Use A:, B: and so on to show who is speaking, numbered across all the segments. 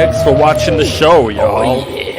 A: Thanks for watching the show, y'all.
B: Oh, yeah.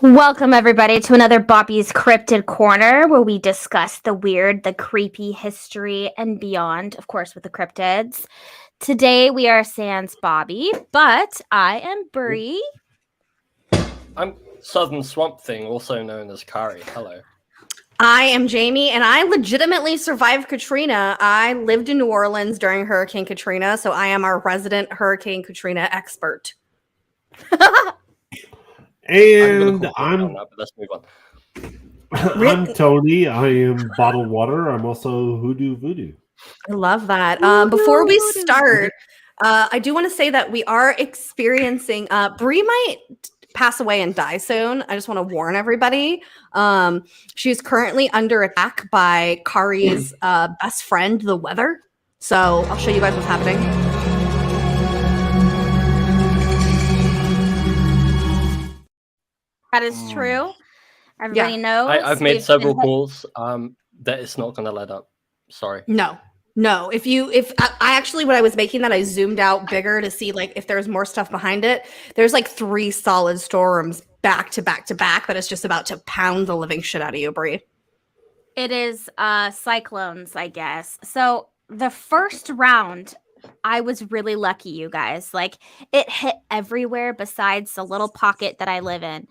C: Welcome, everybody, to another Boppy's Cryptid Corner, where we discuss the weird, the creepy, history, and beyond, of course, with the cryptids. Today, we are sans Bobby, but I am Bree.
A: I'm Southern Swamp Thing, also known as KARI. Hello.
D: I am Jamie, and I legitimately survived Katrina. I lived in New Orleans during Hurricane Katrina, so I am our resident Hurricane Katrina expert.
E: And
A: let's move on.
E: I'm Tony. I am Bottled Water. I'm also Hoodoo Voodoo.
D: I love that. Before we start, I do want to say that we are experiencing Bree might pass away and die soon. I just want to warn everybody. She's currently under attack by KARI's best friend, the weather. So I'll show you guys what's happening.
C: That is true. Everybody knows.
A: I've made several calls. That it's not going to let up. Sorry.
D: No. If I actually, when I was making that, I zoomed out bigger to see like if there's more stuff behind it. There's like 3 solid storms back to back to back that is just about to pound the living shit out of you, Bree.
C: It is cyclones, I guess. So the first round, I was really lucky, you guys. Like, it hit everywhere besides the little pocket that I live in.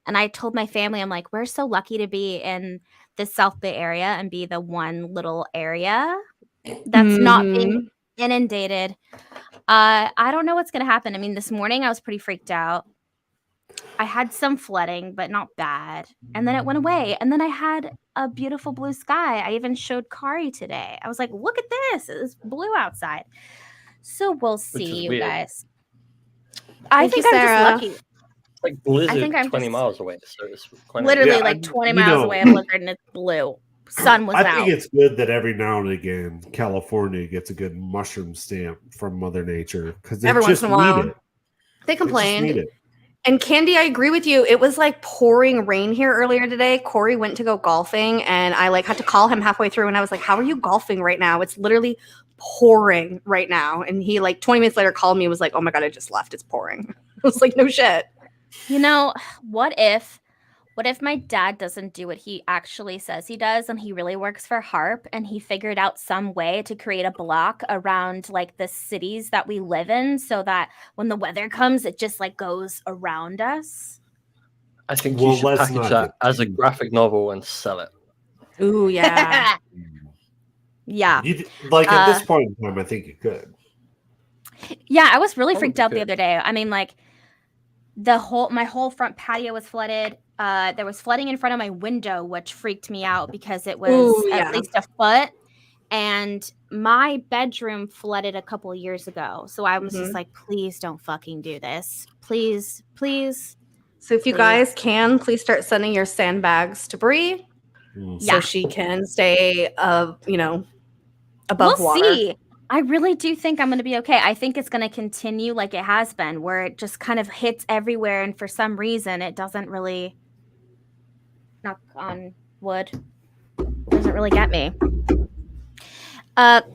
C: And I told my family, I'm like, we're so lucky to be in the South Bay area and be the one little area that's not being inundated. I don't know what's going to happen. I mean, this morning I was pretty freaked out. I had some flooding, but not bad. And then it went away. And then I had a beautiful blue sky. I even showed KARI today. I was like, look at this. It's blue outside. So we'll see, you guys. I think I'm just lucky.
A: Like blizzard, I think 20 miles away. So it's
C: literally like 20 miles away. I'm looking and it's blue. Sun was out.
E: I think it's good that every now and again California gets a good mushroom stamp from Mother Nature because every once in a while
D: they complained. And Candy, I agree with you. It was like pouring rain here earlier today. Corey went to go golfing, and I like had to call him halfway through, and I was like, "How are you golfing right now? It's literally pouring right now." And he like 20 minutes later called me and was like, "Oh my god, I just left. It's pouring." I was like, "No shit."
C: You know, what if What if my dad doesn't do what he actually says he does and he really works for HARP and he figured out some way to create a block around like the cities that we live in so that when the weather comes, it just like goes around us?
A: I think
E: Well,
A: you should
E: let's
A: package
E: not
A: that
E: get
A: as a
E: too-
A: graphic novel and sell it.
D: Ooh, yeah.
C: Yeah.
E: Like at this point in time, I think you could.
C: Yeah, I was really
E: Probably
C: freaked out the
E: could.
C: other day. I mean, like my whole front patio was flooded. There was flooding in front of my window, which freaked me out because it was
D: Ooh,
C: at
D: yeah.
C: least a foot. And my bedroom flooded a couple years ago. So I was just like, please don't fucking do this. Please, please.
D: So if you
C: Please.
D: guys can, please start sending your sandbags to Bree
E: Mm.
D: so
C: Yeah.
D: she can stay, above
C: We'll
D: water.
C: see. I really do think I'm going to be okay. I think it's going to continue like it has been, where it just kind of hits everywhere. And for some reason, it doesn't really, knock on wood, doesn't really get me.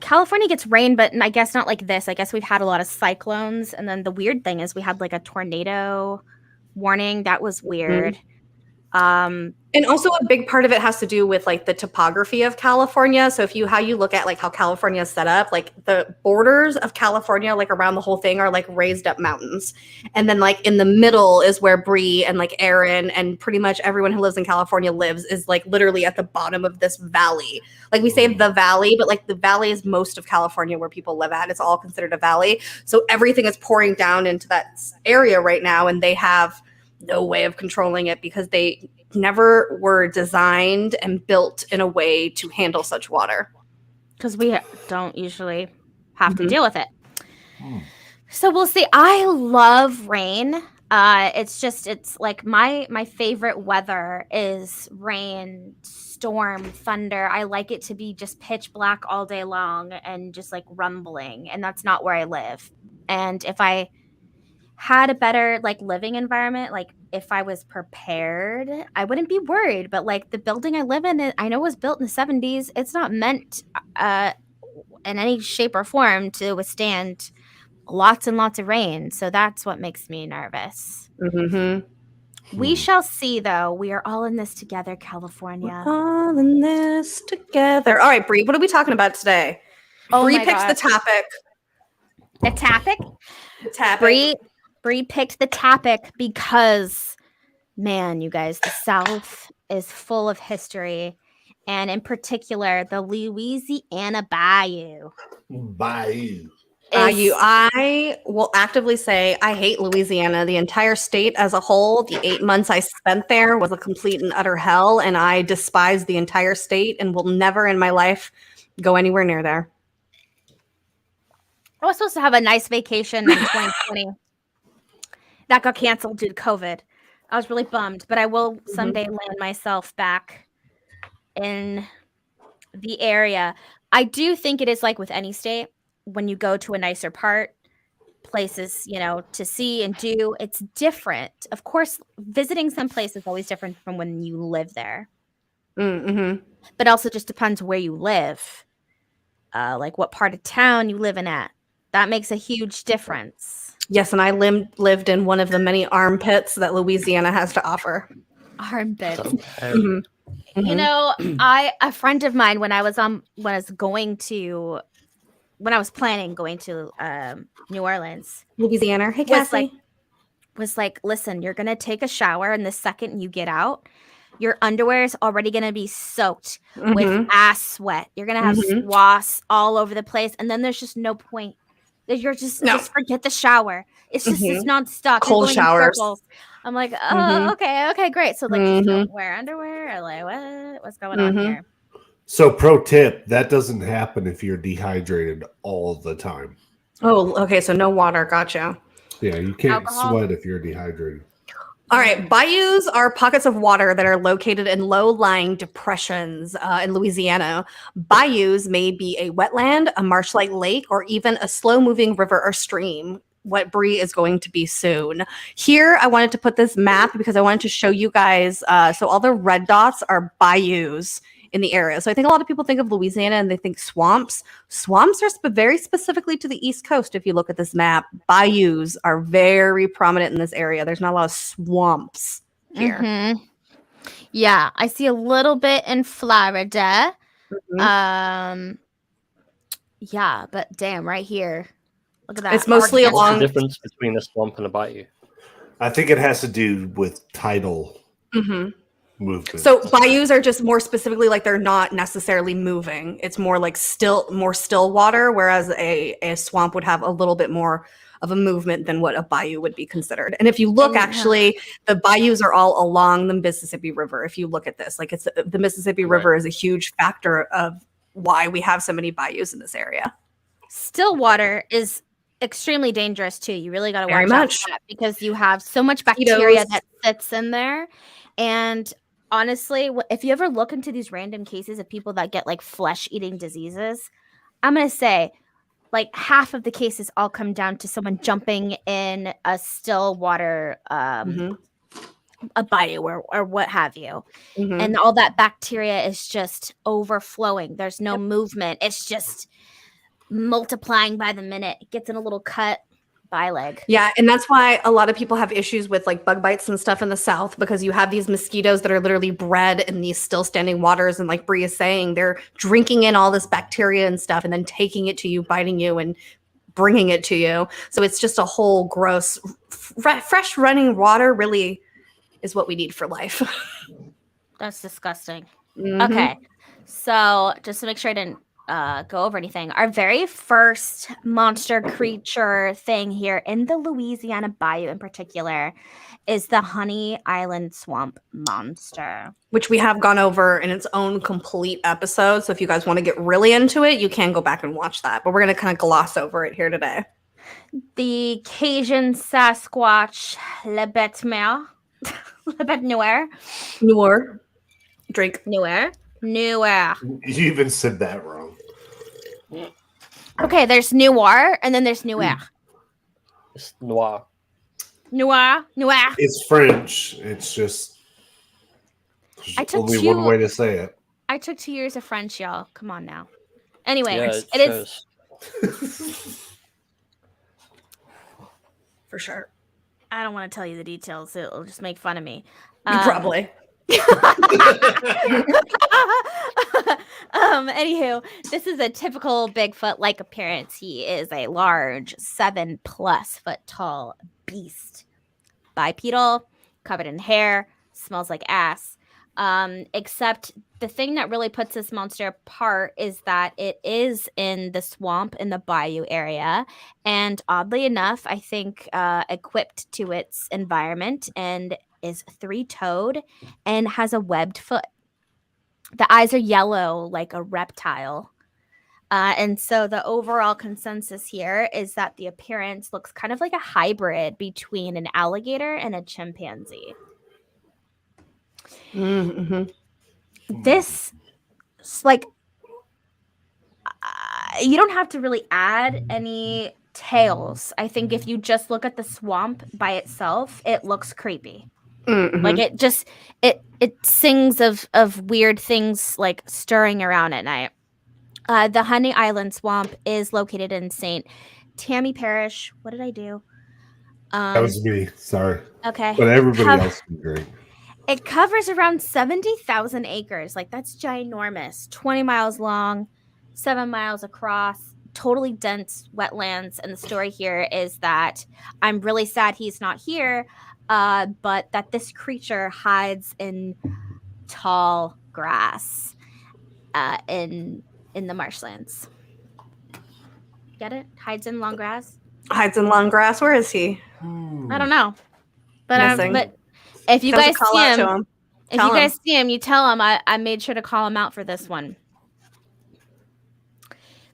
C: California gets rain, but I guess not like this. I guess we've had a lot of cyclones. And then the weird thing is we had like a tornado warning. That was weird.
D: And also a big part of it has to do with like the topography of California. So how you look at like how California is set up, like the borders of California, like around the whole thing are like raised up mountains. And then like in the middle is where Bree and like Aaron and pretty much everyone who lives in California lives, is like literally at the bottom of this valley. Like we say the valley, but like the valley is most of California where people live at. It's all considered a valley. So everything is pouring down into that area right now. And they have no way of controlling it because they never were designed and built in a way to handle such water.
C: Because we don't usually have to deal with it. So we'll see. I love rain. It's like my favorite weather is rain, storm, thunder. I like it to be just pitch black all day long and just like rumbling. And that's not where I live. And if I had a better like living environment, like if I was prepared, I wouldn't be worried. But like the building I live in, I know was built in the 70s. It's not meant in any shape or form to withstand lots and lots of rain. So that's what makes me nervous. We shall see, though. We are all in this together, California.
D: All in this together. All right, Bree, what are we talking about today?
C: Oh
D: Bree
C: my
D: picks the
C: God.
D: topic.
C: The topic?
D: Topic.
C: Bree picked the topic because, man, you guys, the South is full of history, and in particular, the Louisiana Bayou.
E: Bayou.
D: I will actively say I hate Louisiana. The entire state as a whole, the 8 months I spent there was a complete and utter hell, and I despise the entire state and will never in my life go anywhere near there.
C: I was supposed to have a nice vacation in 2020. That got canceled due to COVID. I was really bummed, but I will someday land myself back in the area. I do think it is like with any state, when you go to a nicer part, places, to see and do, it's different. Of course, visiting some place is always different from when you live there. But also just depends where you live. Like what part of town you live in at. That makes a huge difference.
D: Yes, and I lived in one of the many armpits that Louisiana has to offer.
C: Armpits.
E: Mm-hmm.
C: A friend of mine, when I was planning going to New Orleans,
D: Louisiana. Hey, Cassie.
C: Was like, listen, you're gonna take a shower, and the second you get out, your underwear is already gonna be soaked with ass sweat. You're gonna have swaths all over the place, and then there's just no point. You're just forget the shower. It's just it's nonstop.
D: Cold showers.
C: I'm like, oh, okay, great. So like, just don't wear underwear, or like, what's going on here?
E: So, pro tip: that doesn't happen if you're dehydrated all the time.
D: Oh, okay. So no water. Gotcha.
E: Yeah, you can't
C: Alcohol?
E: sweat if you're dehydrated.
D: All right. Bayous are pockets of water that are located in low-lying depressions in Louisiana. Bayous may be a wetland, a marsh-like lake, or even a slow-moving river or stream, what Bree is going to be soon. Here, I wanted to put this map because I wanted to show you guys. So all the red dots are bayous in the area. So I think a lot of people think of Louisiana and they think swamps. Swamps are very specifically to the East Coast. If you look at this map, bayous are very prominent in this area. There's not a lot of swamps here.
C: Yeah, I see a little bit in Florida.
D: Mhm.
C: Yeah, but damn, right here. Look at that.
D: It's mostly
C: Arkansas.
A: What's the
D: along.
A: difference between a swamp and a bayou?
E: I think it has to do with tidal
D: Mhm.
E: movement.
D: So bayous are just more specifically like they're not necessarily moving. It's more like more still water, whereas a swamp would have a little bit more of a movement than what a bayou would be considered. And if you look, actually, the bayous are all along the Mississippi River. If you look at this, like it's the Mississippi River is a huge factor of why we have so many bayous in this area.
C: Still water is extremely dangerous too. You really got to
D: Very
C: watch out
D: much.
C: for that because you have so much bacteria
D: Mosquitoes.
C: that sits in there. And honestly, if you ever look into these random cases of people that get like flesh-eating diseases, I'm going to say like half of the cases all come down to someone jumping in a still water
D: Mhm.
C: a bayou or what have you.
D: Mhm.
C: And all that bacteria is just overflowing. There's no movement. It's just multiplying by the minute. It gets in a little cut. Bye leg.
D: Yeah, and that's why a lot of people have issues with like bug bites and stuff in the South, because you have these mosquitoes that are literally bred in these still standing waters, and like Bree is saying, they're drinking in all this bacteria and stuff and then taking it to you, biting you and bringing it to you. So it's just a whole gross fresh running water really is what we need for life.
C: That's disgusting.
D: Mhm.
C: Okay. So just to make sure I didn't go over anything, our very first monster creature thing here in the Louisiana Bayou in particular is the Honey Island Swamp Monster.
D: Which we have gone over in its own complete episode. So if you guys want to get really into it, you can go back and watch that. But we're going to kind of gloss over it here today.
C: The Cajun Sasquatch Le Bête Noire. Le Bête Noire.
D: Noir. Drink.
C: Noire. Noire.
E: You even said that wrong.
C: Okay, there's noir and then there's noir.
A: It's noir.
C: Noir. Noir.
E: It's French. It's just
C: I took
E: only
C: two-
E: one way to say it.
C: I took 2 years of French, y'all. Come on now. Anyway,
A: Yeah,
C: it is.
A: shows.
D: For sure.
C: I don't want to tell you the details. It'll just make fun of me.
D: Probably.
C: Anywho, this is a typical Bigfoot-like appearance. He is a large 7+ foot tall beast. Bipedal, covered in hair, smells like ass. Except the thing that really puts this monster apart is that it is in the swamp in the bayou area. And oddly enough, I think equipped to its environment and is 3-toed and has a webbed foot. The eyes are yellow like a reptile. And so the overall consensus here is that the appearance looks kind of like a hybrid between an alligator and a chimpanzee.
D: Mm-hmm.
C: This, like, you don't have to really add any tails. I think if you just look at the swamp by itself, it looks creepy.
D: Mm-hmm.
C: Like it just it sings of weird things like stirring around at night. The Honey Island Swamp is located in St. Tammany Parish. What did I do?
E: That was me. Sorry.
C: Okay.
E: But everybody else is great.
C: It covers around 70,000 acres. Like, that's ginormous. 20 miles long, 7 miles across, totally dense wetlands. And the story here is that I'm really sad he's not here, but that this creature hides in tall grass in the marshlands. Get it? Hides in long grass?
D: Hides in long grass. Where is he?
C: I don't know. But
D: Missing.
C: if you guys
D: Call
C: see
D: out
C: him,
D: to him.
C: if
D: Tell
C: you
D: him.
C: guys see him, you tell him I made sure to call him out for this one.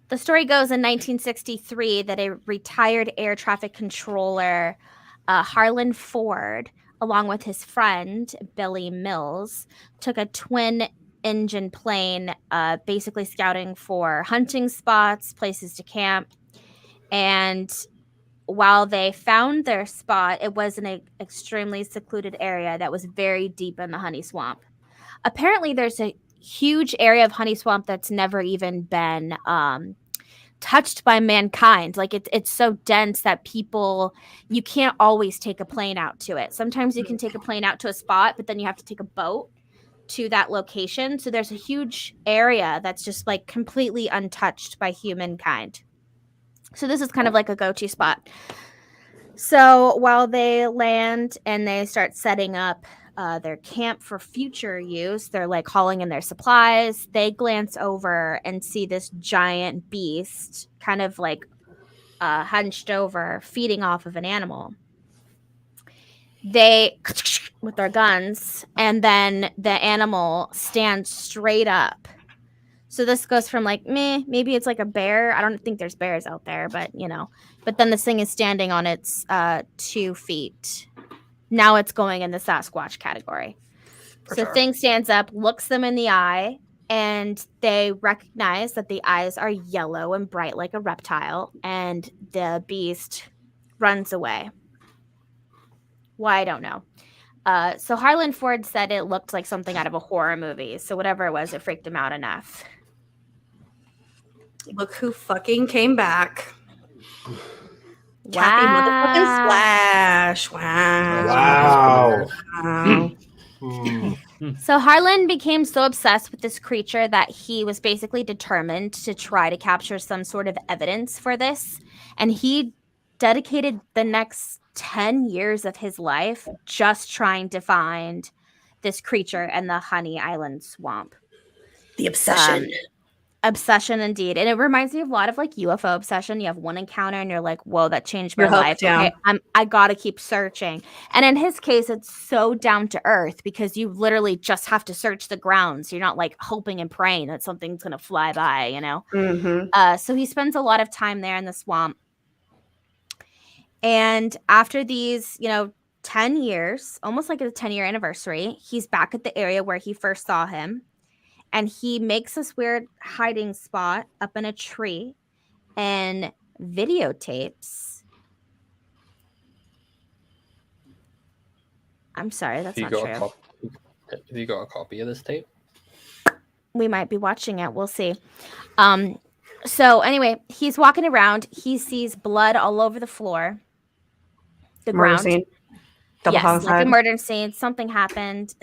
C: The story goes in 1963 that a retired air traffic controller, Harlan Ford, along with his friend, Billy Mills, took a twin-engine plane, basically scouting for hunting spots, places to camp. And while they found their spot, it was in an extremely secluded area that was very deep in the honey swamp. Apparently, there's a huge area of honey swamp that's never even been touched by mankind. Like it's so dense that you can't always take a plane out to it. Sometimes you can take a plane out to a spot, but then you have to take a boat to that location. So there's a huge area that's just like completely untouched by humankind. So this is kind of like a go-to spot. So while they land and they start setting up their camp for future use, they're like hauling in their supplies. They glance over and see this giant beast kind of like hunched over, feeding off of an animal. They with their guns, and then the animal stands straight up. So this goes from like maybe it's like a bear. I don't think there's bears out there, but but then this thing is standing on its 2 feet. Now it's going in the Sasquatch category. So thing stands up, looks them in the eye, and they recognize that the eyes are yellow and bright like a reptile, and the beast runs away. Why, I don't know. So Harlan Ford said it looked like something out of a horror movie. So whatever it was, it freaked him out enough.
D: Look who fucking came back. Kathy motherfucking Splash. Wow.
C: So Harlan became so obsessed with this creature that he was basically determined to try to capture some sort of evidence for this. And he dedicated the next 10 years of his life just trying to find this creature in the Honey Island swamp.
D: The obsession.
C: Obsession indeed. And it reminds me of a lot of like UFO obsession. You have one encounter and you're like, whoa, that changed my life. Okay, I gotta keep searching. And in his case, it's so down to earth because you literally just have to search the grounds. You're not like hoping and praying that something's gonna fly by, So he spends a lot of time there in the swamp. And after these, 10 years, almost like a 10-year anniversary, he's back at the area where he first saw him. And he makes this weird hiding spot up in a tree and videotapes. I'm sorry, that's not true.
A: Have you got a copy of this tape?
C: We might be watching it. We'll see. So anyway, he's walking around. He sees blood all over the floor. The
D: murder
C: ground.
D: Scene. Double homicide.
C: Like a murder scene. Something happened.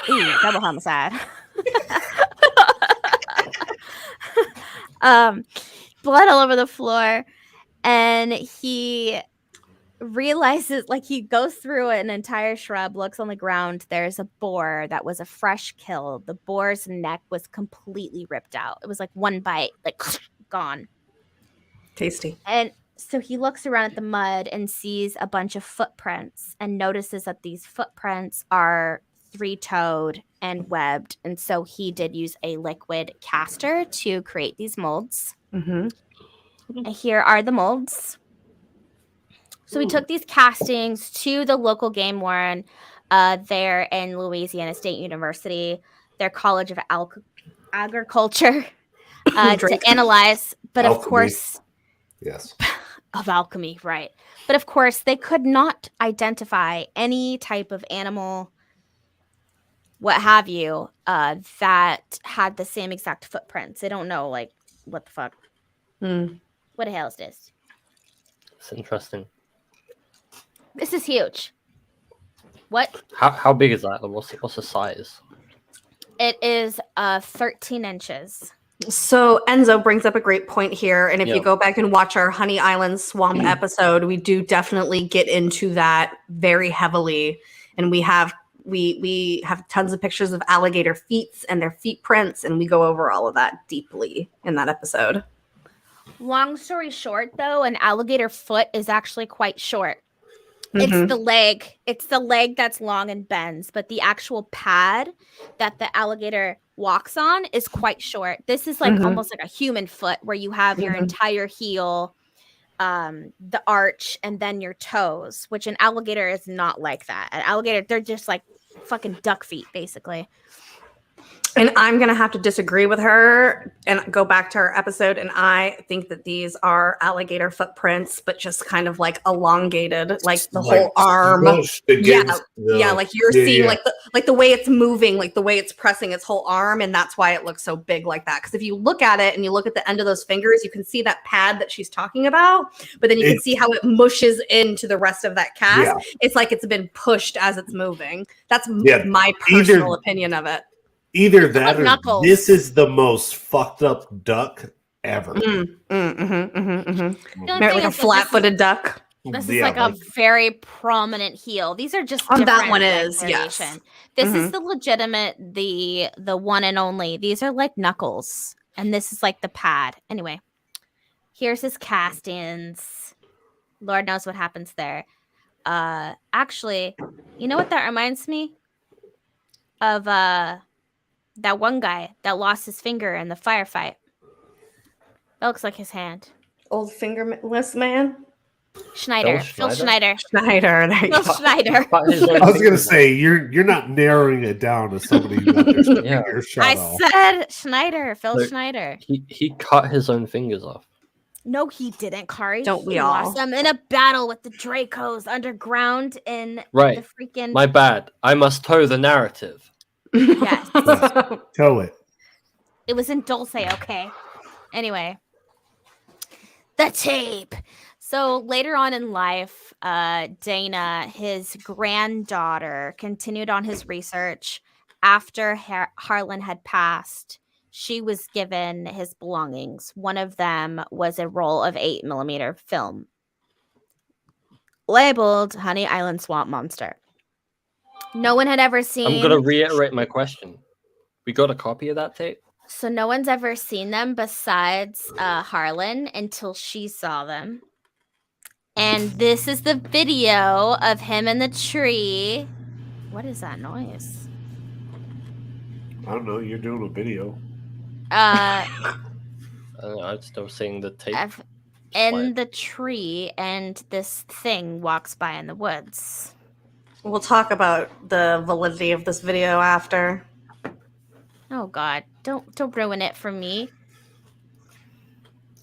C: Ooh, double homicide. Blood all over the floor, and he realizes, like, he goes through an entire shrub, looks on the ground. There's a boar that was a fresh kill. The boar's neck was completely ripped out. It was like one bite, like gone.
D: Tasty.
C: And so he looks around at the mud and sees a bunch of footprints and notices that these footprints are 3-toed and webbed. And so he did use a liquid caster to create these molds. And here are the molds. So we took these castings to the local game warden there in Louisiana State University, their College of Agriculture, to analyze. But
E: Alchemy.
C: Of course,
E: yes,
C: of alchemy, right? But of course, they could not identify any type of animal, what have you, that had the same exact footprints. They don't know, like, what the fuck? What the hell is this?
A: It's interesting.
C: This is huge. What?
A: How big is that? What's the size?
C: It is 13 inches.
D: So Enzo brings up a great point here. And if you go back and watch our Honey Island Swamp episode, we do definitely get into that very heavily. And we have tons of pictures of alligator feet and their feet prints, and we go over all of that deeply in that episode.
C: Long story short, though, an alligator foot is actually quite short. It's the leg. It's the leg that's long and bends, but the actual pad that the alligator walks on is quite short. This is like almost like a human foot, where you have your entire heel, the arch, and then your toes, which an alligator is not like that. An alligator, they're just like fucking duck feet, basically.
D: And I'm going to have to disagree with her and go back to our episode. And I think that these are alligator footprints, but just kind of like elongated, like the whole arm. Like you're seeing like the way it's moving, like the way it's pressing its whole arm. And that's why it looks so big like that. Because if you look at it and you look at the end of those fingers, you can see that pad that she's talking about. But then you can see how it mushes into the rest of that cast. Yeah. It's like it's been pushed as it's moving. That's my personal opinion of it.
E: Either that or
C: Knuckles.
E: this is the most fucked up duck ever.
C: The only
D: Like
C: thing
D: a
C: is that
D: flat-footed duck.
C: This is
E: Yeah,
C: like a very prominent heel. These are just
D: On that
C: different,
D: one
C: like,
D: is, yes.
C: variation. This is the legitimate, the one and only. These are like Knuckles, and this is like the pad. Anyway, here's his cast-ins. Lord knows what happens there. Actually, you know what that reminds me of? That one guy that lost his finger in the firefight. That looks like his hand.
D: Old fingerless man.
C: Schneider. Phil Schneider.
D: Schneider. There you
C: Phil
D: go.
C: Schneider.
E: I was gonna say you're not narrowing it down to somebody who got their finger shot
C: I
E: off.
C: said Schneider. Phil
A: Look,
C: Schneider.
A: He cut his own fingers off.
C: No, he didn't, Kari.
D: Don't we
C: He
D: all?
C: lost them in a battle with the Dracos underground in
A: Right.
C: the freaking.
A: My bad. I must toe the narrative.
C: Yes.
E: Toe it.
C: It was in Dulce, okay? Anyway. The tape. So later on in life, Dana, his granddaughter, continued on his research. After Harlan had passed, she was given his belongings. One of them was a roll of 8mm film labeled Honey Island Swamp Monster. No one had ever seen.
A: I'm gonna reiterate my question. We got a copy of that tape?
C: So no one's ever seen them besides Harlan until she saw them. And this is the video of him in the tree. What is that noise?
E: I don't know. You're doing a video.
A: I'm still seeing the tape.
C: In the tree, and this thing walks by in the woods.
D: We'll talk about the validity of this video after.
C: Oh God! Don't ruin it for me.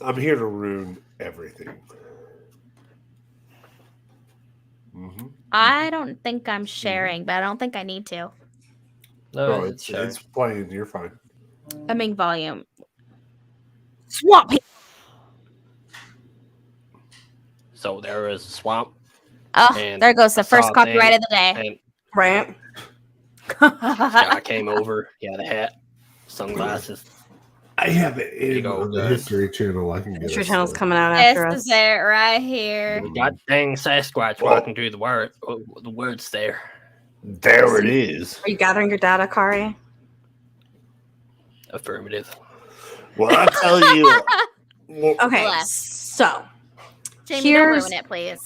E: I'm here to ruin everything.
C: I don't think I'm sharing, but I don't think I need to.
A: No,
E: it's playing. You're fine.
C: I mean, volume. Swamp.
A: So there is a swamp.
C: Oh,
A: and
C: there goes the
A: I saw
C: first
A: a
C: copyright
A: thing,
C: of the day.
A: And
D: Right?
A: guy came over. He had a hat, sunglasses.
E: I have it
A: you
E: in
A: go,
E: on the
A: guys.
E: History Channel. I can get
D: History
E: it.
D: Channel's coming out after
C: This
D: us.
C: is it right here.
A: The god dang Sasquatch walking through the word. The words there.
E: There it is.
D: Are you gathering your data, Kari?
A: Affirmative.
E: Well, I tell you.
D: Okay,
C: Bless.
D: so
C: Jamie,
D: Here's-
C: don't ruin it, please.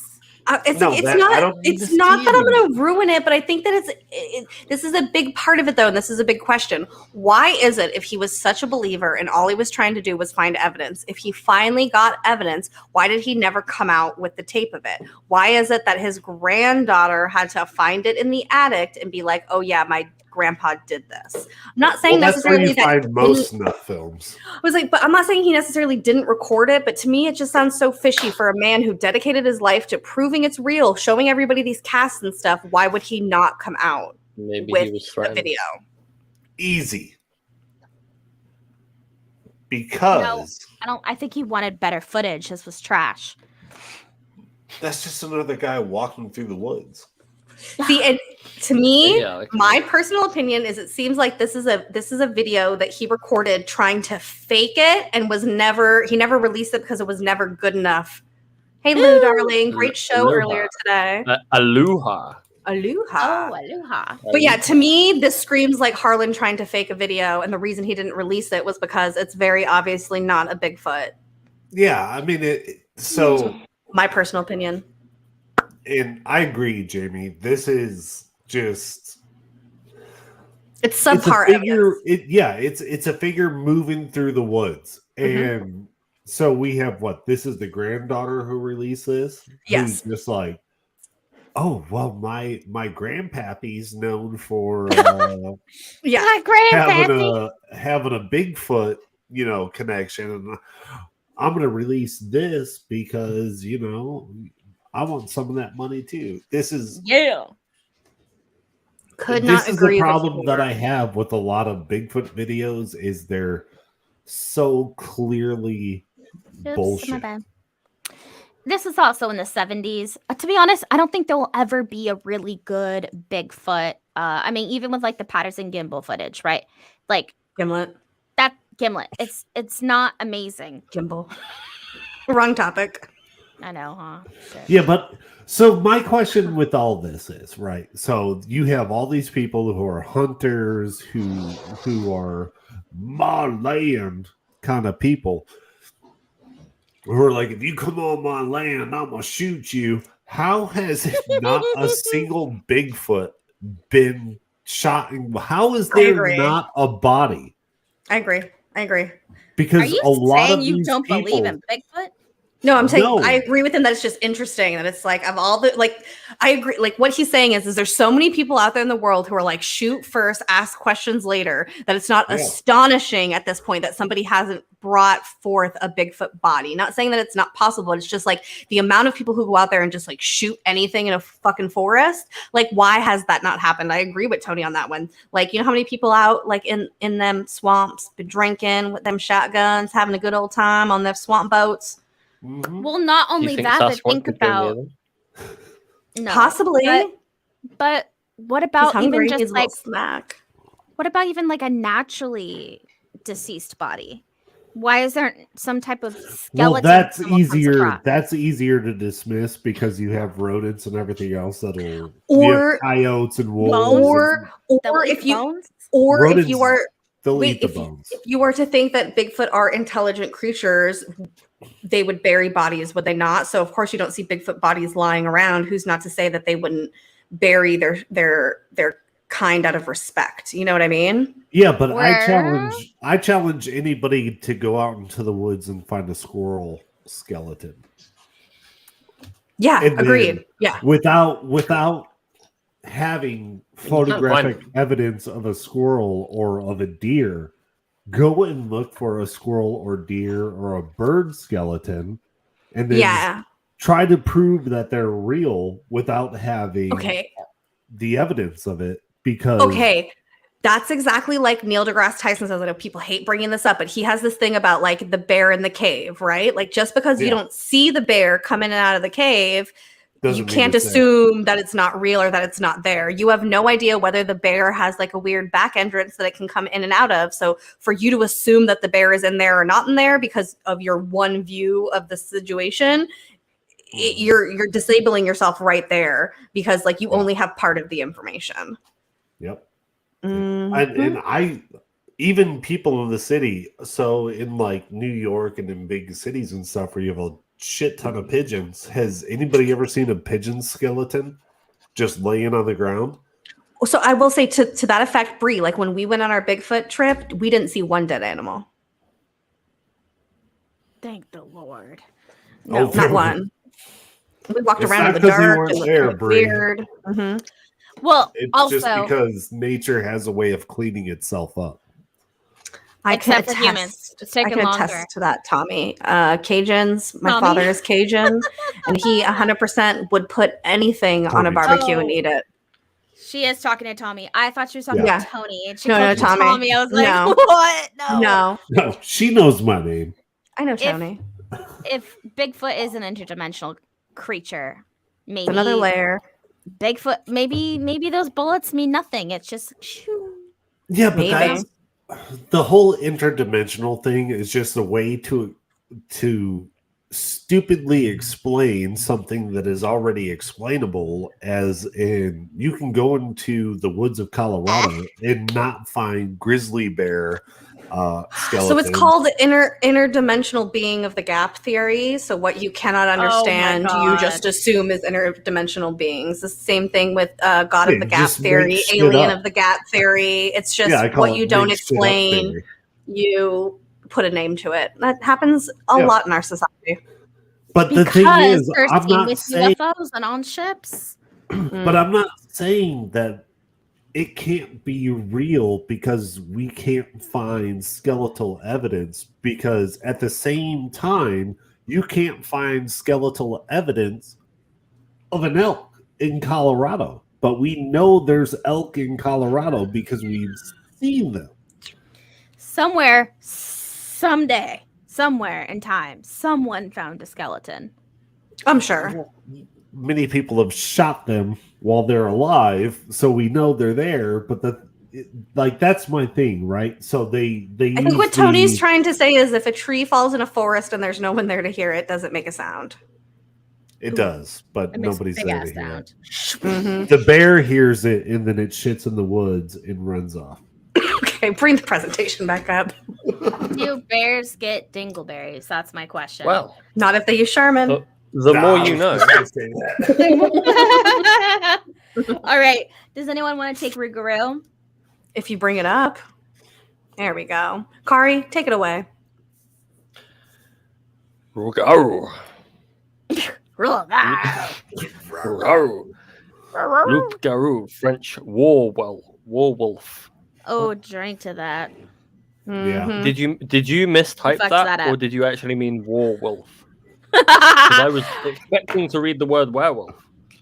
D: it's
E: No,
D: it's
E: that- I
D: not
E: don't need
D: it's
E: to
D: not
E: see
D: that I'm
E: it.
D: going to ruin it, but I think that this is a big part of it, though, and this is a big question. Why is it, if he was such a believer and all he was trying to do was find evidence, if he finally got evidence, why did he never come out with the tape of it? Why is it that his granddaughter had to find it in the attic and be like, "Oh yeah, my grandpa did this"? I'm not saying
E: That's where
D: necessarily
E: you
D: that
E: find most snuff films.
D: I was like, but I'm not saying he necessarily didn't record it, but to me, it just sounds so fishy for a man who dedicated his life to proving it's real, showing everybody these casts and stuff. Why would he not come out
A: Maybe
D: with
A: he was
D: a
A: threatened.
D: video?
E: Easy. Because
C: I think he wanted better footage. This was trash.
E: that's just another guy walking through the woods.
D: See, and to me,
A: Yeah, like-
D: my personal opinion is it seems like this is a video that he recorded trying to fake it and he never released it because it was never good enough. Hey Lou, darling, great show
A: Aloha.
D: earlier today.
A: Aloha.
D: Aloha.
C: Oh, aloha.
D: But yeah, to me, this screams like Harlan trying to fake a video, and the reason he didn't release it was because it's very obviously not a Bigfoot.
E: Yeah, I mean so
D: My personal opinion.
E: and I agree, Jamie. This is just
D: It's
E: it's a
D: subpar
E: figure.
D: evidence.
E: It's a figure moving through the woods,
D: Mhm.
E: and so we have what? This is the granddaughter who released this.
D: Yes.
E: Who's just like, oh well, my grandpappy's known for
D: Yeah.
C: My grandpappy.
E: having a Bigfoot, connection, and I'm gonna release this because I want some of that money too. This is
C: Yeah.
D: Could not
E: this is
D: agree
E: the
D: with
E: problem
D: you
E: that
D: more.
E: I have with a lot of Bigfoot videos is they're so clearly
C: Oops,
E: bullshit.
C: my bad. this is also in the 70s. To be honest, I don't think there will ever be a really good Bigfoot. I mean, even with like the Patterson gimbal footage, right? Like
D: Gimlet.
C: that Gimlet. It's not amazing.
D: Gimbal. Wrong topic.
C: I know, huh? Shit.
E: Yeah, but so my question with all this is, right? So you have all these people who are hunters, who are my land kind of people, who are like, if you come on my land, I'm gonna shoot you. How has not a single Bigfoot been shot? How is there
D: agree.
E: not a body?
D: I agree.
E: Because
C: Are you
E: a lot
C: saying
E: of
C: you
E: these
C: don't
E: people,
C: believe in Bigfoot?
D: No, I'm saying
E: No.
D: I agree with him that it's just interesting that it's like of all the like I agree like what he's saying is there's so many people out there in the world who are like shoot first, ask questions later, that it's not astonishing at this point that somebody hasn't brought forth a Bigfoot body. Not saying that it's not possible, it's just like the amount of people who go out there and just like shoot anything in a fucking forest. Like, why has that not happened? I agree with Tony on that one. Like, you know how many people out like in them swamps been drinking with them shotguns, having a good old time on their swamp boats.
E: Mhm.
C: Well, not
A: Do you
C: only
A: think
C: that, but
A: Sasquatch
C: think
A: would go near
C: about
A: them?
C: no,
D: Possibly.
C: But what
D: He's
C: about
D: hungry.
C: even
D: He's
C: just
D: a
C: like
D: little snack.
C: what about even like a naturally deceased body? Why is there some type of skeleton?
E: Well, that's
C: someone comes
E: easier.
C: across?
E: That's easier to dismiss because you have rodents and everything else that'll
D: Or-
E: you have coyotes and wolves.
C: Bones?
E: and
C: That will eat
D: Or if you
C: bones?
D: or if
E: rodents,
D: you are
E: they'll
D: wait,
E: eat the
D: if you-
E: bones.
D: if you were to think that Bigfoot are intelligent creatures, they would bury bodies, would they not? So of course you don't see Bigfoot bodies lying around. Who's not to say that they wouldn't bury their kind out of respect? You know what I mean?
E: Yeah, but
C: Where-
E: I challenge anybody to go out into the woods and find a squirrel skeleton.
D: Yeah,
E: And
D: agreed.
E: then
D: Yeah.
E: without having
A: You can't
E: photographic
A: find-
E: evidence of a squirrel or of a deer, go and look for a squirrel or deer or a bird skeleton, and then
D: Yeah.
E: try to prove that they're real without having
D: Okay.
E: the evidence of it. Because
D: Okay. That's exactly like Neil deGrasse Tyson says. I know people hate bringing this up, but he has this thing about like the bear in the cave, right? Like just because you
E: Yeah.
D: don't see the bear come in and out of the cave,
E: doesn't
D: you
E: mean
D: can't
E: it's there.
D: assume that it's not real or that it's not there. You have no idea whether the bear has like a weird back entrance that it can come in and out of. So for you to assume that the bear is in there or not in there because of your one view of the situation, you're disabling yourself right there because like you
E: Yeah.
D: only have part of the information.
E: Yep.
D: Mhm.
E: And I even people in the city, so in like New York and in big cities and stuff where you have a shit ton of pigeons, has anybody ever seen a pigeon skeleton just laying on the ground?
D: So I will say to that effect, Bree, like when we went on our Bigfoot trip, we didn't see one dead animal.
C: Thank the Lord.
E: Oh,
D: No, not one. We walked
E: It's
D: around in
E: not
D: the
E: 'cause you
D: dark
E: weren't
D: and
E: there,
D: looked
E: Bree.
D: weird. Mhm.
C: Well,
E: It's
C: also
E: just because nature has a way of cleaning itself up.
D: I can
C: Except for humans.
D: attest.
C: It's
D: I
C: taken
D: can
C: longer.
D: attest to that, Tommy. Cajuns. My
C: Tommy?
D: father is Cajun, and he 100% would put anything on a
E: Tommy.
D: barbecue
C: Oh.
D: and eat it.
C: She is talking to Tommy. I thought she was talking
D: Yeah.
C: to Tony, and she
D: No,
C: called
D: no,
C: you
D: Tommy.
C: Tommy. I was like,
D: No.
C: what? No.
D: No,
E: No, she knows my name.
D: I know
C: If-
D: Tony.
C: If Bigfoot is an interdimensional creature, maybe
D: It's another layer.
C: Bigfoot. Maybe those bullets mean nothing. It's just.
E: Yeah, but
D: Maybe.
E: that's the whole interdimensional thing is just a way to stupidly explain something that is already explainable, as in you can go into the woods of Colorado and not find grizzly bear skeletons.
D: So it's called the interdimensional being of the gap theory. So what you cannot understand, you
C: God.
D: just assume is interdimensional beings. The same thing with God of
E: Yeah,
D: the Gap
E: just
D: theory,
E: make shit
D: alien
E: up.
D: of the gap theory. It's just
E: Yeah, I call
D: what
E: it
D: you don't
E: make shit up
D: explain,
E: theory.
D: you put a name to it. That happens a
E: Yeah.
D: lot in our society.
E: But the thing
C: Because
E: is,
C: they're
E: I'm
C: seen
E: not
C: with
E: saying,
C: UFOs and on ships.
E: but I'm not saying that it can't be real because we can't find skeletal evidence, because at the same time you can't find skeletal evidence of an elk in Colorado, but we know there's elk in Colorado because we've seen them.
C: Somewhere, someday, somewhere in time, someone found a skeleton.
D: I'm sure.
E: Many people have shot them while they're alive, so we know they're there. But that's my thing, right? So they
D: I think what Tony's trying to say is if a tree falls in a forest and there's no one there to hear it, doesn't make a sound.
E: It does, but
C: It makes a
E: nobody's
C: big
E: there
C: ass
E: to hear
C: sound.
E: it. The bear hears it and then it shits in the woods and runs off.
D: Okay, bring the presentation back up.
C: Do bears get dingleberries? That's my question.
A: Well,
D: Not if they use Charmin.
A: the more you know.
C: All right. Does anyone want to take Rougarou?
D: If you bring it up. There we go. Kari, take it away.
A: Rougarou.
C: Rougarou.
A: Loup-garou, French werewolf.
C: Oh, drink to that.
E: Yeah.
D: Mhm.
A: Did you mistype
C: Fucks
A: that,
C: that
A: or
C: up.
A: did you actually mean werewolf? Because I was expecting to read the word werewolf.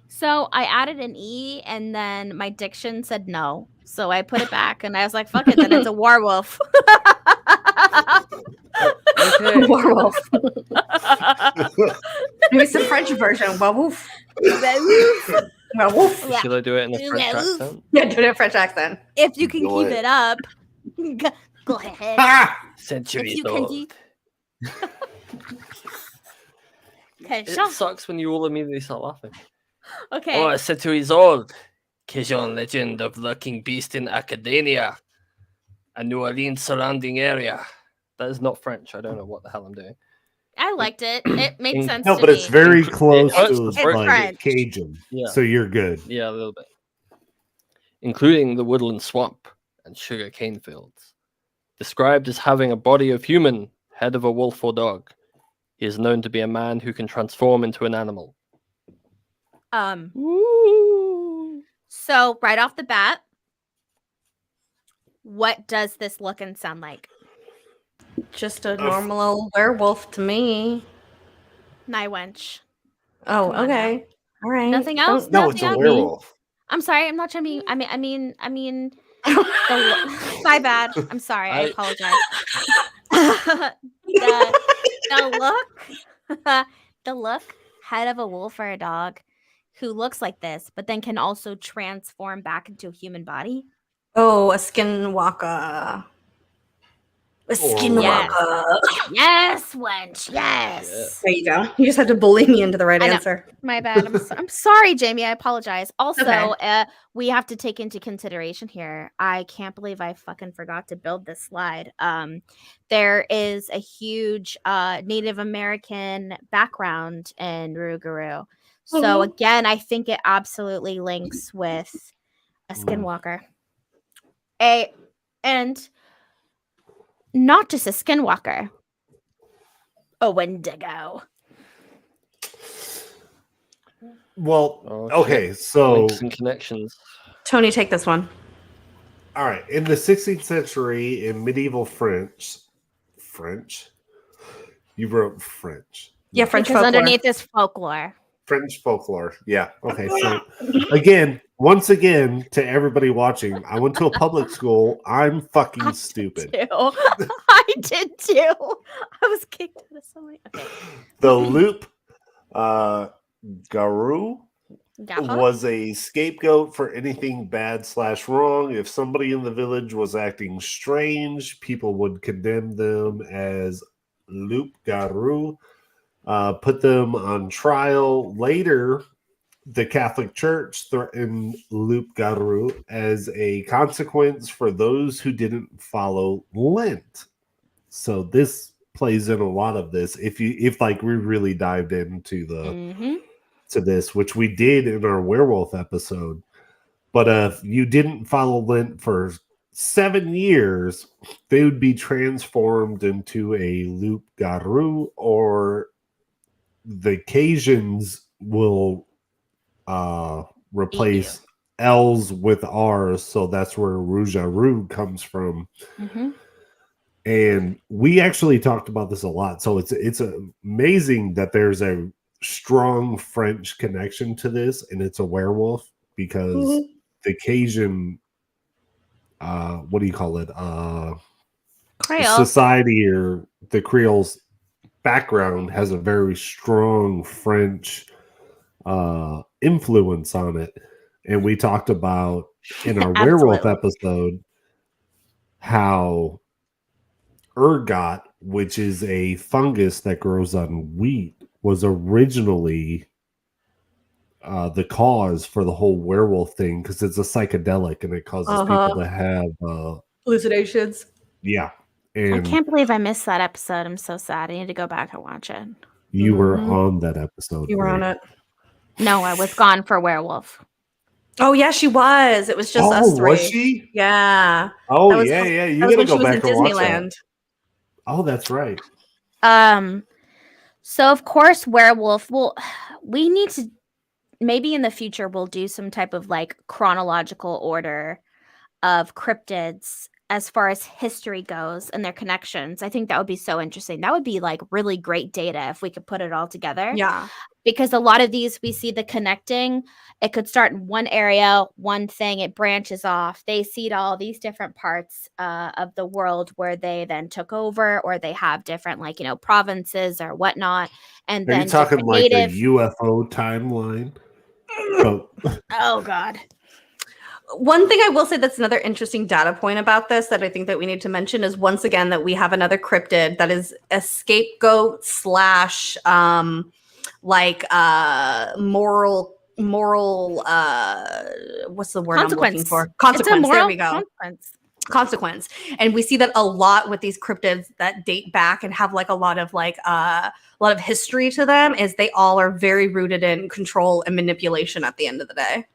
C: So I added an E and then my diction said no. So I put it back and I was like, fuck it, then it's a werewolf.
A: Okay.
D: Werewolf. Maybe it's the French version. Werewolf. Werewolf.
A: Should I do it in a French accent?
D: Yeah, do it in a French accent.
C: If you can
E: Do
C: keep
E: it.
C: it up, go ahead.
E: Ah!
A: Centuries
C: If you can
A: old.
C: keep-
A: It
C: Okay,
A: sucks when you all immediately start laughing.
C: okay.
A: Oh, a centuries old. Cajun legend of lurking beast in Academia, a New Orleans surrounding area. That is not French. I don't know what the hell I'm doing.
C: I liked it. It made sense
E: No,
C: to
E: but
C: me.
E: it's very close
A: hurts
E: to
A: the throat.
E: like
C: French.
E: Cajun.
A: Yeah.
E: So you're good.
A: Yeah, a little bit. Including the woodland swamp and sugar cane fields. Described as having a body of human, head of a wolf or dog. He is known to be a man who can transform into an animal.
C: So right off the bat, what does this look and sound like?
D: Just a normal old werewolf to me.
C: Nightwench.
D: Oh,
C: Come on
D: okay. All right.
C: Nothing else?
D: Don't-
E: No,
C: Nothing
E: it's a
C: else?
E: werewolf.
C: I'm sorry. I'm not trying to be. I mean. My bad. I'm sorry. I apologize. the look, head of a wolf or a dog, who looks like this, but then can also transform back into a human body.
D: Oh, a skinwalker. A skinwalker.
C: Yes, wench. Yes.
D: There you go. You just had to bully me into the right
C: I know.
D: answer.
C: My bad. I'm sorry, Jamie. I apologize. Also,
D: Okay.
C: we have to take into consideration here. I can't believe I fucking forgot to build this slide. There is a huge Native American background in Rougarou. So again, I think it absolutely links with a skinwalker. And not just a skinwalker. A Wendigo.
E: Well,
A: Oh,
E: okay, so
A: Links and connections.
D: Tony, take this one.
E: all right, in the 16th century in medieval French, you wrote French.
D: Yeah, French
C: Because
D: folklore.
C: underneath is folklore.
E: French folklore. Yeah. Okay. So once again, to everybody watching, I went to a public school. I'm fucking stupid.
C: Too. I did too. I was kicked out of so many. Okay.
E: The loop Garou
C: Gaha?
E: was a scapegoat for anything bad/wrong. If somebody in the village was acting strange, people would condemn them as loup garou, put them on trial. Later, the Catholic Church threatened loup garou as a consequence for those who didn't follow Lent. So this plays in a lot of this. If like we really dived into the to this, which we did in our werewolf episode. But if you didn't follow Lent for 7 years, they would be transformed into a loup garou, or the Cajuns will replace L's with R's, so that's where Rougarou comes from. And we actually talked about this a lot. So it's amazing that there's a strong French connection to this, and it's a werewolf because the Cajun, what do you call it?
C: Creole.
E: Society, or the Creoles background has a very strong French influence on it. And we talked about in our werewolf episode how ergot, which is a fungus that grows on wheat, was originally the cause for the whole werewolf thing, because it's a psychedelic and it causes people to have
D: hallucinations.
E: Yeah.
C: I
E: And
C: can't believe I missed that episode. I'm so sad. I need to go back and watch it.
E: you were on that episode.
D: You were on it.
C: No, I was gone for werewolf.
D: Oh yeah, she was. It was just us three.
E: Was she?
D: Yeah.
E: Oh yeah. You gotta go back and watch that. Oh, that's right.
C: So of course, werewolf. Well, we need to maybe in the future we'll do some type of like chronological order of cryptids as far as history goes and their connections. I think that would be so interesting. That would be like really great data if we could put it all together.
D: Yeah.
C: Because a lot of these, we see the connecting. It could start in one area, one thing, it branches off. They seed all these different parts of the world where they then took over, or they have different, like, provinces or whatnot. And
E: Are
C: then
E: you talking like
C: native...
E: a UFO timeline?
C: Oh, God.
D: One thing I will say that's another interesting data point about this that I think that we need to mention is once again that we have another cryptid that is a scapegoat / moral what's the word I'm looking for? Consequence. There we go. Consequence. And we see that a lot with these cryptids that date back and have like a lot of history to them, is they all are very rooted in control and manipulation at the end of the day.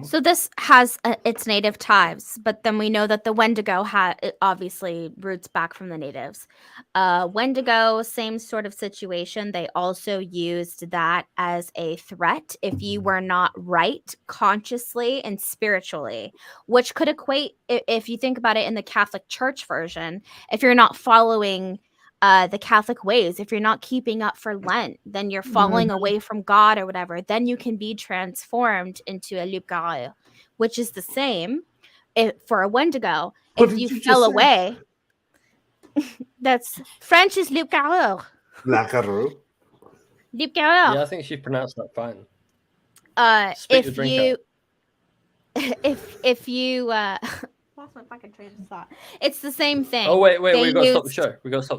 C: So this has its native ties, but then we know that the Wendigo it obviously roots back from the natives. Wendigo, same sort of situation. They also used that as a threat if you were not right consciously and spiritually, which could equate, if you think about it in the Catholic Church version, if you're not following the Catholic ways, if you're not keeping up for Lent, then you're falling away from God or whatever, then you can be transformed into a loup-garou, which is the same for a Wendigo. If you fell away, that's French is loup-garou.
E: Loup-garou.
C: Loup-garou.
A: Yeah, I think she pronounced that fine.
C: If you lost my fucking train of thought. It's the same thing.
A: Oh wait, we gotta stop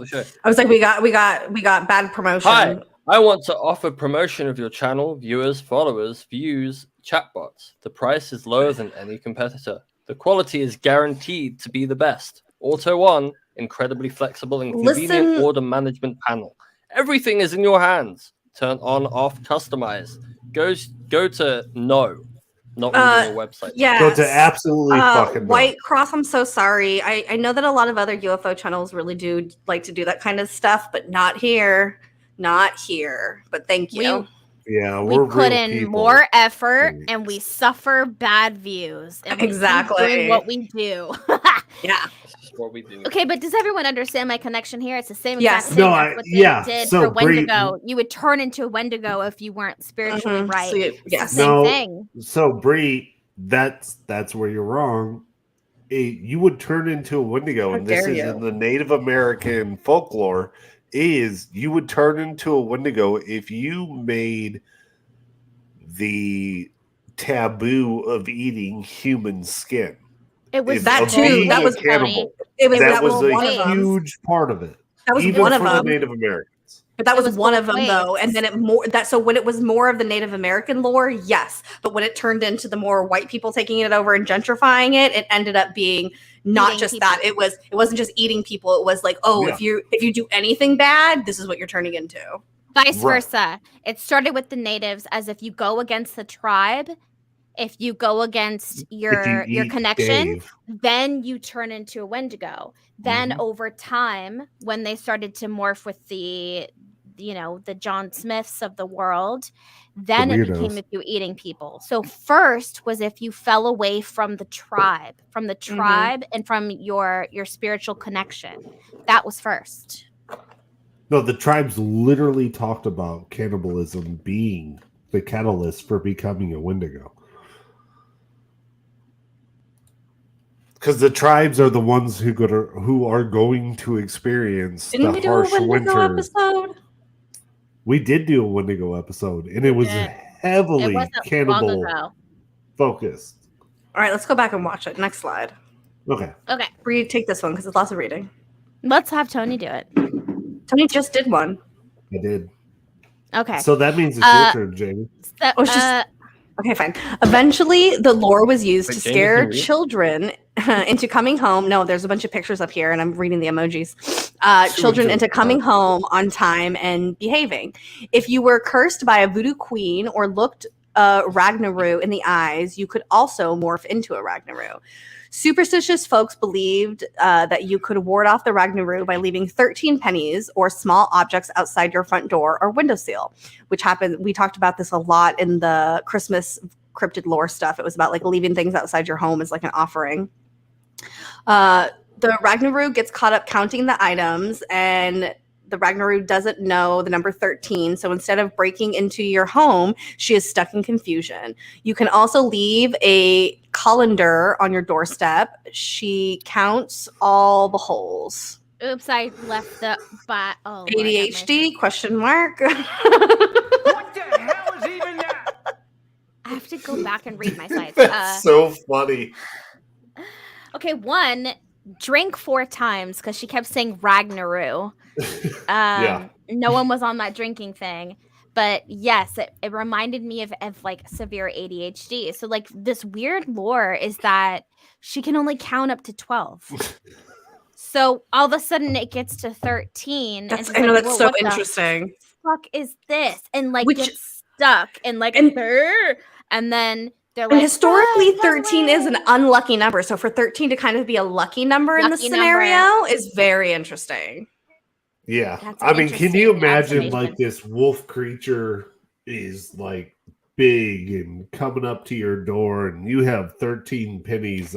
A: the show.
D: I was like, we got bad promotion.
A: Hi, I want to offer promotion of your channel, viewers, followers, views, chatbots. The price is lower than any competitor. The quality is guaranteed to be the best. Auto on, incredibly flexible and convenient order management panel. Everything is in your hands. Turn on, off, customize. Go to not reading your website.
D: Yeah.
E: Go to absolutely fucking
D: White Cross. I'm so sorry. I know that a lot of other UFO channels really do like to do that kind of stuff, but not here. Not here. But thank you.
C: We put in more effort and we suffer bad views. And we keep doing what we do.
D: Yeah.
A: What we do.
C: Okay, but does everyone understand my connection here? It's the same exact thing as what they did for Wendigo. You would turn into a Wendigo if you weren't spiritually right. So it's the same thing.
E: So Bree, that's where you're wrong. You would turn into a Wendigo, and this is in the Native American folklore. You would turn into a Wendigo if you made the taboo of eating human skin.
C: It was
D: that too. That was
E: cannibal.
D: That
E: was a huge part of it.
D: That was
E: even
D: one of
E: for
D: them.
E: The Native Americans.
D: But that was one of them, though. And then so when it was more of the Native American lore, yes. But when it turned into the more white people taking it over and gentrifying it, it ended up being not just that. It wasn't just eating people. It was like, if you do anything bad, this is what you're turning into.
C: Vice versa. It started with the natives as if you go against the tribe. If you go against your connection, then you turn into a Wendigo. Then over time, when they started to morph with the John Smiths of the world, then it became if you eating people. So first was if you fell away from the tribe, and from your spiritual connection. That was first.
E: No, the tribes literally talked about cannibalism being the catalyst for becoming a Wendigo. Because the tribes are the ones who are going to experience
D: Didn't we
E: the
D: do a
E: harsh
D: Wendigo
E: winter.
D: episode?
E: We did do a Wendigo episode, and it was
C: did. It
E: heavily
C: wasn't long
E: cannibal
C: ago.
E: focused.
D: All right, let's go back and watch it. Next slide.
E: Okay.
C: Okay,
D: Bree, take this one because it's lots of reading.
C: let's have Tony do it.
D: Tony just did one.
E: I did.
C: Okay.
E: So that means it's your turn, Jamie.
C: So,
D: Oh, it's just- Okay, fine. Eventually, the lore was used
A: Wait,
D: to
A: Jamie
D: scare
A: can read?
D: children into coming home. No, there's a bunch of pictures up here, and I'm reading the emojis. Children into coming home on time and behaving. If you were cursed by a voodoo queen or looked Ragnaru in the eyes, you could also morph into a Ragnaru. Superstitious folks believed that you could ward off the Ragnaru by leaving 13 pennies or small objects outside your front door or windowsill, which happened. We talked about this a lot in the Christmas cryptid lore stuff. It was about like leaving things outside your home as like an offering. The Ragnaru gets caught up counting the items, and the Ragnaru doesn't know the number 13. So instead of breaking into your home, she is stuck in confusion. You can also leave a colander on your doorstep. She counts all the holes.
C: Oops, I left the but oh Lord,
D: ADHD? Question mark.
B: What the hell is even that?
C: I have to go back and read my slides.
E: That's so funny.
C: Okay, one, drink 4 times because she kept saying Ragnaru.
E: Yeah.
C: No one was on that drinking thing. But yes, it reminded me of like severe ADHD. So like this weird lore is that she can only count up to 12. So all of a sudden it gets to 13.
D: That's,
C: and
D: I
C: she's
D: know
C: like,
D: that's
C: "Whoa,
D: so
C: what the
D: interesting.
C: fuck is this?" And like
D: Which-
C: gets stuck and like
D: and-
C: and then they're
D: And
C: like,
D: historically,
C: "Ah,
D: 13 is an unlucky number. So for 13 to kind of be a lucky number in this
C: Lucky number.
D: scenario is very interesting.
E: Yeah.
C: That's an
E: I mean, can you
C: interesting
E: imagine
C: observation.
E: like this wolf creature is like big and coming up to your door and you have 13 pennies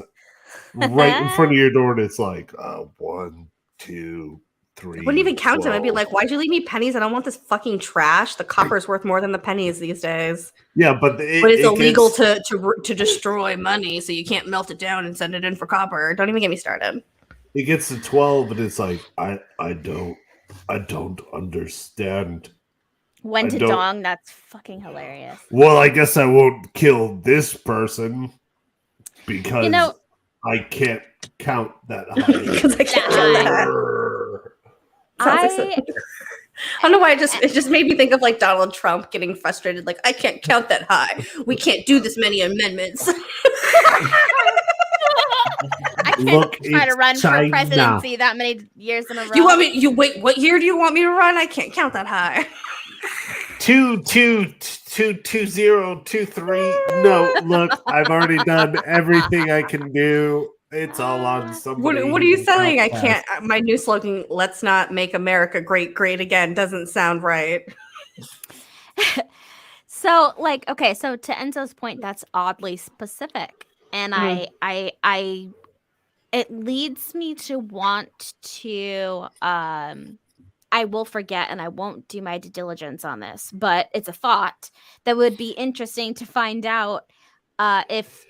E: right in front of your door and it's like 1, 2, 3.
D: I wouldn't even count them. I'd be
E: 12.
D: like, why'd you leave me pennies? I don't want this fucking trash. The copper's worth more than the pennies these days.
E: Yeah, but
D: But it's illegal
E: gets-
D: to destroy money, so you can't melt it down and send it in for copper. Don't even get me started.
E: it gets to 12 and it's like I don't understand.
C: when
E: I
C: to
E: don't-
C: dong, that's fucking hilarious.
E: Well, I guess I won't kill this person because I can't count that high.
D: Because I can't count that. Sounds like I don't know why it just made me think of like Donald Trump getting frustrated, like I can't count that high. We can't do this many amendments.
C: I can't
E: Look,
C: try to
E: it's
C: run
E: China.
C: for presidency that many years in a row.
D: You want me? You wait. What year do you want me to run? I can't count that high.
E: 2, 2, 2, 2, 0, 2, 3. No, look, I've already done everything I can do. It's all on somebody.
D: What are you
E: who
D: saying? I
E: counts
D: can't. My new slogan: "Let's not make America great again." Doesn't sound right.
C: So, like, okay, so to Enzo's point, that's oddly specific, and I, it leads me to want to, I will forget and I won't do my due diligence on this, but it's a thought that would be interesting to find out, if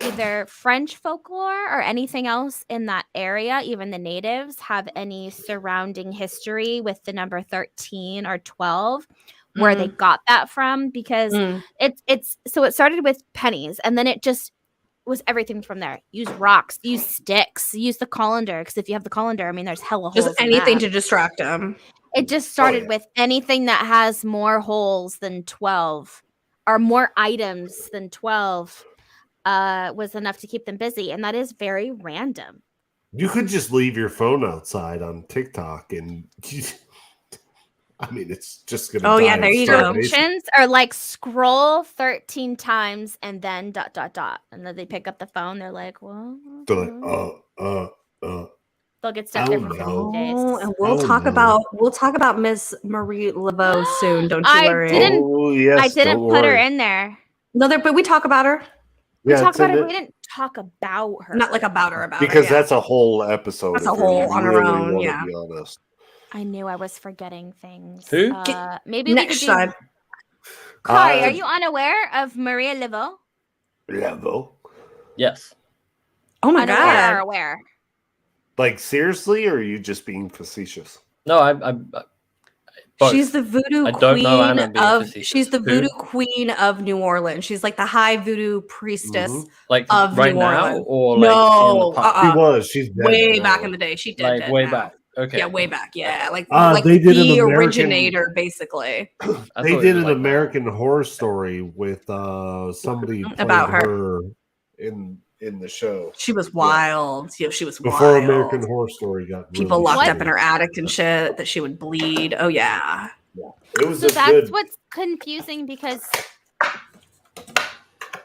C: either French folklore or anything else in that area, even the natives, have any surrounding history with the number 13 or 12. Where they got that from, because it's so it started with pennies and then it just was everything from there. Use rocks, use sticks, use the colander, because if you have the colander, I mean, there's hella holes.
D: Just
C: in
D: anything
C: that.
D: to distract them.
C: It just started
E: yeah.
C: with anything that has more holes than 12 or more items than 12 was enough to keep them busy, and that is very random.
E: You could just leave your phone outside on TikTok and I mean, it's just gonna.
D: Oh, yeah,
E: die
D: there
E: of
D: you go.
E: starvation.
C: Instructions are like scroll 13 times and then ... And then they pick up the phone. They're like, "Well,"
E: They're like,
C: they'll get stuck
E: I
C: there
E: don't
C: for 15
E: know.
C: days.
D: Oh, and we'll
E: Oh,
D: talk
E: no.
D: about Miss Marie Laveau soon. Don't you
C: I
D: worry.
C: didn't-
E: Oh yes,
C: I didn't
E: don't
C: put her
E: worry.
C: in there.
D: No, but we talk about her.
C: We
E: Yeah,
C: talk
E: it's
C: about
E: in
C: her.
E: it.
C: We didn't talk about her.
D: Not like about her.
E: Because
D: her, yeah.
E: that's a whole episode.
D: That's
E: if
D: a
E: you
D: whole on her
E: really
D: own,
E: wanna
D: yeah.
E: Be honest.
C: I knew I was forgetting things.
A: Who?
C: Maybe
D: Next
C: we could do.
D: slide.
C: Kari, are you unaware of Maria Laveau?
E: Level.
A: Yes.
D: Oh my
C: Unaware or
D: god.
C: aware?
E: Like seriously, or are you just being facetious?
A: No, I'm both.
D: She's the voodoo
A: I don't know
D: queen
A: Anna being
D: of
A: facetious.
D: she's the
A: Who?
D: voodoo queen of New Orleans. She's like the high voodoo priestess
A: Like
D: of
A: right
D: New
A: now,
D: Orleans.
A: or like in the
D: No,
A: past?
E: She's dead
D: way
E: now.
D: back in the day. She did
A: Like
D: dead
A: way
D: now.
A: back. Okay.
D: Yeah, way back. Yeah, like
E: They did an
D: the
E: American-
D: originator, basically.
A: I
E: They
A: thought
E: did
A: it was
E: an
A: like
E: American Horror Story with somebody played
D: About her.
E: her in the show.
D: She was wild. Yeah, she was
E: Before
D: wild.
E: American Horror Story got
D: People
E: really
D: locked
C: What?
D: up in her attic and shit that she would bleed. Oh yeah.
E: It was
C: So
E: a
C: that's
E: good.
C: what's confusing because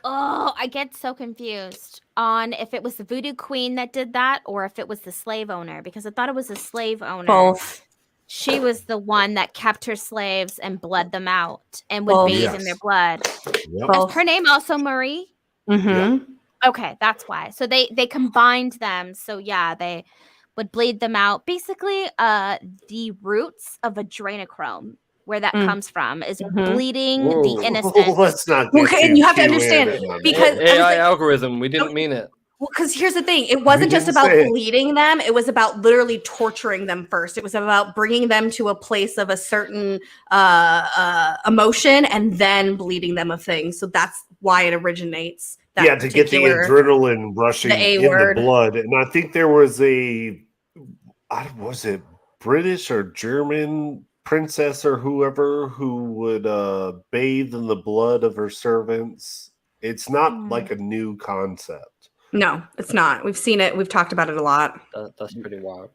C: I get so confused on if it was the voodoo queen that did that or if it was the slave owner, because I thought it was the slave owner.
D: Both.
C: She was the one that kept her slaves and bled them out and would
D: Both.
C: bathe in their blood.
E: Yep.
D: Both.
C: Is her name also Marie?
D: Mm-hmm.
C: Okay, that's why. So they combined them. So yeah, they would bleed them out. Basically, the roots of adrenochrome, where that comes from, is bleeding
A: Whoa.
C: the innocent.
E: Let's not get
D: Okay,
E: too
D: and you have to
E: too
D: understand,
E: in on
D: because-
E: that.
A: AI algorithm. We didn't mean it.
D: Well, because here's the thing. It wasn't just
E: didn't
D: about
E: say it.
D: bleeding them. It was about literally torturing them first. It was about bringing them to a place of a certain emotion and then bleeding them of things. So that's why it originates. That
E: to get the
D: particular-
E: adrenaline rushing
D: the A
E: in
D: word.
E: the blood. And I think there was was it British or German princess or whoever who would bathe in the blood of her servants. It's not like a new concept.
D: No, it's not. We've seen it. We've talked about it a lot.
A: That's pretty wild.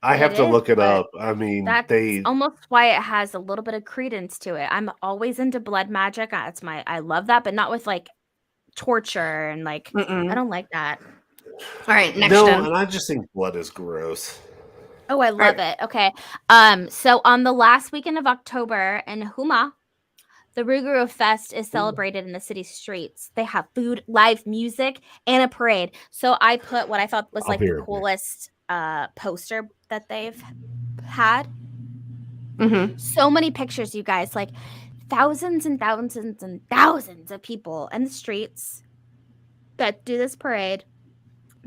E: I have
C: It
E: to
C: is,
E: look it
C: but
E: up. I mean,
C: That's
E: they
C: almost why it has a little bit of credence to it. I'm always into blood magic. I love that, but not with like torture and like
D: Mm-mm.
C: I don't like that.
D: All right, next
E: no,
D: gen.
E: and I just think blood is gross.
C: Oh, I love it. Okay. So on the last weekend of October in Huma, the Rougarou Fest is celebrated in the city streets. They have food, live music, and a parade. So I put what I thought was
E: I'll
C: like
E: be
C: the
E: right back.
C: coolest poster that they've had.
D: Mm-hmm.
C: So many pictures, you guys, like thousands and thousands and thousands of people in the streets that do this parade.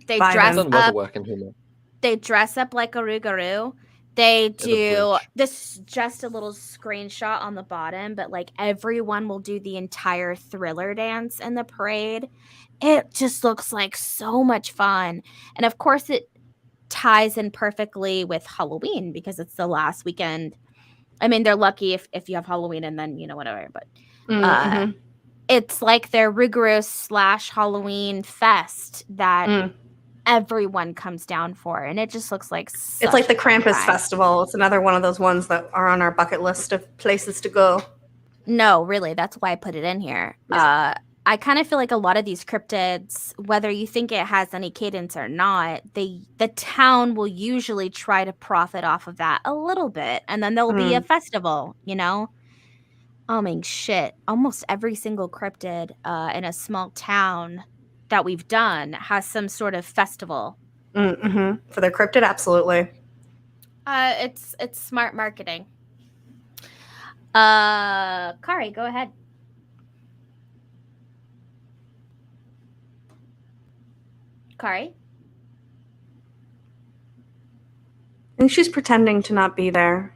C: They
D: Vibing.
C: dress
A: Done weather
C: up.
A: work in Huma.
C: They dress up like a Rougarou. They do
A: bridge.
C: this, just a little screenshot on the bottom, but like everyone will do the entire Thriller dance in the parade. It just looks like so much fun. And of course it ties in perfectly with Halloween because it's the last weekend. I mean, they're lucky if you have Halloween and then, whatever, but
D: Mm-hmm.
C: it's like their rigorous / Halloween fest that everyone comes down for, and it just looks like
D: It's like the
C: such a fun
D: Krampus
C: time.
D: Festival. It's another one of those ones that are on our bucket list of places to go.
C: No, really, that's why I put it in here. I kind of feel like a lot of these cryptids, whether you think it has any cadence or not, the town will usually try to profit off of that a little bit, and then there'll be a festival, I mean, shit, almost every single cryptid in a small town that we've done has some sort of festival.
D: Mm-hmm. For their cryptid, absolutely.
C: It's smart marketing. Kari, go ahead. Kari?
D: I think she's pretending to not be there.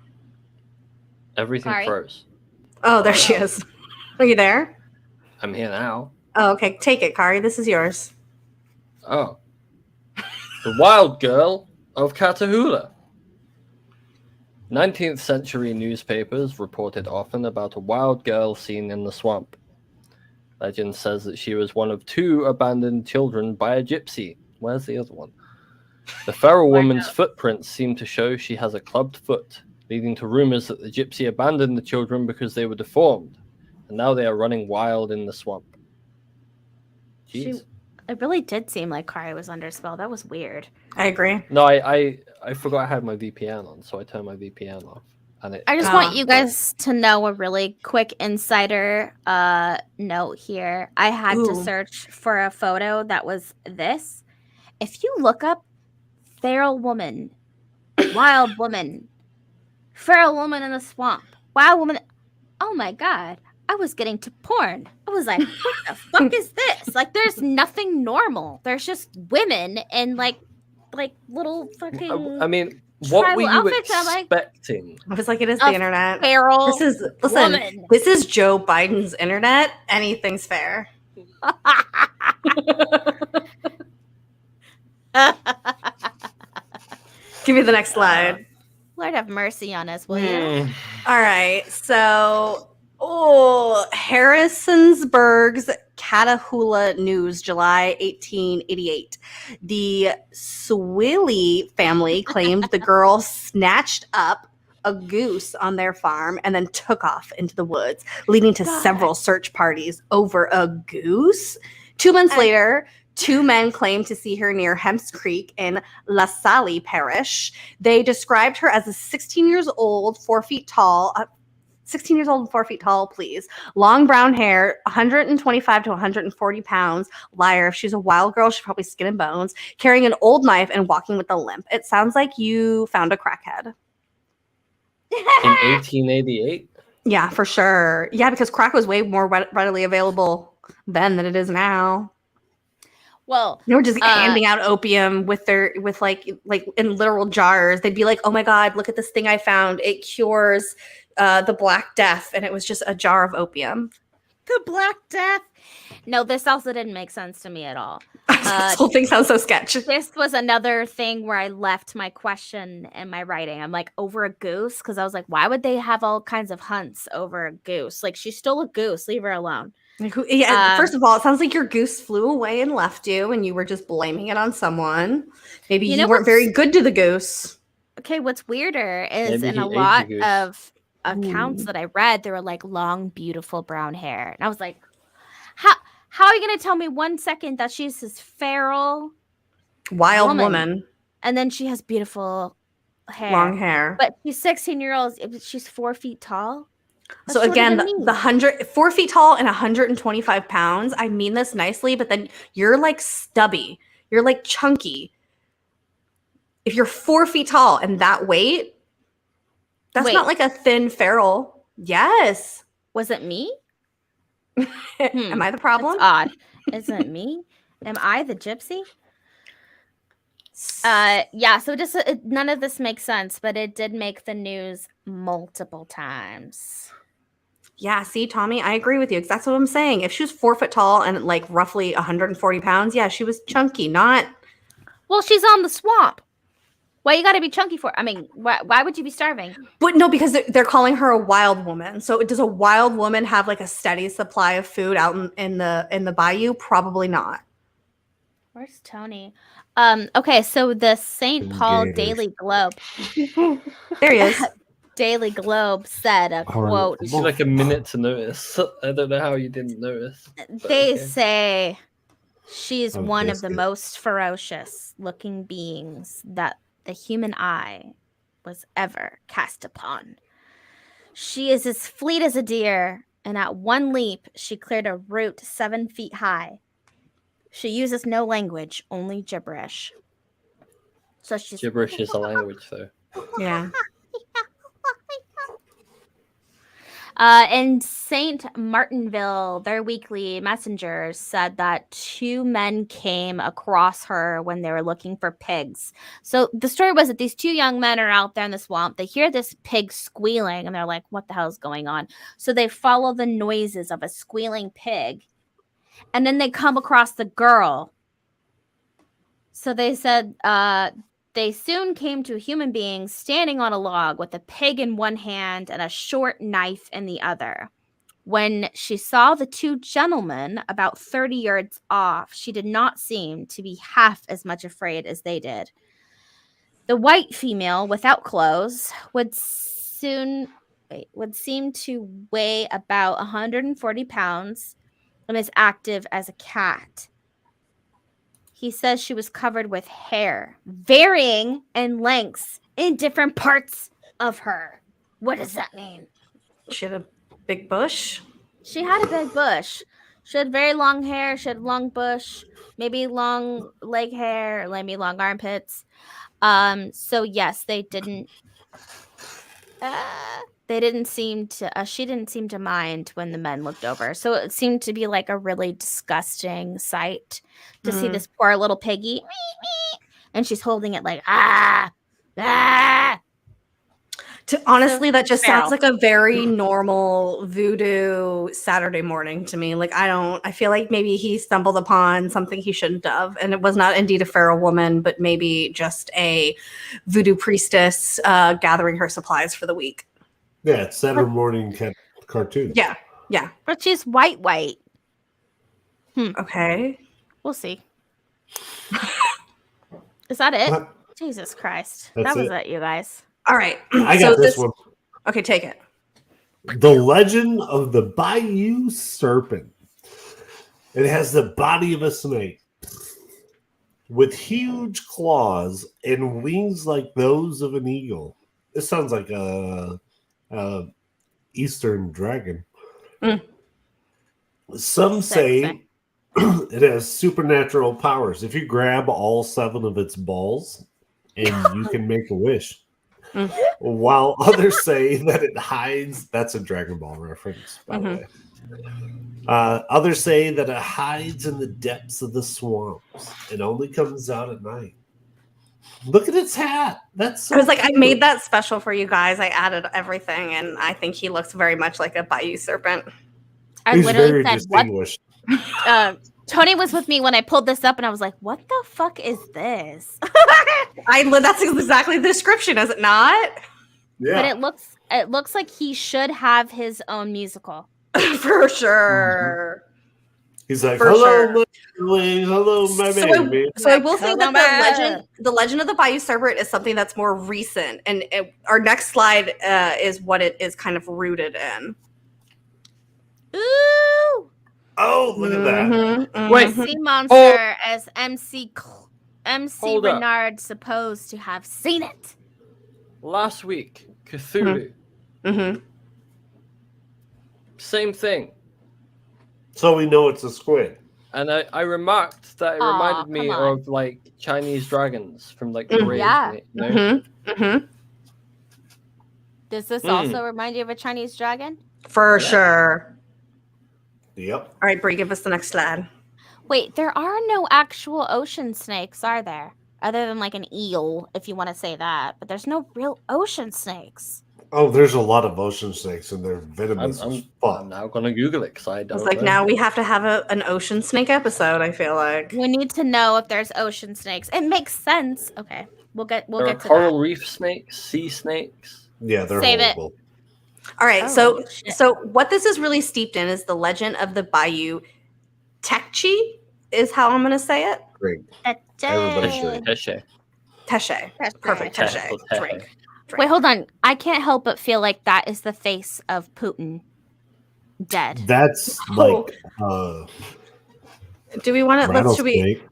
A: Everything
C: Sorry?
A: froze.
D: Oh, there she is. Are you there?
A: I'm here now.
D: Oh, okay. Take it, Kari. This is yours.
A: Oh. The Wild Girl of Catahoula. 19th century newspapers reported often about a wild girl seen in the swamp. Legend says that she was one of 2 abandoned children by a gypsy. Where's the other one? The feral woman's footprints seem to show she has a clubbed foot, leading to rumors that the gypsy abandoned the children because they were deformed, and now they are running wild in the swamp. Jeez.
C: It really did seem like Kari was under spell. That was weird.
D: I agree.
A: No, I forgot I had my VPN on, so I turned my VPN off. And
C: I just want you guys to know a really quick insider note here. I had to
D: Ooh.
C: search for a photo that was this. If you look up feral woman, wild woman, feral woman in the swamp, wild woman, oh my god, I was getting to porn. I was like, what the fuck is this? Like, there's nothing normal. There's just women and like little fucking
A: I mean, what
C: tribal
A: were you
C: outfits. I'm like,
A: expecting?
D: I was like, it is
C: a
D: the internet.
C: feral
D: This is
C: woman.
D: This is Joe Biden's internet. Anything's fair. Give me the next slide.
C: Lord have mercy on us, will you?
D: All right. So, Harrisonsburg's Catahoula News, July 1888. The Swilly family claimed the girl snatched up a goose on their farm and then took off into the woods, leading to several search parties over a goose. 2 months later, 2 men claimed to see her near Hemps Creek in La Salle Parish. They described her as a 16 years old, 4 feet tall, 16 years old and 4 feet tall, please. Long brown hair, 125 to 140 pounds. Liar. If she's a wild girl, she's probably skin and bones. Carrying an old knife and walking with a limp. It sounds like you found a crackhead.
A: In 1888?
D: Yeah, for sure. Yeah, because crack was way more readily available then than it is now.
C: Well,
D: They were just handing out opium with like in literal jars. They'd be like, "Oh my God, look at this thing I found! It cures the Black Death," and it was just a jar of opium.
C: the Black Death. No, this also didn't make sense to me at all.
D: This whole thing sounds so sketch.
C: This was another thing where I left my question in my writing. I'm like, over a goose? Because I was like, why would they have all kinds of hunts over a goose? Like, she stole a goose. Leave her alone.
D: First of all, it sounds like your goose flew away and left you, and you were just blaming it on someone. Maybe you weren't very good to the goose.
C: Okay, what's weirder is
A: Maybe
C: in
A: he
C: a
A: ate the
C: lot
A: goose.
C: of accounts that I read, there were like long, beautiful brown hair. And I was like, how are you going to tell me 1 second that she's this feral
D: Wild woman.
C: and then she has beautiful hair,
D: Long hair.
C: but she's 16-year-old. She's 4 feet tall.
D: So again, the 4 feet tall and 125 pounds. I mean this nicely, but then you're like stubby. You're like chunky. If you're 4 feet tall and that weight, that's not like a thin feral. Yes.
C: Was it me?
D: Am I the problem?
C: That's odd. Isn't it me? Am I the gypsy? Yeah, so just none of this makes sense, but it did make the news multiple times.
D: Yeah, see, Tommy, I agree with you because that's what I'm saying. If she was 4 foot tall and like roughly 140 pounds, yeah, she was chunky, not.
C: Well, she's on the swamp. Why you got to be chunky for? I mean, why would you be starving?
D: But no, because they're calling her a wild woman. So does a wild woman have like a steady supply of food out in the bayou? Probably not.
C: Where's Tony? Okay, so the St. Paul Daily Globe.
D: There he is.
C: Daily Globe said a quote.
A: It's like a minute to notice. I don't know how you didn't notice.
C: They say she's one of the most ferocious looking beings that the human eye was ever cast upon. She is as fleet as a deer, and at one leap, she cleared a root 7 feet high. She uses no language, only gibberish. So she's
A: Gibberish is a language, though.
D: Yeah.
C: In St. Martinville, their weekly messengers said that 2 men came across her when they were looking for pigs. So the story was that these 2 young men are out there in the swamp. They hear this pig squealing, and they're like, what the hell is going on? So they follow the noises of a squealing pig, and then they come across the girl. So they said they soon came to a human being standing on a log with a pig in one hand and a short knife in the other. When she saw the 2 gentlemen about 30 yards off, she did not seem to be half as much afraid as they did. The white female without clothes would seem to weigh about 140 pounds and is active as a cat. He says she was covered with hair, varying in lengths in different parts of her. What does that mean?
D: She had a big bush.
C: She had a big bush. She had very long hair. She had long bush, maybe long leg hair, maybe long armpits. So yes, they didn't they didn't seem to. She didn't seem to mind when the men looked over. So it seemed to be like a really disgusting sight to see this poor little piggy, and she's holding it like ah.
D: Honestly, that just
C: feral.
D: sounds like a very normal voodoo Saturday morning to me. Like, I feel like maybe he stumbled upon something he shouldn't have. And it was not indeed a feral woman, but maybe just a voodoo priestess gathering her supplies for the week.
E: Yeah, it's Saturday morning cartoon.
D: Yeah. Yeah.
C: But she's white.
D: Okay.
C: We'll see. Is that it?
E: What?
C: Jesus Christ.
E: That's
C: That was
E: it.
C: it, you guys.
D: All right.
E: I got this one.
D: Okay, take it.
E: The Legend of the Bayou Serpent. It has the body of a snake with huge claws and wings like those of an eagle. This sounds like a Eastern dragon. Some say it has supernatural powers. If you grab all 7 of its balls, and you can make a wish. While others say that it hides, that's a Dragon Ball reference, by the way. Others say that it hides in the depths of the swamps and only comes out at night. Look at its hat. That's so
D: I was like, I
E: cute.
D: made that special for you guys. I added everything, and I think he looks very much like a Bayou serpent.
C: I
E: He's
C: literally
E: very
C: said, what?
E: distinguished.
C: Tony was with me when I pulled this up, and I was like, what the fuck is this?
D: That's exactly the description, is it not?
E: Yeah.
C: But it looks like he should have his own musical.
D: For sure.
E: He's like,
D: For
E: hello,
D: sure.
E: my darling. Hello, my baby.
D: So I will say
C: Like,
D: that the legend of the Bayou Serpent is something that's more recent, and our next slide is what it is kind of rooted in.
C: Ooh!
E: Oh, look at that.
A: Wait.
C: Sea monster as MC
A: Hold up.
C: Renard supposed to have seen it.
A: Last week, Cthulhu. Same thing.
E: So we know it's a squid.
A: And I remarked that it
C: Aw,
A: reminded me
C: come on.
A: of like Chinese dragons from like the
C: Yeah. Does this
A: Mm.
C: also remind you of a Chinese dragon?
D: For
A: Yeah.
D: sure.
E: Yep.
D: All right, Brie, give us the next slide.
C: Wait, there are no actual ocean snakes, are there? Other than like an eel, if you want to say that. But there's no real ocean snakes.
E: Oh, there's a lot of ocean snakes and they're venomous as
A: I'm
E: fuck.
A: now gonna Google it because I don't
D: It's like
A: know.
D: now we have to have an ocean snake episode, I feel like.
C: We need to know if there's ocean snakes. It makes sense. Okay, we'll get
A: there are
C: to
A: coral
C: that.
A: reef snakes, sea snakes.
E: Yeah, they're
C: Save it.
E: horrible.
D: All right,
C: Oh, shit.
D: so what this is really steeped in is the legend of the Bayou Tekchi, is how I'm going to say it.
E: Great. Everybody should.
A: Teshe.
D: Teshe. Perfect.
A: Teshe.
D: Teshe.
A: Teshe.
D: Drink.
C: Wait, hold on. I can't help but feel like that is the face of Putin. Dead.
E: That's
D: Oh.
E: like
D: Do we want to? Should we?
E: rattlesnake,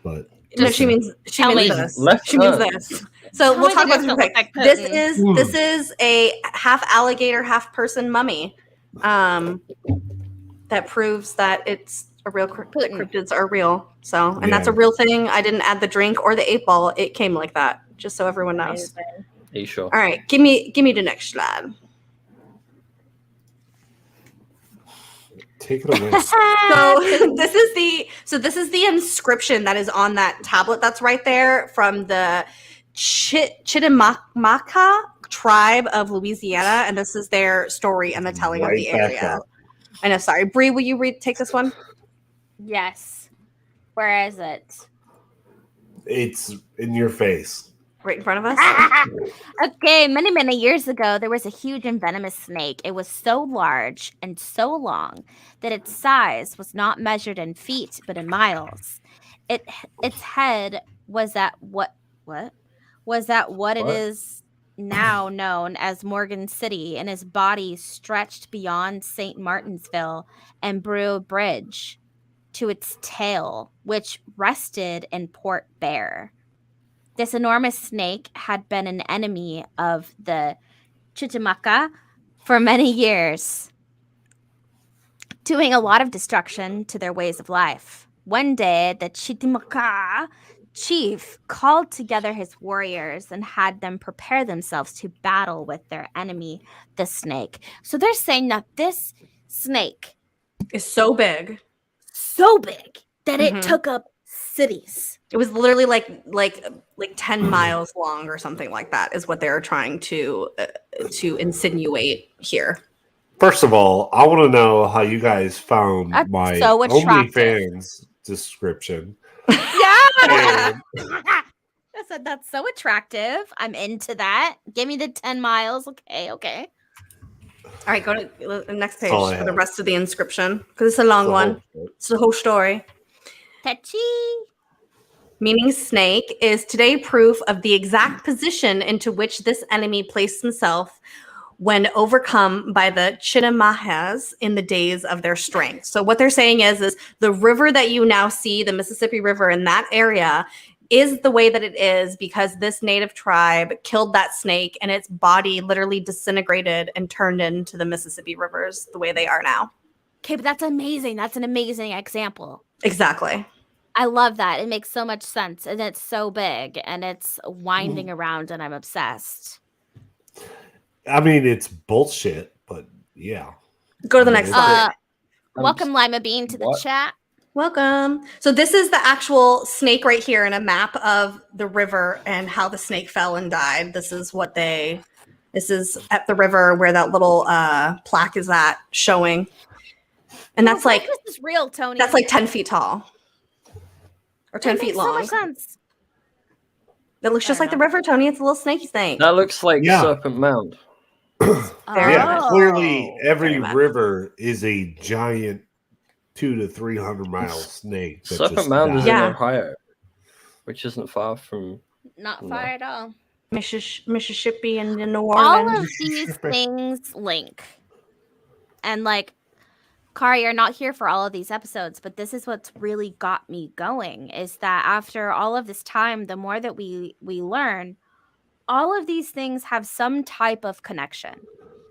E: but
D: No, she means
C: Tell me.
D: this.
A: Left
D: She means
A: turn.
D: this. So
C: Tell
D: we'll
C: me
D: talk
C: that
D: about
C: doesn't
D: this real
C: look
D: quick.
C: like
D: This is a half alligator, half person mummy. That proves that it's a real that cryptids are real. So, and that's a
E: Yeah.
D: real thing. I didn't add the drink or the 8-ball. It came like that, just so everyone knows.
A: Are you sure?
D: All right, give me the next slide.
E: take it away.
D: So this is the inscription that is on that tablet that's right there from the Chitimacha tribe of Louisiana, and this is their story and the telling of
E: Right
D: the
E: back
D: area.
E: up.
D: I know. Sorry, Bree, will you take this one?
C: Yes. Where is it?
E: It's in your face.
D: Right in front of us.
C: Okay, many years ago, there was a huge and venomous snake. It was so large and so long that its size was not measured in feet, but in miles. Its head was at what it is now known as Morgan City, and his body stretched beyond St. Martinsville and Brew Bridge to its tail, which rested in Port Bear. This enormous snake had been an enemy of the Chitimacha for many years, doing a lot of destruction to their ways of life. One day, the Chitimacha chief called together his warriors and had them prepare themselves to battle with their enemy, the snake. So they're saying that this snake
D: It's so big.
C: so big that it
D: Mhm.
C: took up cities.
D: It was literally like 10 miles long or something like that is what they're trying to insinuate here.
E: First of all, I want to know how you guys found
C: That's
E: my
C: so attractive.
E: OnlyFans description.
C: Yeah.
E: And
C: I said that's so attractive. I'm into that. Give me the 10 miles. Okay.
D: All right, go to the next page
E: all I
D: for the
E: have.
D: rest of the inscription because it's a long
E: the
D: one.
E: whole-
D: It's the whole story.
C: Touchy.
D: Meaning snake is today proof of the exact position into which this enemy placed himself when overcome by the Chittimahas in the days of their strength. So what they're saying is the river that you now see, the Mississippi River in that area, is the way that it is because this native tribe killed that snake and its body literally disintegrated and turned into the Mississippi rivers the way they are now.
C: Okay, but that's amazing. That's an amazing example.
D: Exactly.
C: I love that. It makes so much sense. And it's so big and it's winding around and I'm obsessed.
E: I mean, it's bullshit, but yeah.
D: Go to the next slide.
C: Welcome, Lima Bean, to the
A: What?
C: chat.
D: Welcome. So this is the actual snake right here in a map of the river and how the snake fell and died. This is at the river where that little plaque is at showing. And that's like
C: this is real, Tony.
D: that's like 10 feet tall. Or 10
C: That
D: feet
C: makes
D: long.
C: so much sense.
D: It looks just like the river, Tony. It's a little snaky snake.
A: That looks like
E: Yeah.
A: Serpent Mound.
D: Very
E: Yeah,
D: much.
E: clearly every
D: Very much.
E: river is a giant 200 to 300 mile snake. that
A: Serpent
E: just
A: Mound is
E: died.
A: in
D: Yeah.
A: Ohio, which isn't far from.
C: Not
A: No.
C: far at all.
D: Mississippi and the New
C: All
D: Orleans.
C: of these things link. And like, Kari, you're not here for all of these episodes, but this is what's really got me going is that after all of this time, the more that we learn, all of these things have some type of connection.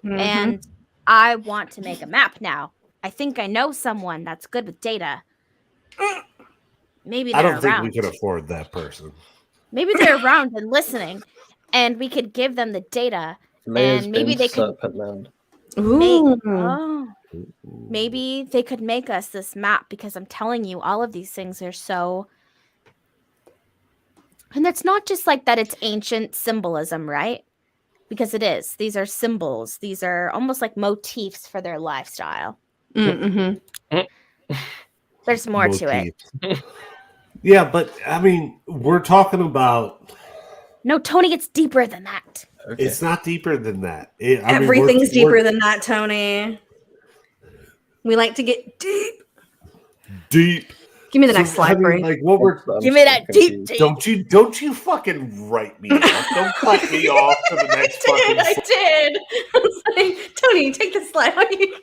D: Mhm.
C: And I want to make a map now. I think I know someone that's good with data. Maybe
E: I
C: they're
E: don't think
C: around.
E: we can afford that person.
C: Maybe they're around and listening, and we could give them the data.
A: Layers
C: And maybe
A: been
C: they could
A: Serpent Mound.
C: maybe they could make us this map because I'm telling you, all of these things are so. And it's not just like that, it's ancient symbolism, right? Because it is. These are symbols. These are almost like motifs for their lifestyle.
D: Mm-hmm.
C: There's more to it.
E: Motif. Yeah, but I mean, we're talking about.
C: No, Tony, it's deeper than that.
A: Okay.
E: It's not deeper than that.
D: Everything's deeper than that, Tony. We like to get deep.
E: deep.
D: Give me the next slide, Bree.
E: like what we're.
A: I'm
C: Give me
A: so
C: that deep,
A: confused.
C: deep.
E: Don't you fucking write me off. Don't cut me off to the next fucking.
D: I did. I was like, Tony, take the slide.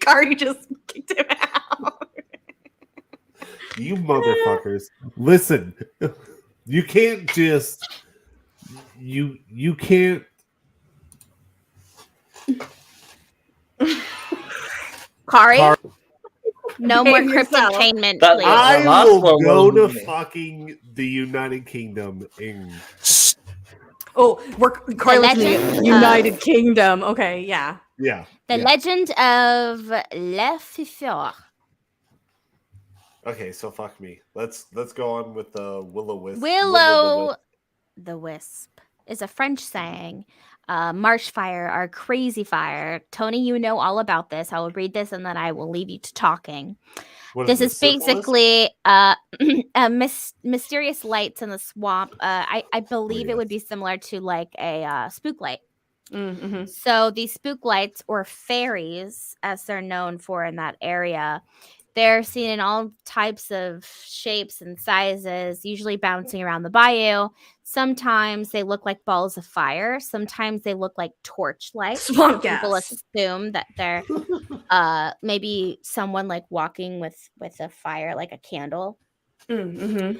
D: KARI just kicked him out.
E: You motherfuckers. Listen, you can't just you can't
C: Kari,
E: Kari-
C: no more
D: Behave yourself.
C: cryptotainment,
A: That-
C: please.
E: I
A: last
E: will
A: one
E: go to
A: wasn't me.
E: fucking the United Kingdom and
D: Oh, we're KARI looks at me.
C: legend
D: United Kingdom. Okay, yeah.
E: yeah.
C: The
E: yeah.
C: legend of Le Fifeur.
E: Okay, so fuck me. Let's go on with the Will-O-Wisp.
C: Willow the Wisp is a French saying. Marsh fire or crazy fire. Tony, you know all about this. I will read this and then I will leave you to talking.
E: What
C: This
E: it,
C: is
E: syphilis?
C: basically mysterious lights in the swamp. I believe it would be similar to like a spook light.
D: Mm-hmm.
C: So these spook lights, or fairies, as they're known for in that area, they're seen in all types of shapes and sizes, usually bouncing around the bayou. Sometimes they look like balls of fire. Sometimes they look like torch lights.
D: Swamp
C: People
D: gas.
C: assume that they're maybe someone like walking with a fire, like a candle.
D: Mm-hmm.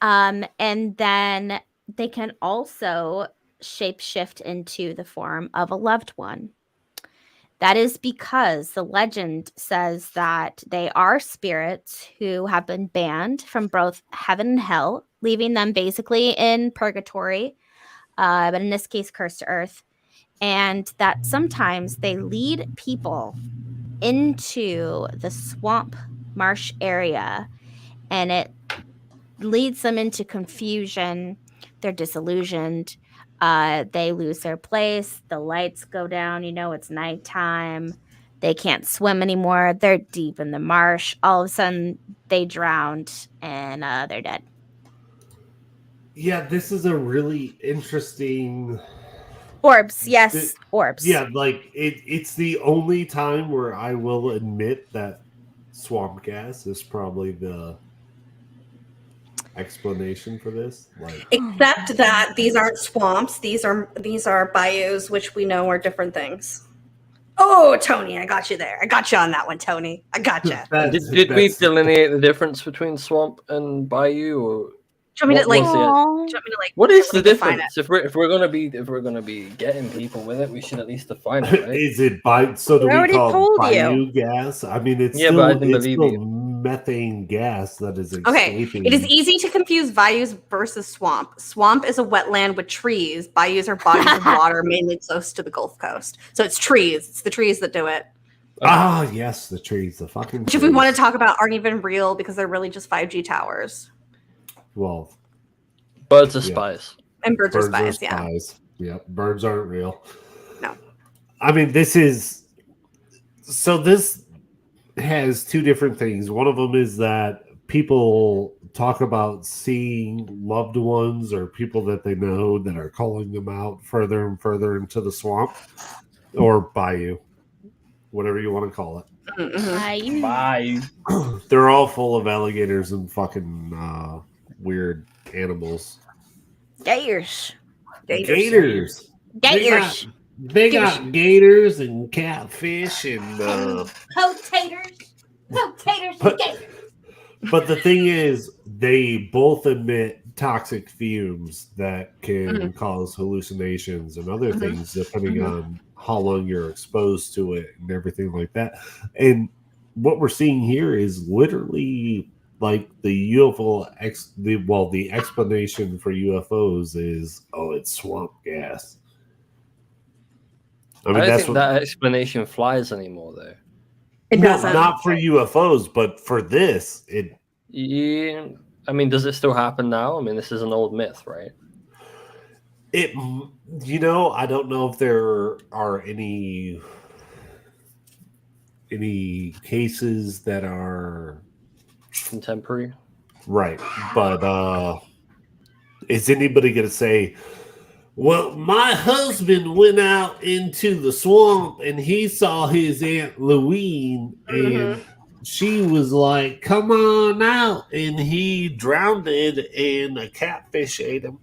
C: And then they can also shapeshift into the form of a loved one. That is because the legend says that they are spirits who have been banned from both heaven and hell leaving them basically in purgatory, but in this case, cursed to earth. And that sometimes they lead people into the swamp marsh area, and it leads them into confusion. They're disillusioned. They lose their place. The lights go down. It's nighttime. They can't swim anymore. They're deep in the marsh. All of a sudden, they drowned and they're dead.
E: Yeah, this is a really interesting.
C: Orbs, yes, orbs.
E: Yeah, like it's the only time where I will admit that swamp gas is probably the explanation for this. Like,
D: Except that these aren't swamps; these are bayous, which we know are different things. Oh, Tony, I got you there. I got you on that one, Tony. I got you.
A: Did we delineate the difference between swamp and bayou? Or
D: Do you want me to like?
A: What was
D: Do
A: it?
D: you want me to like?
A: What is the
D: define
A: difference? If we're gonna be getting people with it, we should at least define it, right?
E: is it by? So do
C: I
E: we
C: already
E: call
C: told
E: it
C: you.
E: bayou gas? I mean, it's
A: Yeah,
E: still,
A: but I didn't
E: it's
A: believe
E: still
A: you.
E: methane gas that is
D: Okay,
E: escaping.
D: it is easy to confuse bayous versus swamp. Swamp is a wetland with trees. Bayous are bodies of water, mainly close to the Gulf Coast. So it's trees. It's the trees that do it.
E: Ah, yes, the trees, the fucking.
D: Which, if we
E: trees.
D: want to talk about, aren't even real because they're really just 5G towers
E: Well,
A: Birds are
E: Yeah.
A: spies.
D: and birds are
E: birds
D: spies.
E: are
D: Yeah.
E: spies. Yep, birds aren't real.
D: No.
E: I mean, this is so. This has two different things. One of them is that people talk about seeing loved ones or people that they know that are calling them out further and further into the swamp or bayou, whatever you want to call it.
D: Mhm.
A: Bayou.
E: They're all full of alligators and fucking weird animals.
C: Gators.
E: Gators.
C: Gators.
E: They got gators and catfish and
C: Potators. Potators
E: But-
C: and gators.
E: but the thing is they both emit toxic fumes that can
D: Mhm.
E: cause hallucinations and other
D: Mhm.
E: things depending
D: Mhm.
E: on how long you're exposed to it and everything like that. And what we're seeing here is literally like the UFO the explanation for UFOs is it's swamp gas. I
A: I
E: mean
A: don't
E: that's
A: think
E: what
A: that explanation flies anymore, though.
D: It
E: no,
D: doesn't.
E: not for UFOs, but for this, it
A: Yeah, I mean, does it still happen now? I mean, this is an old myth, right?
E: I don't know if there are any cases that are
A: Contemporary.
E: right, but is anybody going to say, well, my husband went out into the swamp and he saw his Aunt Louine and she was like, come on out, and he drowned it and a catfish ate him.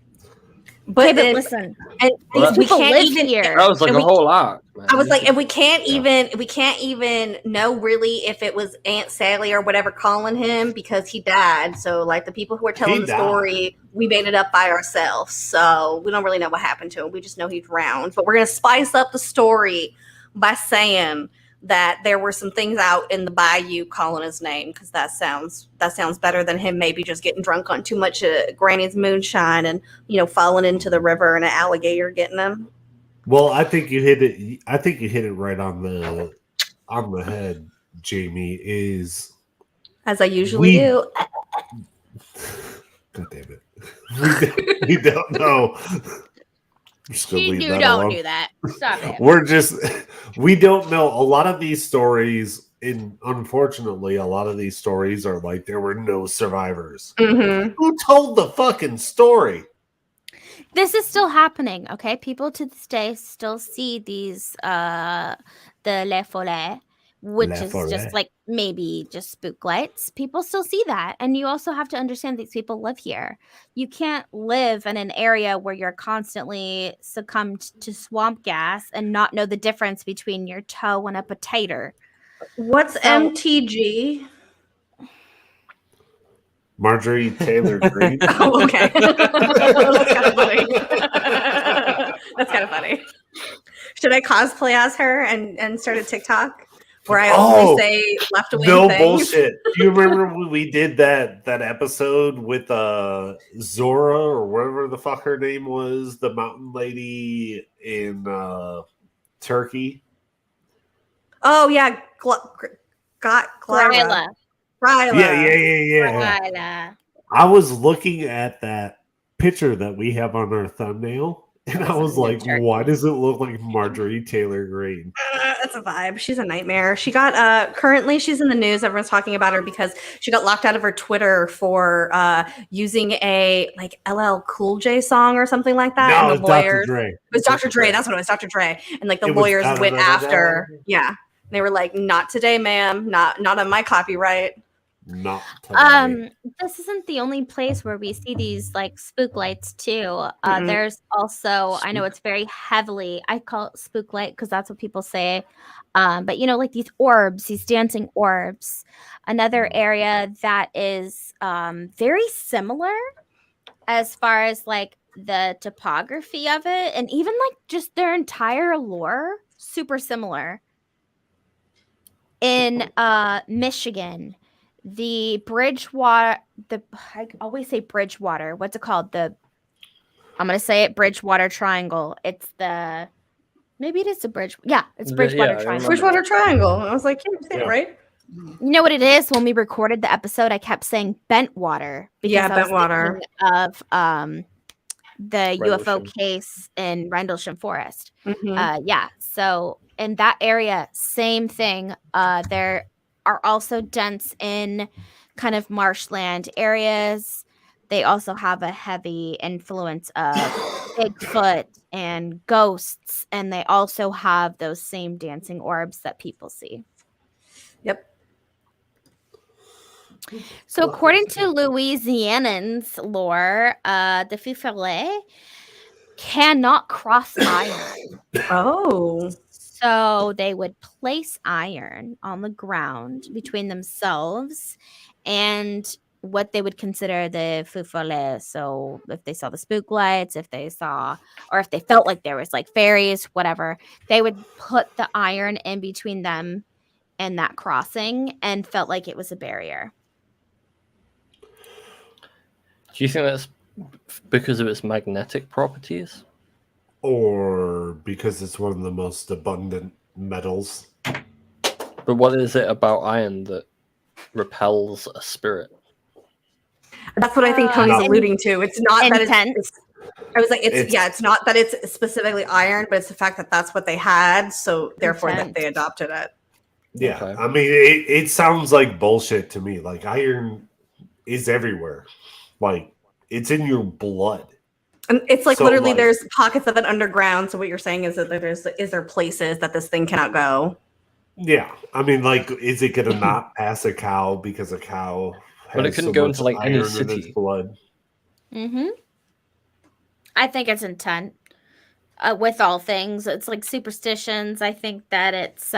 C: But
D: But
C: listen,
D: and
A: Well,
D: these, we
C: people
D: can't
C: live
D: even.
C: here.
A: That was like
D: And
A: a
D: we-
A: whole arc, man.
D: I was like, and we can't
E: Yeah.
D: even know really if it was Aunt Sally or whatever calling him because he died. So like the people who are telling
E: He
D: the
E: died.
D: story, we made it up by ourselves. So we don't really know what happened to him. We just know he drowned. But we're gonna spice up the story by saying that there were some things out in the bayou calling his name because that sounds better than him maybe just getting drunk on too much Granny's moonshine and falling into the river and an alligator getting him.
E: Well, I think you hit it. I think you hit it right on the head, Jamie. Is
D: As I usually
E: We-
D: do.
E: God damn it, we don't know. I'm just gonna leave that alone.
C: do that. Stop it.
E: We don't know. A lot of these stories, and unfortunately, a lot of these stories are like there were no survivors.
D: Mm-hmm.
E: Who told the fucking story?
C: This is still happening, okay? People to this day still see these the Le Follet, which
E: Le
C: is
E: Follet.
C: just like maybe just spook lights. People still see that. And you also have to understand these people live here. You can't live in an area where you're constantly succumbed to swamp gas and not know the difference between your toe and a potato.
D: What's
C: So-
D: MTG?
E: Marjorie Taylor Greene.
D: Oh, okay. That's kind of funny. That's kind of funny. Should I cosplay as her and start a TikTok? where I
E: Oh,
D: only say left wing
E: No
D: things.
E: bullshit. Do you remember when we did that episode with Zora or whatever the fuck her name was, the mountain lady in Turkey?
D: Oh yeah, got Glyra.
C: Gryla.
E: Yeah.
C: Gryla.
E: I was looking at that picture that we have on our thumbnail, and I was like,
C: Turkey.
E: why does it look like Marjorie Taylor Greene?
D: That's a vibe. She's a nightmare. She got currently she's in the news. Everyone's talking about her because she got locked out of her Twitter for using a like LL Cool J song or something like that.
E: No,
D: and
E: it's
D: the
E: Dr.
D: lawyers,
E: Dre.
D: it was Dr. Dre. That's what it was, Dr. Dre. And like the
E: It was
D: lawyers went
E: da-da-da-da-da.
D: after. Yeah. They were like, not today, ma'am. Not on my copyright.
E: Not today.
C: This isn't the only place where we see these like spook lights too.
D: Mm-mm.
C: There's also, I know it's very heavily, I call it spook light because that's what people say. But you know, like these orbs, these dancing orbs. Another area that is very similar as far as like the topography of it, and even like just their entire lore, super similar. In Michigan, the Bridgewater, I always say Bridgewater. What's it called? I'm gonna say it Bridgewater Triangle. It's the maybe it is the bridge. Yeah, it's Bridgewater
A: I
C: Triangle.
D: Bridgewater Triangle. I was like, yeah,
E: Yeah.
D: right?
C: You know what it is? When we recorded the episode, I kept saying Bentwater.
D: Yeah,
C: I was
D: Bentwater.
C: thinking of the UFO
A: Rendlesham.
C: case in Rendlesham Forest.
D: Mhm.
C: Yeah, so in that area, same thing. There are also dents in kind of marshland areas. They also have a heavy influence of Bigfoot and ghosts, and they also have those same dancing orbs that people see.
D: Yep.
C: So according to Louisianans' lore, the feu follet cannot cross iron.
D: Oh.
C: So they would place iron on the ground between themselves and what they would consider the feu follet. So if they saw the spook lights, if they saw, or if they felt like there was like fairies, whatever, they would put the iron in between them and that crossing and felt like it was a barrier.
A: Do you think that's because of its magnetic properties?
E: Or because it's one of the most abundant metals.
A: But what is it about iron that repels a spirit?
D: That's what I think Tony's
E: No.
D: alluding to. It's not that
C: Intent.
D: it's I was like, it's not that it's specifically iron, but it's the fact that that's what they had, so therefore that
C: Intent.
D: they adopted it.
E: Yeah,
A: Okay.
E: I mean, it sounds like bullshit to me. Like, iron is everywhere. Like, it's in your blood.
D: And it's like
E: So,
D: literally
E: like-
D: there's pockets of it underground. So what you're saying is that there places that this thing cannot go?
E: Yeah, I mean, like, is it gonna not pass a cow because a cow has
A: But it couldn't
E: so
A: go
E: much
A: into, like, any
E: iron in
A: city.
E: its blood?
C: Mm-hmm. I think it's intent. With all things, it's like superstitions. I think that it's,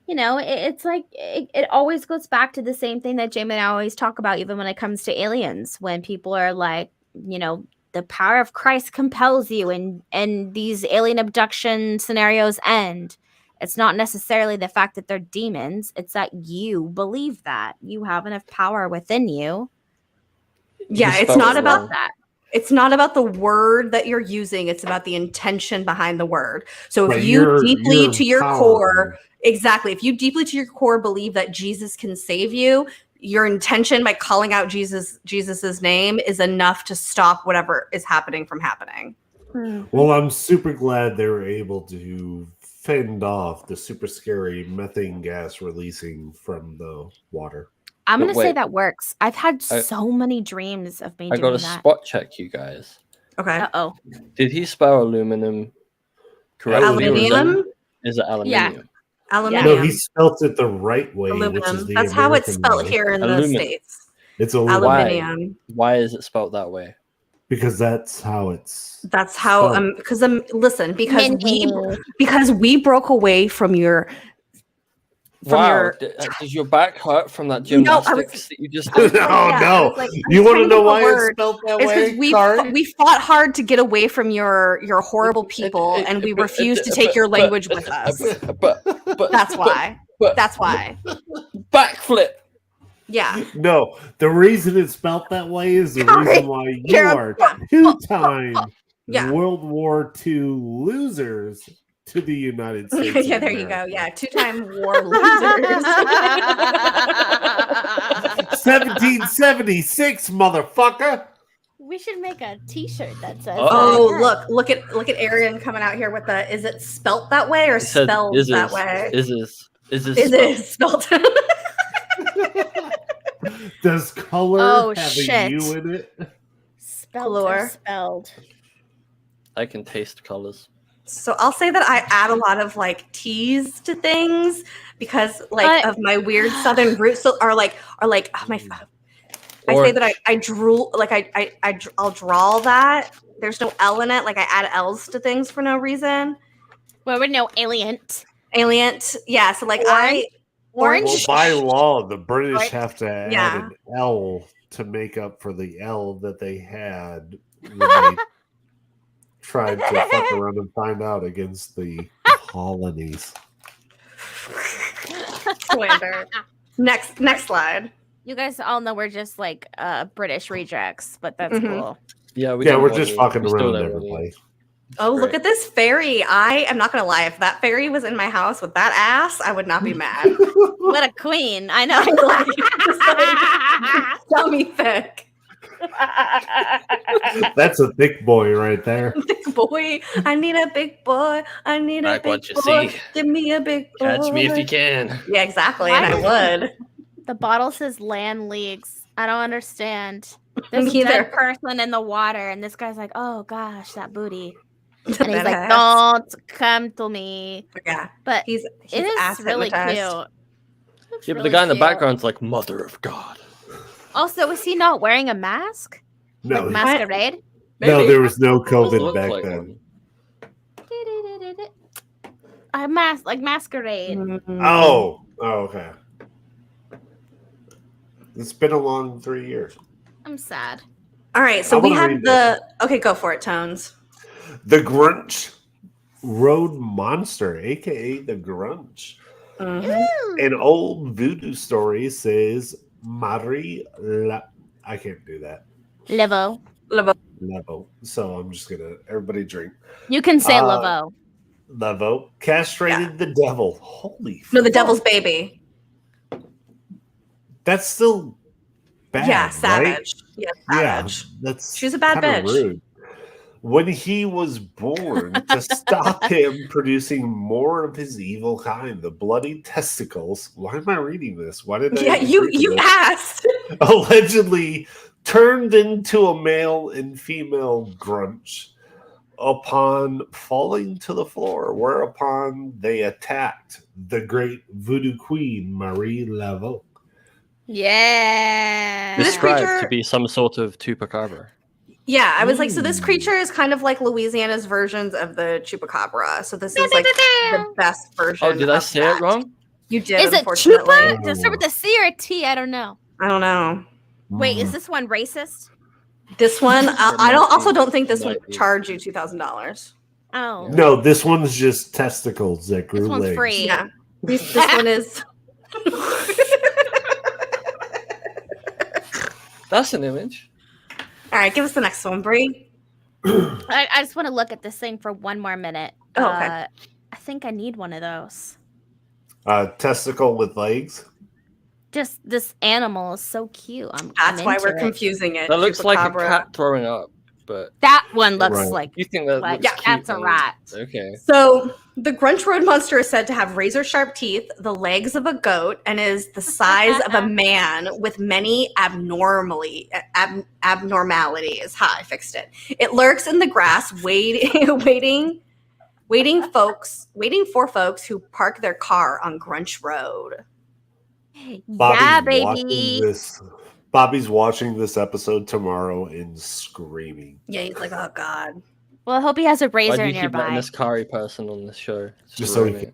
C: it's like it always goes back to the same thing that Jamie and I always talk about, even when it comes to aliens. When people are like, the power of Christ compels you, and these alien abduction scenarios end. It's not necessarily the fact that they're demons. It's that you believe that you have enough power within you.
D: Yeah,
A: You
D: it's
A: spelled
D: not
A: it
D: about
A: wrong.
C: That.
D: it's not about the word that you're using. It's about the intention behind the word. So if
E: Right,
D: you
E: you're
D: deeply to your
E: powerful.
D: core, exactly, if you deeply to your core believe that Jesus can save you, your intention by calling out Jesus's name is enough to stop whatever is happening from happening.
E: Well, I'm super glad they were able to fend off the super scary methane gas releasing from the water.
C: I'm
A: But
C: gonna say
A: wait.
C: that works. I've had
A: I-
C: so many dreams of me
A: I
C: doing
A: got to
C: that.
A: spot check you guys.
D: Okay.
C: Uh-oh.
A: Did he spell aluminum correctly? or
D: Aluminium?
A: Is it aluminium?
D: Aluminium.
E: No, he spelt it the right way, which is
D: Aluminum.
E: the
D: That's how it's
E: American
D: spelled
E: way.
D: here in the
A: Aluminum.
D: States.
E: It's aluminum.
D: Aluminium.
A: Why is it spelled that way?
E: Because that's how it's.
D: That's how
E: spelled.
D: because listen, because
C: Minty.
D: we broke away from your
A: Wow, does your back hurt from that gymnastics that you just
E: No,
A: did?
E: no.
D: I was like,
E: You
D: I'm
E: want to
D: trying
E: know
D: think of a
E: why it's
D: word.
E: spelled that
D: It's
E: way,
D: because
E: Kari?
D: we fought hard to get away from your horrible people, and we refused to take your language with us.
A: But
D: That's why. That's why.
A: Backflip.
D: Yeah.
E: No, the reason it's spelled that way is the
D: Kari,
E: reason why you
D: you're a-
E: are two-time
D: Yeah.
E: World War II losers to the United States. of
D: Yeah, there you
E: America.
D: go. Yeah, 2-time war losers.
E: 1776, motherfucker.
C: We should make a T-shirt that says.
D: Oh,
C: that.
D: look at Arian coming out here with the. Is it spelt that way or
A: He said,
D: spelled that way?
A: Is
D: Is it spelled?
E: Does color
C: Oh,
E: have
C: shit.
E: a U in it?
C: Spelled or
D: Color.
C: spelled.
A: I can taste colors.
D: So I'll say that I add a lot of like T's to things because like of my weird Southern roots are like oh, my. I say that I drool like I'll draw that. There's no L in it. Like I add L's to things for no reason.
C: Well, we're no alien.
D: Yeah. So like
C: Orange.
E: Well, by law, the British
C: Right.
E: have to add
D: Yeah.
E: an L to make up for the L that they had when they tried to fuck around and find out against the colonies.
D: Slander. Next slide.
C: You guys all know we're just like British rejects, but that's
D: Mhm.
C: cool.
A: Yeah,
E: We're just fucking around everybody.
D: Oh, look at this fairy. I am not going to lie. If that fairy was in my house with that ass, I would not be mad.
C: What a queen! I know.
D: Dummy thick.
E: That's a thick boy right there.
D: Big boy. I need a big boy. I need a
A: Like
D: big
A: what you
D: boy.
A: see.
D: Give me a big boy.
A: Catch me if you can.
D: Yeah, exactly. And I would.
C: The bottle says land leagues. I don't understand. There's a
D: Me either.
C: dead person in the water, and this guy's like, "Oh gosh, that booty," and he's
D: That
C: like,
D: ass.
C: "Don't come to me."
D: Yeah.
C: But
D: He's
C: it is
D: ass
C: really
D: hypnotized.
C: cute. Looks
A: Yeah, but the
C: really
A: guy in the
C: cute.
A: background's like, Mother of God.
C: Also, is he not wearing a mask?
E: No,
C: Like masquerade?
E: no, there was no
A: Doesn't
E: COVID
A: look
E: back
A: like
E: then.
A: one.
C: A mask, like masquerade.
D: Mm.
E: Oh, okay. It's been a long 3 years.
C: I'm sad.
D: All right. So
E: I
D: we
E: wanna
D: have
E: read
D: the. Okay, go for it, Tones.
E: The Grunch Road Monster, aka the Grunch.
D: Mhm.
E: An old voodoo story says Marie La. I can't do that.
C: Levo.
E: Levo. So I'm just gonna everybody drink.
C: You can say
E: Uh,
C: Levo.
E: Levo castrated the devil. Holy
D: No, the
E: fuck.
D: devil's baby.
E: That's still bad.
D: Yeah,
E: right?
D: savage. Yeah, savage.
E: Yeah, that's
D: She's a bad
E: kinda
D: bitch.
E: rude. When he was born, to stop him producing more of his evil kind, the bloody testicles. Why am I reading this? Why did I?
D: Yeah, you
E: agree to
D: you
E: this?
D: asked.
E: Allegedly turned into a male and female grunch upon falling to the floor, whereupon they attacked the great voodoo queen Marie Laveau.
C: Yeah.
D: This
A: Described
D: creature-
A: to be some sort of chupacabra.
D: Yeah, I was like, so this
E: Ooh.
D: creature is kind of like Louisiana's versions of the chupacabra. So this is like the best version.
A: Oh, did I
D: of
A: say
D: that.
A: it wrong?
D: You did.
C: Is it
D: unfortunately.
C: chupa? Does it start with a C or a T? I don't know.
D: I don't know.
C: Wait,
E: Mm.
C: is this one racist?
D: This one, I don't. Also, don't think this
A: Might
D: would
A: be.
D: charge you $2,000.
C: Oh,
E: No, this one's just testicles that grew
C: this one's
E: legs.
C: free.
D: Yeah, this one is.
A: That's an image.
D: All right, give us the next one, Bree.
C: I just want to look at this thing for one more minute.
D: Oh, okay.
C: I think I need one of those.
E: Testicle with legs.
C: Just this animal is so cute.
D: That's
C: I'm
D: why we're
C: into it.
D: confusing it.
A: That looks like a
D: Chupacabra.
A: cat throwing up, but
C: That one looks
E: Right.
C: like
A: you think that
C: like
A: looks cute,
C: that's a
A: man.
C: rat.
A: Okay.
D: So the Grunch Road Monster is said to have razor sharp teeth, the legs of a goat, and is the size of a man with many abnormalities. Ha, I fixed it. It lurks in the grass, waiting for folks who park their car on Grunch Road.
C: Yeah, baby.
E: Bobby's watching this episode tomorrow and screaming.
D: Yeah, he's like, oh god.
C: Well, I hope he has a
A: Why
C: razor
A: do you keep letting
C: nearby.
A: this KARI person on this show? It's
E: Just so we
A: ruining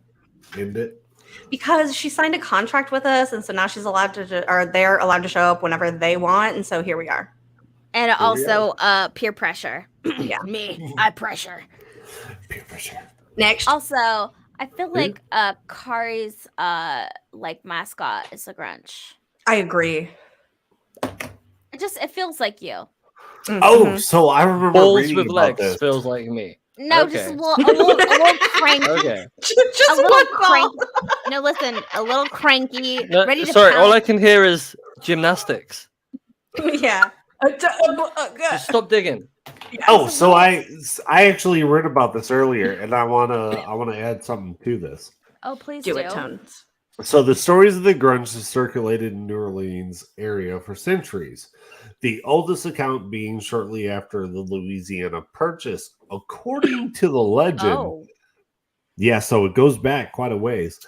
E: can end it.
D: Because she signed a contract with us, and so now she's allowed to, or they're allowed to show up whenever they want, and so here we are.
C: And
E: we
C: also peer pressure.
D: Yeah.
C: Me, I pressure.
E: Peer pressure.
D: Next.
C: Also, I feel like KARI's like mascot is a Grunch.
D: I agree.
C: It feels like you.
E: Oh, so I remember
A: Balls
E: reading
A: with
E: about
A: legs
E: this.
A: feels like me.
C: No, just a little cranky.
A: Okay.
D: Just
C: A little
D: one ball.
C: cranky. No, listen, a little cranky,
A: No,
C: ready to
A: sorry, all I
C: pounce.
A: can hear is gymnastics.
D: Yeah.
A: Just stop digging.
E: Oh, so I actually read about this earlier, and I wanna add something to this.
C: Oh, please
D: Do it, Tones.
E: So the stories of the grunge have circulated in New Orleans area for centuries. The oldest account being shortly after the Louisiana Purchase, according to the legend.
C: Oh.
E: Yeah, so it goes back quite a ways.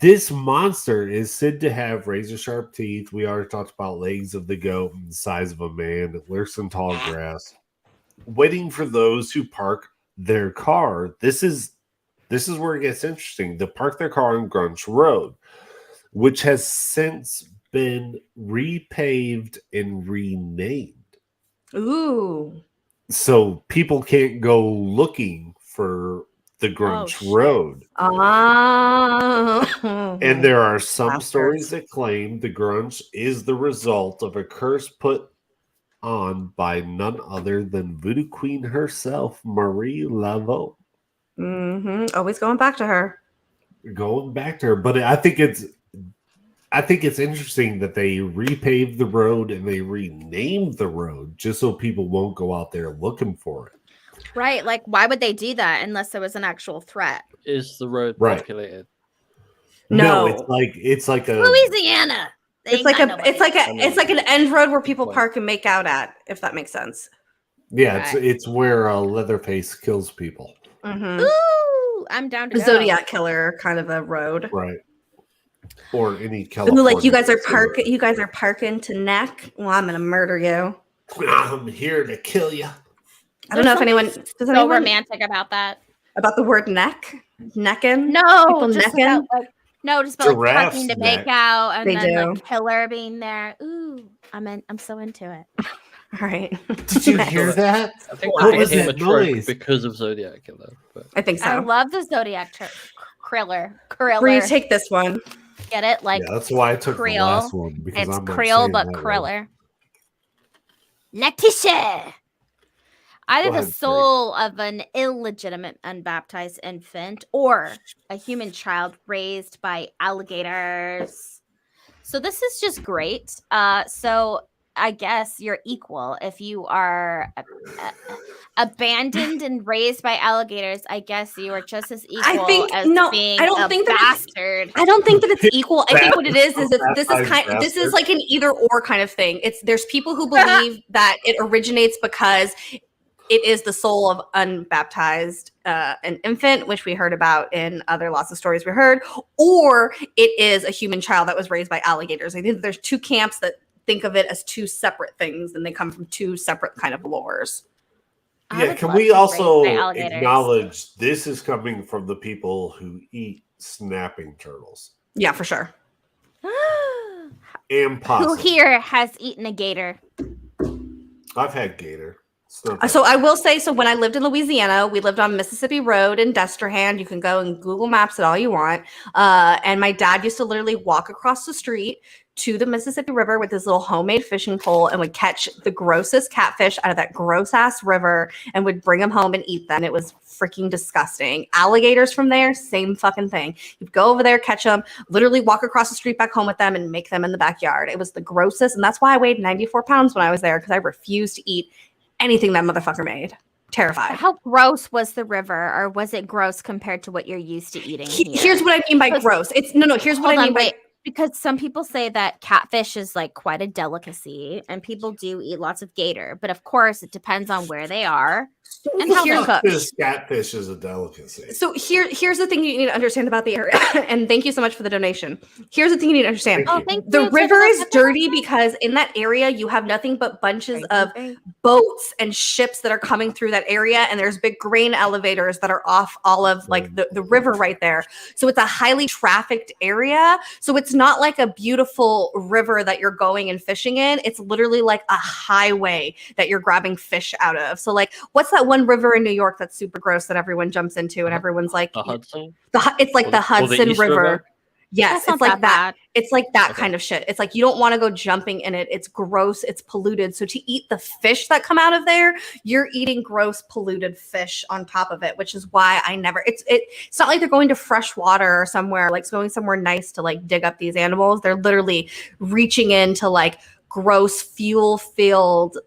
E: This monster is said to have razor sharp teeth. We already talked about legs of the goat and the size of a man. It lurks in tall grass, waiting for those who park their car. This is where it gets interesting. They park their car on Grunch Road, which has since been repaved and renamed.
D: Ooh.
E: So people can't go looking for the Grunch
C: shit.
E: Road.
D: Oh.
E: And there are some
D: Bastards.
E: stories that claim the Grunch is the result of a curse put on by none other than Voodoo Queen herself, Marie Laveau.
D: Always going back to her.
E: Going back to her, but I think it's interesting that they repaved the road and they renamed the road just so people won't go out there looking for it.
C: Right, like why would they do that unless there was an actual threat?
A: Is the road
E: Right.
A: populated?
D: No.
E: It's like a
C: Louisiana. They
D: It's
C: ain't
D: like
C: got
D: a
C: nobody.
D: it's like an end road where people
A: Right.
D: park and make out at, if that makes sense.
E: yeah,
C: Right.
E: it's where Leatherface kills people.
C: Ooh, I'm down to
D: The
C: go.
D: Zodiac Killer kind of a road.
E: Right. Or any
D: Ooh,
E: California.
D: like you guys are parking to neck. Well, I'm gonna murder you.
E: I'm here to kill you.
D: I don't know if anyone does
C: So
D: anyone
C: romantic about that.
D: about the word neck, necking.
C: No,
D: People
C: just
D: necking?
C: about like just about like
E: Giraffes
C: parking to
E: neck.
C: make out and
D: They
C: then
D: do.
C: like killer being there. Ooh, I'm so into it.
D: All right.
E: Did you hear that?
A: I think
E: What
A: that
E: was
A: became
E: that
A: a trope
E: noise?
A: because of Zodiac Killer. But
D: I think
C: I
D: so.
C: love the Zodiac Kriller.
D: Bree, take this one.
C: Get it? Like
E: Yeah, that's why I took
C: Creole.
E: the last one because
C: it's
E: I'm not
C: Creole
E: saying
C: but
E: that word.
C: Kriller. Letitia. Either
E: Go
C: the
E: ahead,
C: soul of an illegitimate unbaptized infant or a human child raised by alligators. So this is just great. So I guess you're equal if you are abandoned and raised by alligators. I guess you are just as equal
D: think-
C: as
D: no,
C: being
D: I don't
C: a
D: think that it's-
C: bastard.
D: I don't think that it's equal. I think what it is this
E: Bastard.
D: is like an either or kind of thing. There's people who believe that it originates because it is the soul of unbaptized an infant, which we heard about in other lots of stories we heard, or it is a human child that was raised by alligators. I think there's two camps that think of it as two separate things, and they come from two separate kind of lores.
C: I
E: Yeah,
C: would
E: can
C: love
E: we
C: to be
E: also
C: raised by alligators.
E: acknowledge this is coming from the people who eat snapping turtles
D: Yeah, for sure.
E: and
C: Who
E: possum?
C: here has eaten a gator?
E: I've had gator. It's not that
D: So I will say, so when I lived in Louisiana, we lived on Mississippi Road in Destrehan. You can go and Google Maps it all you want. And my dad used to literally walk across the street to the Mississippi River with his little homemade fishing pole and would catch the grossest catfish out of that gross ass river and would bring them home and eat them. It was freaking disgusting. Alligators from there, same fucking thing. You'd go over there, catch them, literally walk across the street back home with them and make them in the backyard. It was the grossest. And that's why I weighed 94 pounds when I was there, because I refused to eat anything that motherfucker made. Terrified.
C: How gross was the river, or was it gross compared to what you're used to eating here?
D: Here's what I mean by gross. It's no. Here's what
C: Hold
D: I
C: on,
D: mean by.
C: wait. Because some people say that catfish is like quite a delicacy, and people do eat lots of gator. But of course, it depends on where they are and how they're cooked.
E: Catfish is a delicacy.
D: So here's the thing you need to understand about the area. And thank you so much for the donation. Here's the thing you need to understand.
C: Oh, thank
D: The
C: you.
D: river is dirty because in that area you have nothing but bunches of boats and ships that are coming through that area, and there's big grain elevators that are off all of like the river right there. So it's a highly trafficked area. So it's not like a beautiful river that you're going and fishing in. It's literally like a highway that you're grabbing fish out of. So like, what's that one river in New York that's super gross that everyone jumps into and everyone's like,
A: The Hudson?
D: it's like the Hudson
A: East
D: River. Yes,
C: That's
D: it's
C: not
D: like
C: that
D: that. It's like that
A: Okay.
D: kind of shit. It's like you don't want to go jumping in it. It's gross. It's polluted. So to eat the fish that come out of there, you're eating gross, polluted fish on top of it, which is why I never. It's not like they're going to fresh water or somewhere like going somewhere nice to like dig up these animals. They're literally reaching into like gross fuel-filled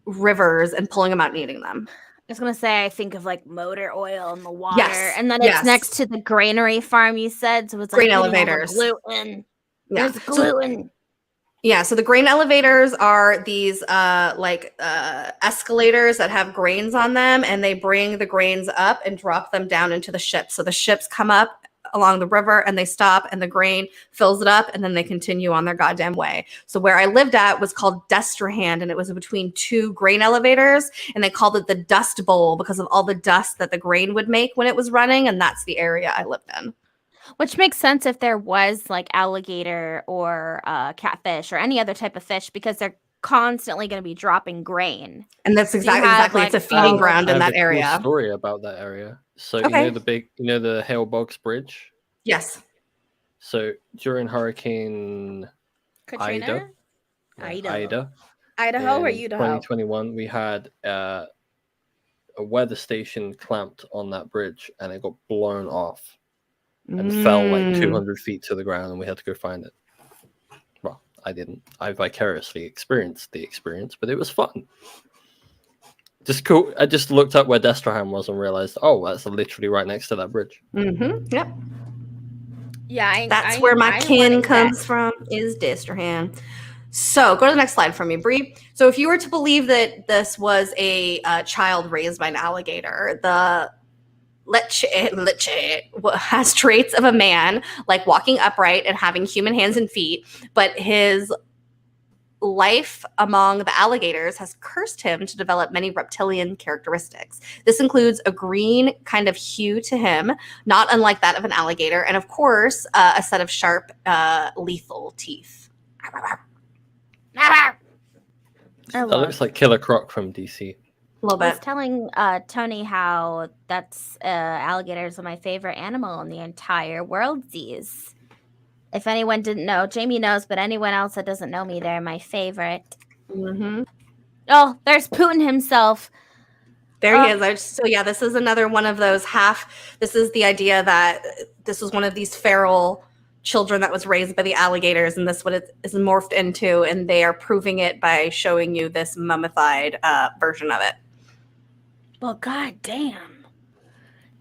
D: rivers and pulling them out and eating them.
C: I was gonna say, I think of like motor oil in the water,
D: Yes,
C: and then
D: yes.
C: it's next to the granary farm. You said so. It's like
D: Grain
C: eating all the
D: elevators.
C: gluten.
D: Yeah.
C: There's gluten.
D: Yeah, so the grain elevators are these escalators that have grains on them, and they bring the grains up and drop them down into the ships. So the ships come up along the river and they stop, and the grain fills it up, and then they continue on their goddamn way. So where I lived at was called Destrahan, and it was between two grain elevators, and they called it the Dust Bowl because of all the dust that the grain would make when it was running, and that's the area I lived in.
C: Which makes sense if there was like alligator or catfish or any other type of fish, because they're constantly going to be dropping grain.
D: And that's
C: you have,
D: exactly
C: like,
D: it's a feeding ground
A: I
D: in
A: have
D: that
A: a cool
D: area.
A: story about that area. So
D: Okay.
A: you know the Hale Bogs Bridge.
D: Yes.
A: So during Hurricane
C: Katrina?
A: Ida
C: Idaho or
A: in
C: Idaho?
A: 2021, we had a weather station clamped on that bridge, and it got blown off and fell like 200 feet to the ground, and we had to go find it. Well, I didn't. I vicariously experienced the experience, but it was fun. Just cool. I just looked up where Destrahan was and realized, oh, that's literally right next to that bridge.
D: Mm-hmm. Yep.
C: Yeah,
D: That's where my kin comes from, is Destrahan. So go to the next slide for me, Bree. So if you were to believe that this was a child raised by an alligator, the Leche has traits of a man, like walking upright and having human hands and feet, but his life among the alligators has cursed him to develop many reptilian characteristics. This includes a green kind of hue to him, not unlike that of an alligator, and of course, a set of sharp, lethal teeth.
C: I
A: That
C: love
A: looks like Killer Croc from DC.
D: A little
C: I was
D: bit.
C: telling Tony how that's alligators are my favorite animal in the entire world. These, if anyone didn't know, Jamie knows, but anyone else that doesn't know me, they're my favorite.
D: Mm-hmm.
C: Oh, there's Putin himself.
D: There he is. So yeah, this is another one of those this is the idea that this was one of these feral children that was raised by the alligators, and this what it is morphed into, and they are proving it by showing you this mummified version of it.
C: Well, god damn.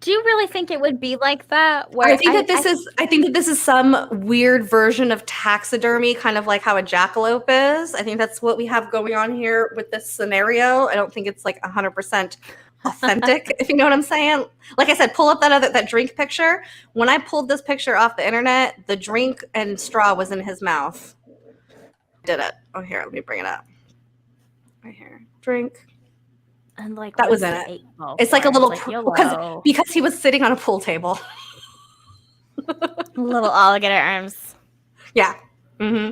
C: Do you really think it would be like that?
D: I think that this is some weird version of taxidermy, kind of like how a jackalope is. I think that's what we have going on here with this scenario. I don't think it's like 100% authentic, if you know what I'm saying. Like I said, pull up that drink picture. When I pulled this picture off the internet, the drink and straw was in his mouth. Did it? Oh, here, let me bring it up. Right here, drink.
C: And like
D: That was
C: what's
D: in
C: the
D: it.
C: 8
D: It's like a little
C: YOLO.
D: because he was sitting on a pool table.
C: Little alligator arms.
D: Yeah. Mm-hmm.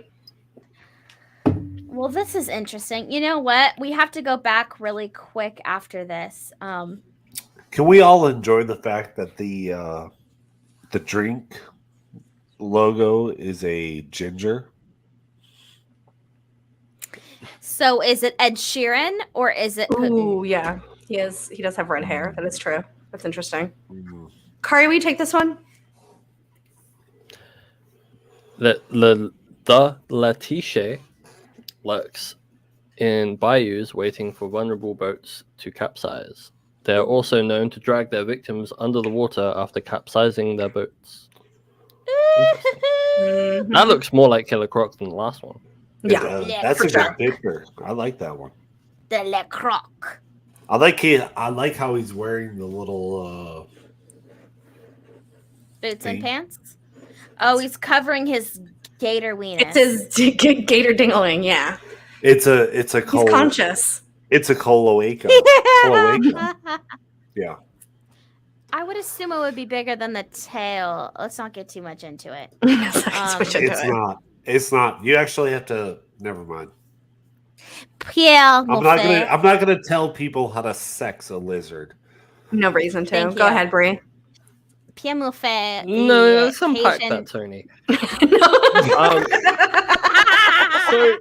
C: Well, this is interesting. You know what? We have to go back really quick after this.
E: Can we all enjoy the fact that the drink logo is a ginger?
C: So is it Ed Sheeran or is it Putin?
D: Ooh, yeah. He does have red hair. That is true. That's interesting.
E: Mm.
D: Kari, will you take this one?
A: The Letiche lurks in bayous waiting for vulnerable boats to capsize. They are also known to drag their victims under the water after capsizing their boats. Interesting.
D: Mhm.
A: That looks more like Killer Croc than the last one.
D: Yeah.
E: That's
D: for
E: a
D: sure.
E: good picture. I like that one.
C: The Le Croc.
E: I like how he's wearing the little
C: Boots and
E: Thing.
C: pants. Oh, he's covering his gator weenus.
D: It's his gator dingling. Yeah.
E: it's a
D: He's
E: col-
D: conscious.
E: it's a cloaca. Cloaca. Yeah.
C: I would assume it would be bigger than the tail. Let's not get too much into it.
E: It's not. You actually have to never mind.
C: Pierre
E: I'm not gonna tell people how to sex a lizard.
D: No reason to.
C: Thank
D: Go
C: you.
D: ahead, Bree.
C: Pierre Mouffe.
A: No, let's unpack that, Tony. So,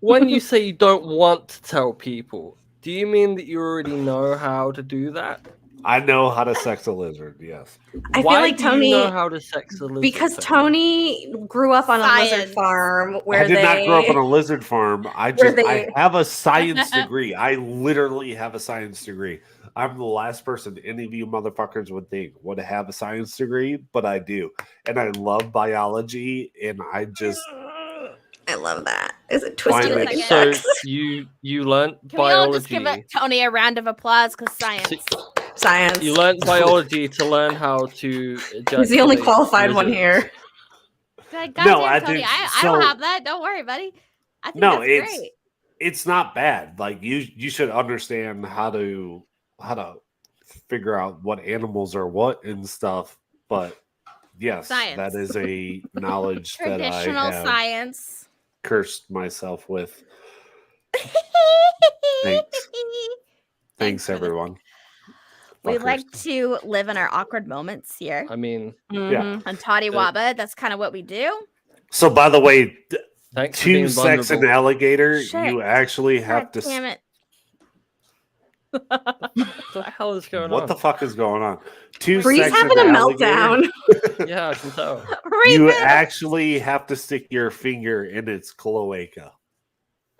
A: when you say you don't want to tell people, do you mean that you already know how to do that?
E: I know how to sex a lizard. Yes.
D: I feel
A: Why
D: like
A: do
D: Tony,
A: you know how to sex a lizard?
D: because Tony grew up on a lizard
C: Science.
D: farm where
E: I did
D: they
E: not grow up on a lizard farm. I have a science degree. I literally have a science degree. I'm the last person any of you motherfuckers would think would have a science degree, but I do. And I love biology, and I just
D: I love that. Is it twisted
E: Finally.
D: like a
A: So
D: duck?
A: you learnt
C: Can we all just
A: biology.
C: give Tony a round of applause because science.
D: Science.
A: You learnt biology to learn how to.
D: He's the only
A: ejaculate
D: qualified one
A: lizards.
D: here.
C: Goddamn,
E: No, I
C: Tony,
E: did-
C: I
E: so-
C: don't have that. Don't worry, buddy. I think
E: No,
C: that's
E: it's-
C: great.
E: it's not bad. Like you should understand how to figure out what animals are what and stuff. But yes,
C: Science.
E: that is a knowledge that I
C: Traditional
E: have
C: science.
E: cursed myself with. Thanks
C: for the-
E: everyone.
C: We
E: Fuckers.
C: like to live in our awkward moments here.
A: I mean,
D: Mhm.
C: On Toddy Wabba, that's kind of what we do.
E: So by the way,
A: thanks for
E: to
A: being
E: sex an
A: vulnerable.
E: alligator,
C: Shit.
E: you actually have
C: God
E: to.
C: damn it.
A: What the hell is going
E: What
A: on?
E: the fuck is going on? To
D: Bree's
E: sex
D: having a
E: an alligator,
D: meltdown.
A: Yeah, I can tell.
E: you
C: Reboot.
E: actually have to stick your finger in its cloaca.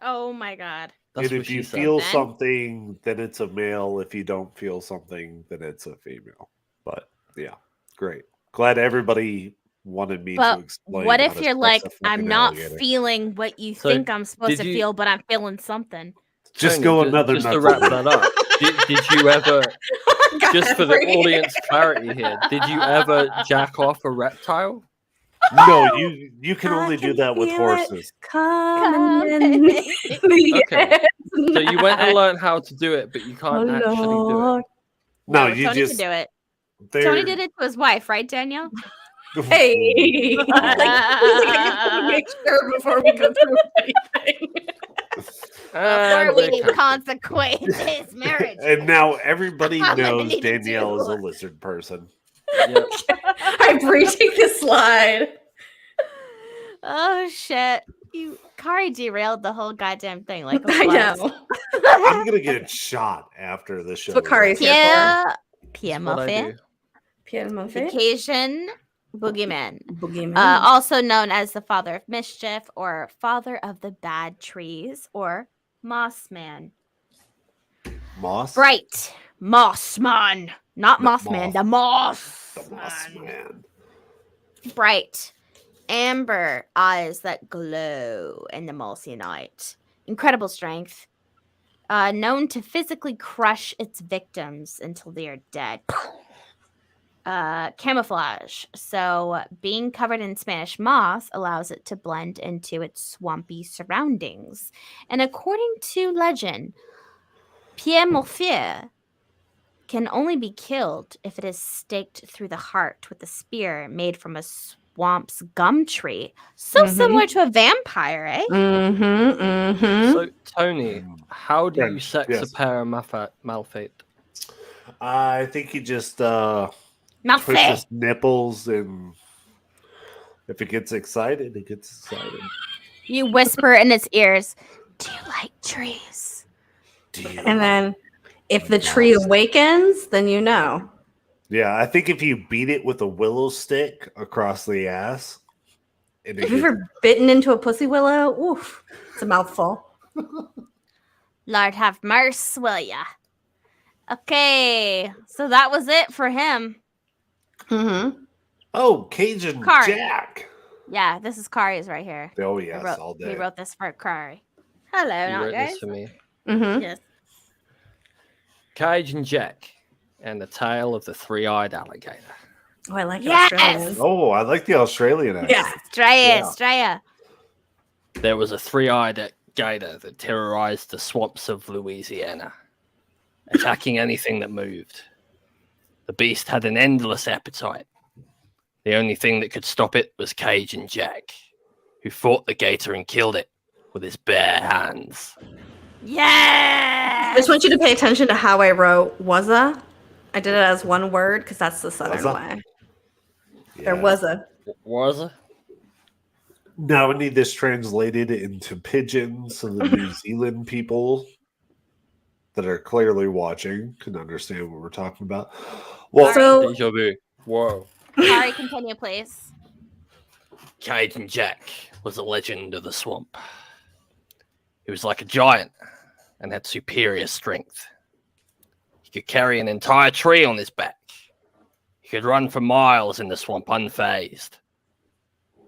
C: Oh my god.
A: That's
E: And
A: what
E: if
A: she
E: you
A: said.
E: feel
C: Then?
E: something, then it's a male. If you don't feel something, then it's a female. But yeah, great. Glad everybody wanted me to
C: But
E: explain.
C: what
E: how
C: if
E: to
C: you're
E: sex
C: like,
E: a
C: I'm
E: fucking
C: not
E: alligator.
C: feeling what you
A: So,
C: think I'm supposed
A: did
C: to
A: you-
C: feel, but I'm feeling something.
E: Just
A: Tony,
E: go another
A: just to
E: knuckle
A: wrap
E: deep.
A: that up. Did you ever,
D: Go
A: just
D: ahead,
A: for the
D: Bree.
A: audience clarity here, did you ever jack off a reptile?
E: No, you can
D: I
E: only do
D: can
E: that with
D: feel
E: horses.
D: Coming in the
A: Okay.
D: end
A: So you went and
D: tonight.
A: learned how to do it, but you can't
D: Oh,
A: actually do it.
D: Lord.
E: No, you
C: Tony
E: just
C: can do it.
E: there-
C: Tony did it to his wife, right, Danielle?
D: Hey, like, I gotta make sure before we go through anything.
A: And
C: Before we
A: they cut.
C: consecrate his marriage.
E: And now everybody
C: I'm gonna
E: knows
C: need to
E: Danielle is a
C: do-
E: lizard person.
A: Yep.
D: I'm breaching the slide.
C: Oh shit. Kari derailed the whole goddamn thing like a
D: I
C: bus.
D: know.
E: I'm gonna get shot after the show.
D: That's what Kari's
E: is
D: here
E: over.
C: Pierre
A: That's what I
C: Moffat,
A: do.
D: Pierre
C: the
D: Moffat.
C: Cajun boogeyman.
D: Boogeyman.
C: Also known as the father of mischief or father of the bad trees or moss man.
E: Moss.
C: Bright moss man. Not
E: Not
C: moss man,
E: moth.
C: the moss.
E: The moss man.
C: Bright amber eyes that glow in the mossy night. Incredible strength. Known to physically crush its victims until they are dead. Camouflage. So being covered in Spanish moss allows it to blend into its swampy surroundings. And according to legend, Pierre Moffat can only be killed if it is staked through the heart with a spear made from a swamp's gum tree. So
D: Mhm.
C: similar to a vampire, eh?
D: Mm-hmm. Mm-hmm.
A: So, Tony, how do you
E: French,
A: sex
E: yes.
A: a pair of Malfate?
E: I think he just twist
C: Malfait.
E: his nipples, and if it gets excited, it gets excited.
C: You whisper in its ears, "Do you like trees?"
E: Do you
D: And then if the tree awakens, then you know.
E: Yeah, I think if you beat it with a willow stick across the ass, and it
D: Have you
E: gets-
D: ever bitten into a pussy willow? Oof. It's a mouthful.
C: Lord have mercy, will ya? Okay, so that was it for him.
D: Mm-hmm.
E: Oh, Cajun
C: Kari.
E: Jack.
C: Yeah, this is Kari's right here.
E: Oh,
C: We
E: yes,
C: wrote-
E: all
C: We
E: day.
C: wrote this for Kari. Hello,
A: You
C: not
A: wrote
C: guys.
A: this for me.
D: Mm-hmm.
C: Yes.
A: Cajun Jack and the tale of the three-eyed alligator.
D: Oh, I like
C: Yes!
D: Australian.
E: Oh, I like the Australian accent.
D: Yeah.
C: Straya,
E: Yeah.
C: Straya.
A: There was a three-eyed gator that terrorized the swamps of Louisiana, attacking anything that moved. The beast had an endless appetite. The only thing that could stop it was Cajun Jack, who fought the gator and killed it with his bare hands.
D: I
C: Yes.
D: just want you to pay attention to how I wrote "wazza." I did it as one word because that's the southern
E: Wazza?
D: way.
E: Yeah.
D: There was a.
A: Was it?
E: Now I need this translated into pidgin so the New Zealand people that are clearly watching can understand what we're talking about. Well,
D: So
A: Deja vu. Whoa.
C: Kari, continue, please.
A: Cajun Jack was a legend of the swamp. He was like a giant and had superior strength. He could carry an entire tree on his back. He could run for miles in the swamp unfazed.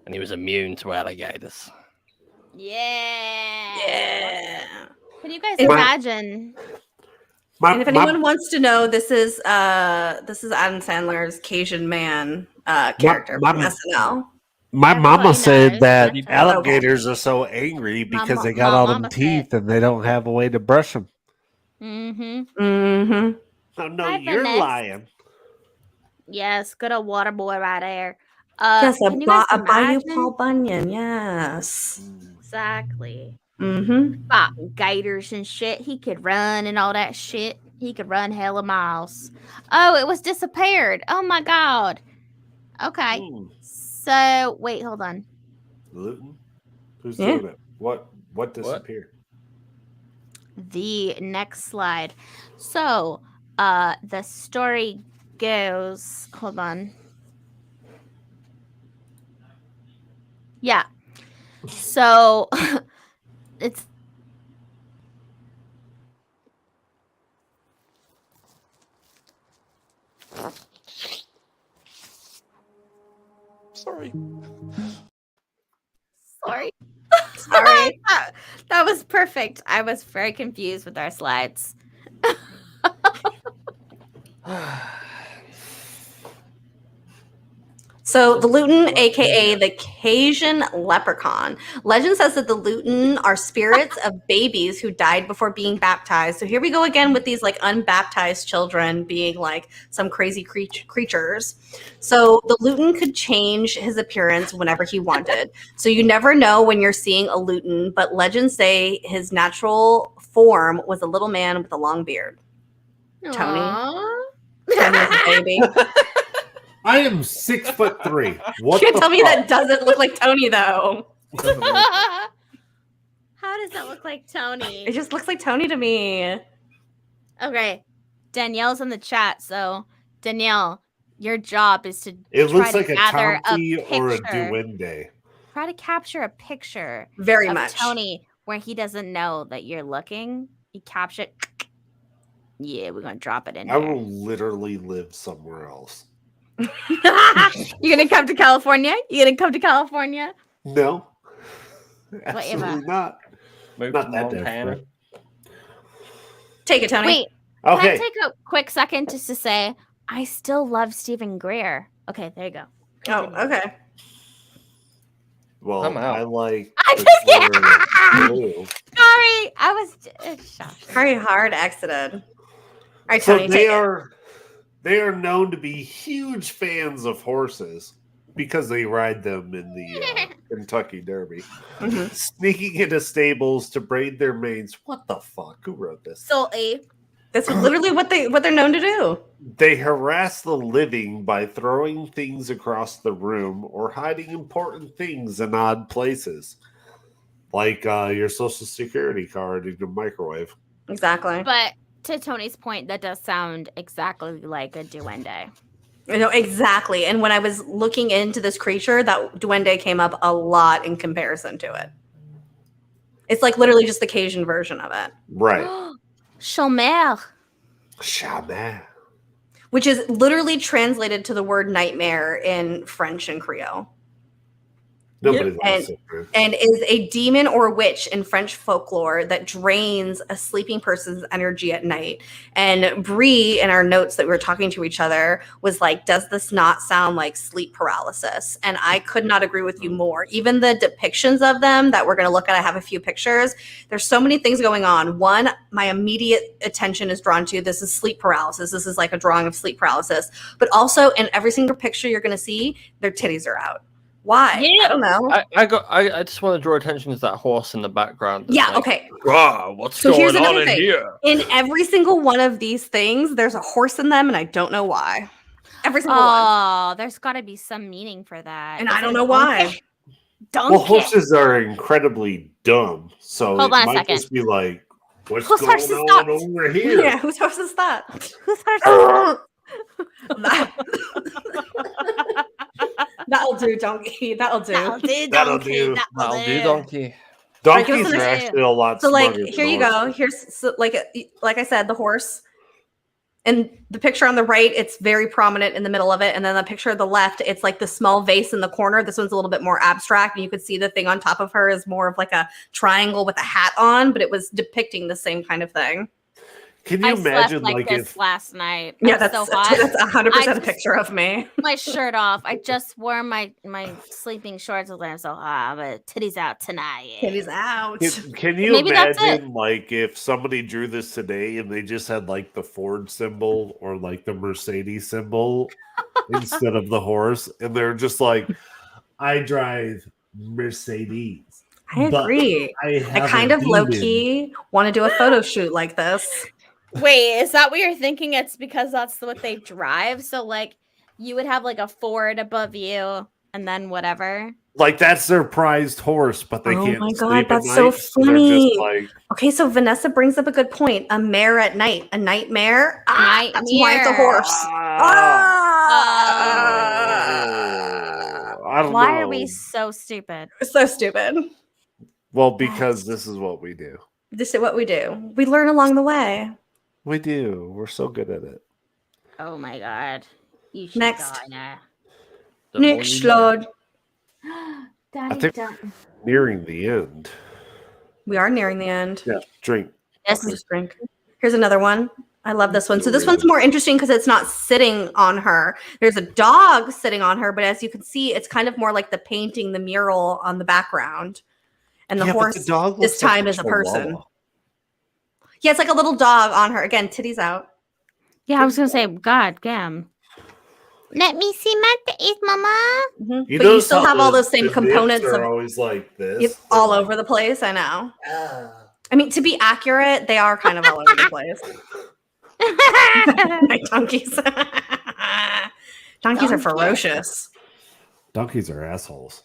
A: And he was immune to alligators.
C: Yeah.
D: yeah.
C: Can you guys
D: And-
C: imagine?
D: And if anyone wants to know, this is Adam Sandler's Cajun man character from SNL.
E: my
C: Everybody
E: mama said
C: knows.
E: that
C: That's
E: alligators are so angry because they got all them
C: mama said-
E: teeth and they don't have a way to brush them.
C: Mm-hmm.
D: Mm-hmm.
E: Oh, no,
C: Hi,
E: you're
C: Vanessa.
E: lying.
C: Yes, good old water boy right there.
D: Yes,
C: Can you guys
D: a Bayou
C: imagine?
D: Paul Bunyan. Yes.
C: Exactly.
D: Mm-hmm.
C: Fighting gators and shit. He could run and all that shit. He could run hella miles. Oh, it was disappeared. Oh my god. Okay.
E: Hmm.
C: So wait, hold on.
E: Luton? Who's
D: Yeah.
E: doing it? What disappeared?
C: The next slide. So, the story goes. Hold on. Yeah. So, it's.
E: Sorry.
C: Sorry.
D: Sorry.
C: That was perfect. I was very confused with our slides.
D: So the Luton, aka the Cajun leprechaun. Legend says that the Luton are spirits of babies who died before being baptized. So here we go again with these like unbaptized children being like some crazy creatures. So the Luton could change his appearance whenever he wanted. So you never know when you're seeing a Luton, but legends say his natural form was a little man with a long beard. Tony.
C: Aww.
D: Tony was a baby.
E: I am 6'3". What
D: You can't
E: the
D: tell me
E: fuck?
D: that doesn't look like Tony though.
C: How does that look like Tony?
D: It just looks like Tony to me.
C: Okay. Danielle's in the chat, so Danielle, your job is to
E: It
C: try
E: looks
C: to
E: like a
C: gather
E: Tomty or a
C: picture.
E: Duende.
C: Try to capture a picture
D: Very
C: of
D: much.
C: Tony where he doesn't know that you're looking. You capture it. Yeah, we're gonna drop it in
E: I
C: here.
E: will literally live somewhere else.
C: You're gonna come to California? You gonna come to California?
E: No.
C: Whatever.
E: Absolutely not.
A: Move
E: Not
A: to
E: that
A: Montana.
E: desperate.
D: Take it, Tony.
C: Wait, can I
E: Okay.
C: take a quick second just to say I still love Stephen Greer. Okay, there you go.
D: Oh,
C: Continue.
D: okay.
E: Well,
A: I'm out.
E: I like
C: I'm
E: the
C: just kidding.
E: color blue.
C: Sorry, I was shocked.
D: Very hard exited. All right,
E: So
D: Tony, take it.
E: they are known to be huge fans of horses because they ride them in the Kentucky Derby.
D: Mhm.
E: Sneaking into stables to braid their manes. What the fuck? Who wrote this?
C: Salty.
D: That's literally what they're known to do.
E: They harass the living by throwing things across the room or hiding important things in odd places, like your social security card in the microwave.
D: Exactly.
C: But to Tony's point, that does sound exactly like a duende.
D: You know, exactly. And when I was looking into this creature, that duende came up a lot in comparison to it. It's like literally just the Cajun version of it.
E: Right.
C: Chomère.
E: Shaman.
D: which is literally translated to the word nightmare in French and Creole.
E: Nobody
D: And-
E: likes it, man.
D: And is a demon or witch in French folklore that drains a sleeping person's energy at night. And Bree, in our notes that we were talking to each other, was like, does this not sound like sleep paralysis? And I could not agree with you more. Even the depictions of them that we're going to look at, I have a few pictures. There's so many things going on. One, my immediate attention is drawn to, this is sleep paralysis. This is like a drawing of sleep paralysis. But also in every single picture you're going to see, their titties are out. Why?
C: Yeah.
D: I don't know.
A: I just want to draw attention to that horse in the background. that's
D: Yeah,
A: like,
D: okay.
A: "Rah, what's
D: So here's
A: going on
D: another
A: in
D: thing.
A: here?"
D: In every single one of these things, there's a horse in them, and I don't know why. Every single one.
C: Oh, there's got to be some meaning for that.
D: And
C: Is
D: I
C: it
D: don't
C: a
D: know why.
C: donkey? Donkey.
E: Well, horses are incredibly dumb, so
C: Hold
E: it
C: on a
E: might
C: second.
E: just be like, what's
C: Whose horse
E: going
C: is
E: on
C: that?
E: over here?
D: Yeah, whose horse is that?
C: Whose horse?
D: That'll do, donkey. That'll do.
C: That'll do,
E: That'll
C: donkey.
E: do.
A: That'll do, donkey.
D: Right, give us
E: Donkeys
D: an
E: are
C: idea.
E: actually a lot
D: So, like,
E: smarter
D: here
E: than
D: you go.
E: horses.
D: Here's like I said, the horse. And the picture on the right, it's very prominent in the middle of it. And then the picture of the left, it's like the small vase in the corner. This one's a little bit more abstract. And you could see the thing on top of her is more of like a triangle with a hat on, but it was depicting the same kind of thing.
E: Can you
C: I
E: imagine,
C: slept like this
E: if
C: last night.
D: Yeah,
C: I'm
D: that's
C: so hot.
D: that's 100%
C: I
D: a
C: just-
D: picture of me.
C: My shirt off. I just wore my sleeping shorts. I'm so hot, but titties out tonight.
D: Titties out.
E: can you
C: Maybe that's
E: imagine, like, if somebody drew this today and they just had like the Ford symbol or like the Mercedes symbol instead of the horse, and they're just like, I drive Mercedes.
D: I
E: but
D: agree.
E: I
D: I kind of low key want to do a photo shoot like this.
C: Wait, is that what you're thinking? It's because that's what they drive. So like, you would have like a Ford above you, and then whatever.
E: Like, that's their prized horse, but they
D: Oh
E: can't
D: my God,
E: sleep
D: that's
E: at
D: so
E: night, so they're
D: funny.
E: just like,
D: Okay, so Vanessa brings up a good point. A mare at night, a nightmare. That's why it's a
C: Nightmare.
D: horse.
E: I don't
C: Why
E: know.
C: are we so stupid?
D: So stupid.
E: Well, because this is what we do.
D: This is what we do. We learn along the way.
E: We do. We're so good at it.
C: Oh my god. You should
D: Next.
C: die now.
A: The more
D: Next,
A: you know.
D: Lord.
C: Daddy,
E: think-
C: don't-
E: Nearing the end.
D: We are nearing the end.
E: Yeah. Drink.
C: This
D: I'll
C: is
D: just drink. Here's another one. I love this one. So this one's more interesting because it's not sitting on her. There's a dog sitting on her, but as you can see, it's kind of more like the painting, the mural on the background. And the
E: Yeah, but
D: horse
E: dog
D: this
E: looks like
D: time is a person.
E: chihuahua.
D: Yeah, it's like a little dog on her. Again, titties out.
C: Yeah, I was gonna say, God damn. Let me see my face, mama.
E: You
D: But you
E: notice
D: still
E: how
D: have all
E: the-
D: those same
E: the nits
D: components
E: are
D: of
E: always like this.
D: it's all over the place. I know. I mean, to be accurate, they are kind of all over the place. My donkeys. Donkeys are ferocious.
E: Donkeys are assholes.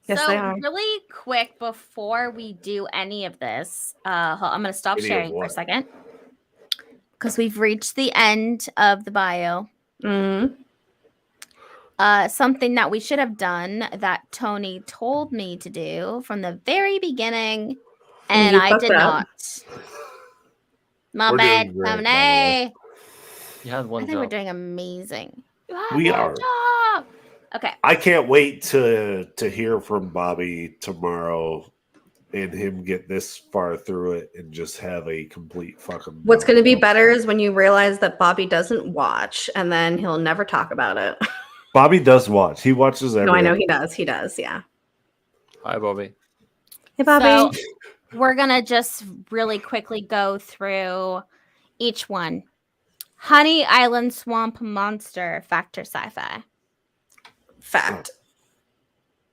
D: Yes,
C: so
D: they are.
C: really quick before we do any of this, I'm gonna stop
E: Any of
C: sharing for a
E: what?
C: second because we've reached the end of the bio.
D: Mhm.
C: Something that we should have done that Tony told me to do from the very beginning, and
D: you
C: I
D: fucked
C: did
D: up.
C: not. My
E: We're
C: bad,
E: doing great, by the
C: Tony.
A: You had
C: I
A: one
C: think we're
A: job.
C: doing amazing. You had
E: We
C: one
E: are.
C: job. Okay.
E: I can't wait to hear from Bobby tomorrow and him get this far through it and just have a complete fucking.
D: What's going to be
E: meltdown.
D: better is when you realize that Bobby doesn't watch, and then he'll never talk about it.
E: Bobby does watch. He watches every.
D: No, I know he does. He does. Yeah.
A: Hi, Bobby.
D: Hey, Bobby.
C: So we're gonna just really quickly go through each one. Honey Island Swamp Monster, fact or sci-fi?
D: Fact.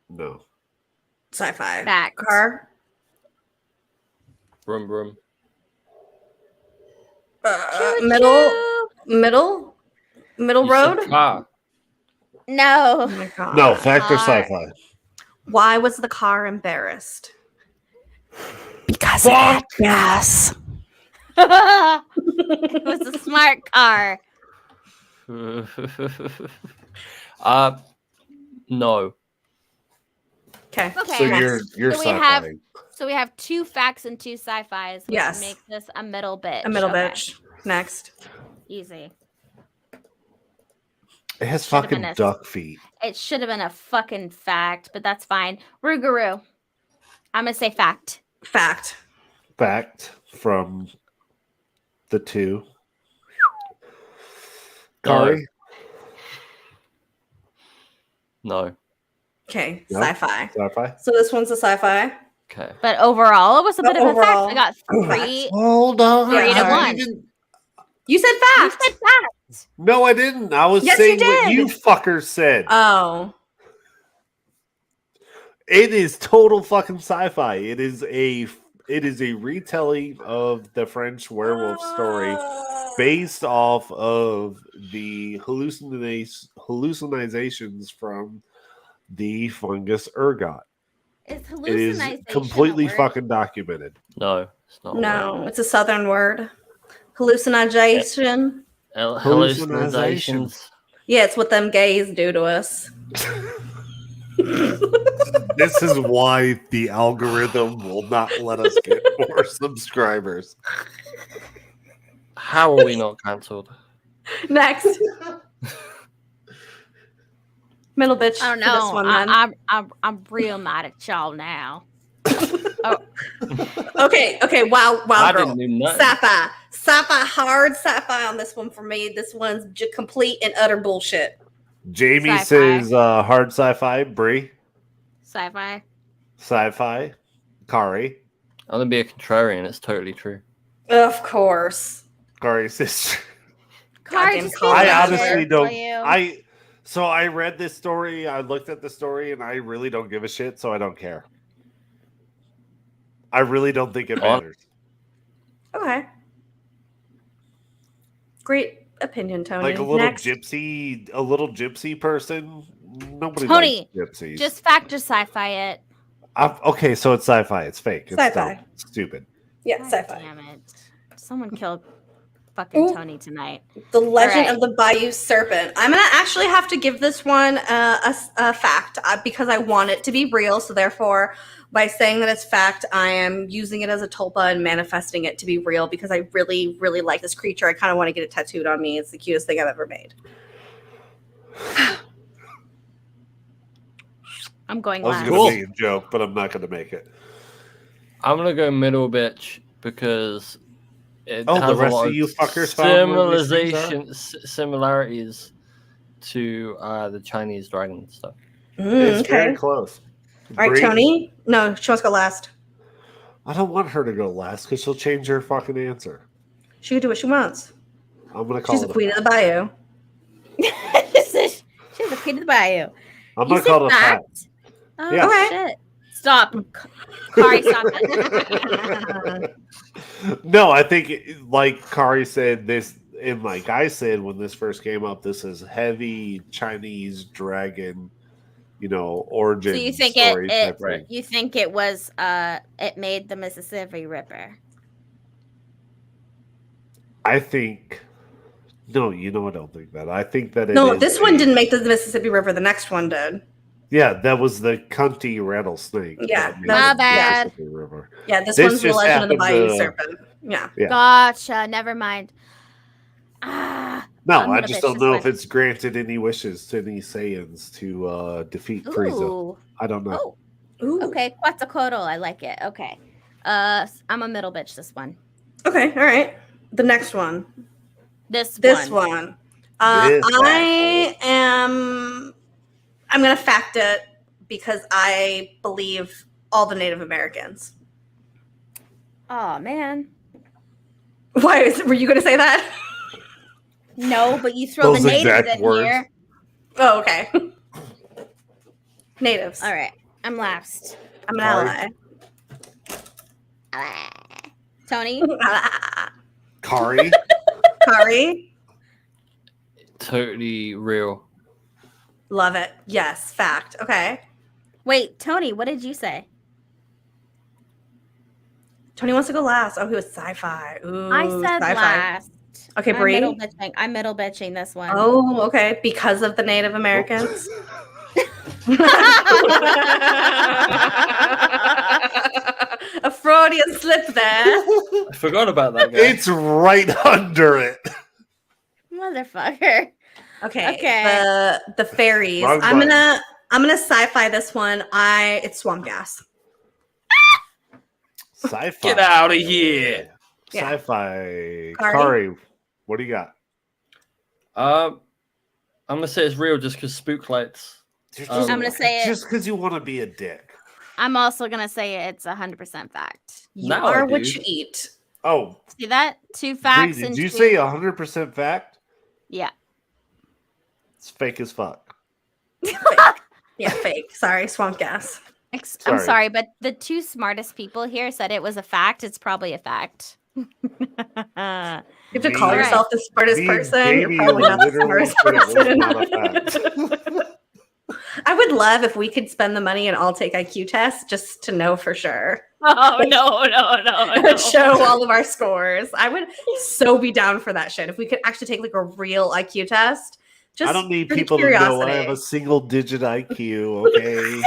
E: No.
D: Sci-fi.
C: Fact.
D: Car.
A: Broom, broom.
D: Middle
C: Choo-choo.
D: road.
A: You said car.
D: Oh
C: No.
D: my God.
E: No, fact or
C: Car.
E: sci-fi?
D: Why was the car embarrassed? Because
E: Fuck!
D: Yes.
C: It was a smart car.
A: No.
D: Okay.
C: Okay.
E: So
C: next.
E: you're
C: So we
E: sci-fi.
C: have- So we have 2 facts and 2 sci-fis, which
D: Yes.
C: makes this a middle bitch.
D: A middle
C: Okay.
D: bitch. Next.
C: Easy.
E: It has
C: Should've been
E: fucking
C: a-
E: duck feet.
C: It should have been a fucking fact, but that's fine. Rougarou. I'm gonna say fact.
D: Fact.
E: Fact from the two.
A: No.
E: Kari?
A: No.
D: Okay,
E: No?
D: sci-fi.
E: Sci-fi?
D: So this one's a sci-fi.
A: Okay.
C: But overall, it was a
D: But
C: bit of a fact.
D: overall-
C: We got three.
E: Hold on.
C: Three
D: to
E: I
C: one.
E: didn't-
D: You said
C: You
D: fact.
C: said fact.
E: No, I didn't. I was
D: Yes, you
E: saying what
D: did.
E: you fuckers said.
D: Oh.
E: It is total fucking sci-fi. It is a retelling of the French werewolf story based off of the hallucinations from the fungus ergot.
C: Is
E: It is
C: hallucination
E: completely
C: a word?
E: fucking documented.
A: No, it's not.
D: No, it's a southern word. Hallucination.
A: Hallucinations.
D: Yeah, it's what them gays do to us.
E: This is why the algorithm will not let us get more subscribers.
A: How are we not cancelled?
D: Next. Middle bitch.
C: I don't
D: for this
C: know.
D: one, then.
C: I'm real mad at y'all now.
D: Okay. Wow,
A: I
D: girl.
A: didn't do nothing.
D: Sci-fi, hard sci-fi on this one for me. This one's complete and utter bullshit.
E: Jamie
C: Sci-fi.
E: says hard sci-fi. Bree,
C: Sci-fi.
E: sci-fi. Kari.
A: I'm gonna be a contrarian. It's totally true.
D: Of course.
E: Kari says.
C: Kari,
D: Goddamn
C: just
D: Kari.
C: be
E: I
C: honest,
E: honestly
C: will
E: don't.
C: you?
E: So I read this story. I looked at the story, and I really don't give a shit. So I don't care. I really don't think it matters.
D: Okay. Great opinion, Tony.
E: Like a little
D: Next.
E: gypsy person. Nobody
C: Tony,
E: likes gypsies.
C: Just fact or sci-fi it.
E: Okay, so it's sci-fi. It's fake. It's
D: Sci-fi.
E: dumb. Stupid.
D: Yeah,
C: God
D: sci-fi.
C: Damn it! Someone killed fucking
D: Ooh.
C: Tony tonight.
D: The Legend
C: Alright.
D: of the Bayou Serpent. I'm gonna actually have to give this one a fact because I want it to be real. So therefore, by saying that it's fact, I am using it as a tulpa and manifesting it to be real because I really, really like this creature. I kind of want to get it tattooed on me. It's the cutest thing I've ever made.
C: I'm going
E: I was
C: last.
E: going
A: Cool.
E: to make a joke, but I'm not going to make it.
A: I'm gonna go middle bitch because it
E: Oh,
A: has
E: the
A: a
E: rest
A: lot
E: of you fuckers found where these things are?
A: similarities to the Chinese dragon stuff.
E: It's very
D: Okay.
E: close.
D: All right,
E: Bree,
D: Tony. No, she wants to go last.
E: I don't want her to go last because she'll change her fucking answer.
D: She can do what she wants.
E: I'm going to call
D: She's
E: it
D: the queen
E: a
D: of the bayou.
C: She's the queen of the bayou.
E: I'm
C: You
E: going to call it a
C: said
E: fact.
C: Oh
E: Yeah.
D: Okay.
C: shit! Stop, Kari. Stop it.
E: No, I think, like Kari said, this, and like I said when this first came up, this is heavy Chinese dragon, origin
C: So you think
E: story
C: it
E: type thing.
C: you think it was it made the Mississippi River?
E: I think, no, I don't think that. I think that it
D: No,
E: is
D: this one didn't make the Mississippi River. The next one did.
E: Yeah, that was the cunty rattlesnake.
D: Yeah,
E: that made
D: my
E: the
C: bad.
E: Mississippi River.
D: Yeah, this
E: This
D: one's the
E: just
D: Legend of the
E: happened
D: Bayou
E: to-
D: Serpent. Yeah.
E: Yeah.
C: Gotcha. Never mind. Ah,
E: No,
C: I'm
E: I
C: gonna
E: just
C: bitch
E: don't
C: this
E: know
C: one.
E: if it's granted any wishes to any Saiyans to defeat Frieza.
C: ooh.
E: I don't know.
C: Oh,
D: Ooh.
C: okay. Quetzalcoatl. I like it. Okay. I'm a middle bitch. This one.
D: Okay. All right. The next one.
C: This
D: This
C: one.
D: one.
E: This
D: I'm gonna fact it because I believe all the Native Americans.
C: Oh man.
D: Why were you gonna say that?
C: No, but you throw
E: Those
C: the natives
E: exact
C: in
E: words.
C: here.
D: Oh, okay. Natives.
C: All right. I'm last.
D: I'm an
E: Alright.
D: ally.
C: Tony.
E: Kari,
D: Kari.
A: Totally real.
D: Love it. Yes. Fact. Okay.
C: Wait, Tony. What did you say?
D: Tony wants to go last. Oh, he was sci-fi. Ooh,
C: I said
D: sci-fi.
C: last.
D: Okay,
C: I'm
D: Bree.
C: middle bitching this one.
D: Oh, okay. Because of the Native Americans. A Freudian slip there.
A: I forgot about that guy.
E: it's right under it.
C: Motherfucker.
D: Okay.
C: Okay.
D: The fairies.
E: Wrong
D: I'm
E: button.
D: gonna sci-fi this one. It's swamp gas.
E: Sci-fi.
A: Get outta here.
D: Yeah.
E: Sci-fi.
D: Kari?
E: Kari, what do you got?
A: I'm gonna say it's real just because spook lights.
C: I'm gonna say it.
E: Just because you want to be a dick.
C: I'm also gonna say it's 100% fact.
D: You
A: Now I
D: are what
A: do.
D: you eat.
E: Oh,
C: See that? 2
E: Bree,
C: facts
E: did
C: and
E: you
C: two-
E: say 100% fact?
C: Yeah.
E: It's fake as fuck.
D: Yeah, fake. Sorry, swamp gas.
C: I'm
E: Sorry.
C: sorry, but the 2 smartest people here said it was a fact. It's probably a fact.
D: You have to call
E: Me-
D: yourself the smartest
E: me and
D: person. You're
E: Jamie
D: probably not the
E: literally
D: smartest
E: said it was
D: person.
E: not a fact.
D: I would love if we could spend the money and all take IQ tests just to know for sure.
C: Oh no.
D: And show all of our scores. I would so be down for that shit. If we could actually take like a real IQ test. Just
E: I don't need
D: for the
E: people to know I have
D: curiosity.
E: a single digit IQ, okay?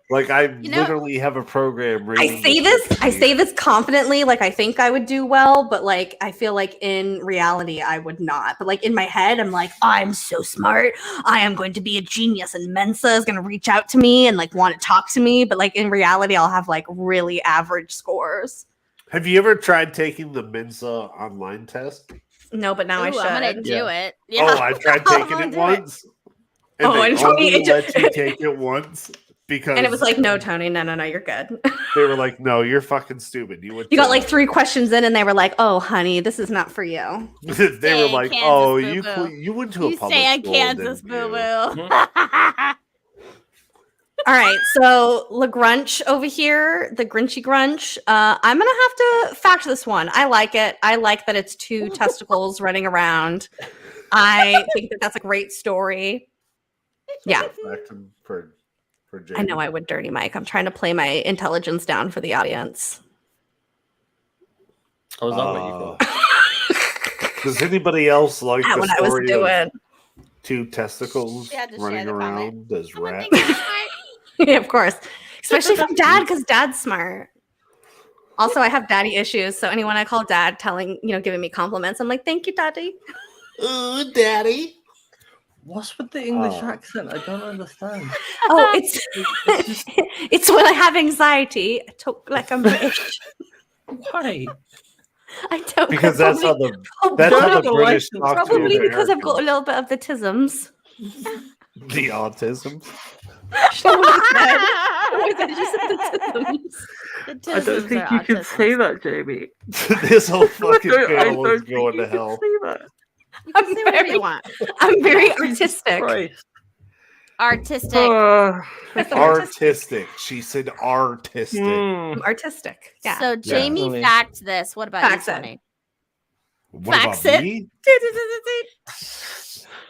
E: Like I
C: know-
E: literally have a program.
D: I
E: rating
D: say
E: this
D: this. I say this confidently, like I think I would do well, but like I feel like in reality I would not. But like in my head, I'm like, I'm so smart. I am going to be a genius, and Mensa is going to reach out to me and like want to talk to me. But like in reality, I'll have like really average scores.
E: Have you ever tried taking the Mensa online test?
D: No, but now I
C: Ooh,
D: should.
C: I'm gonna do
A: Yeah.
C: it. Yeah.
E: Oh, I tried
C: I'm
E: taking
C: gonna
E: it
C: do
E: once.
D: Oh,
E: And they
D: and Tony,
E: only
D: it just-
E: let you take it once because
D: And it was like, no, Tony, no, you're good.
E: they were like, "No, you're fucking stupid." You went.
D: You got like 3 questions in, and they were like, "Oh, honey, this is not for you."
E: they
C: Stay
E: were
C: in
E: like,
C: Kansas,
E: "Oh,
C: boo-boo.
E: you went to a
C: You
E: public
C: stay in
E: school,
C: Kansas,
E: didn't you?"
C: boo boo.
D: All right, so LaGrunch over here, the Grinchy Grunch. I'm gonna have to fact this one. I like it. I like that it's 2 testicles running around. I think that that's a great story. Yeah,
E: Back to- for Jamie.
D: I know I would dirty Mike. I'm trying to play my intelligence down for the audience.
A: Oh, is that what you thought?
E: Does anybody else like
D: Not
E: the
D: what I was
E: story
D: doing.
E: of 2 testicles
C: She had to share
E: running
C: the
E: around as
C: Someone
E: rats?
C: think it's smart.
D: Yeah, of course, especially from Dad because Dad's smart. Also, I have daddy issues, so anyone I call Dad, giving me compliments, I'm like, "Thank you, Daddy."
E: Ooh, daddy.
A: What's with the English
E: Oh.
A: accent? I don't understand.
D: Oh, it's
A: It's just
D: it's when I have anxiety. I talk like I'm British.
A: why?
D: I don't
E: Because that's how the
D: Oh,
E: that's how the
A: Don't
E: British
A: know
E: talk to
D: probably because I've got a
E: Americans.
D: little bit of the tisms.
E: The autism.
D: Always I just said the tisms.
C: The tisms are autism.
A: that, Jamie.
E: This whole fucking
A: I
E: panel is
A: don't
E: going to
A: think you
E: hell.
A: can say that.
C: You can say whatever you want.
D: I'm very
A: Jesus
D: artistic.
A: Christ.
C: Artistic.
E: Artistic. She said artistic.
D: I'm artistic. Yeah.
C: So Jamie
A: Definitely.
C: fact this. What about
D: Facts
C: you,
D: it.
C: Tony?
E: What
C: Facts
E: about
C: it.
E: me?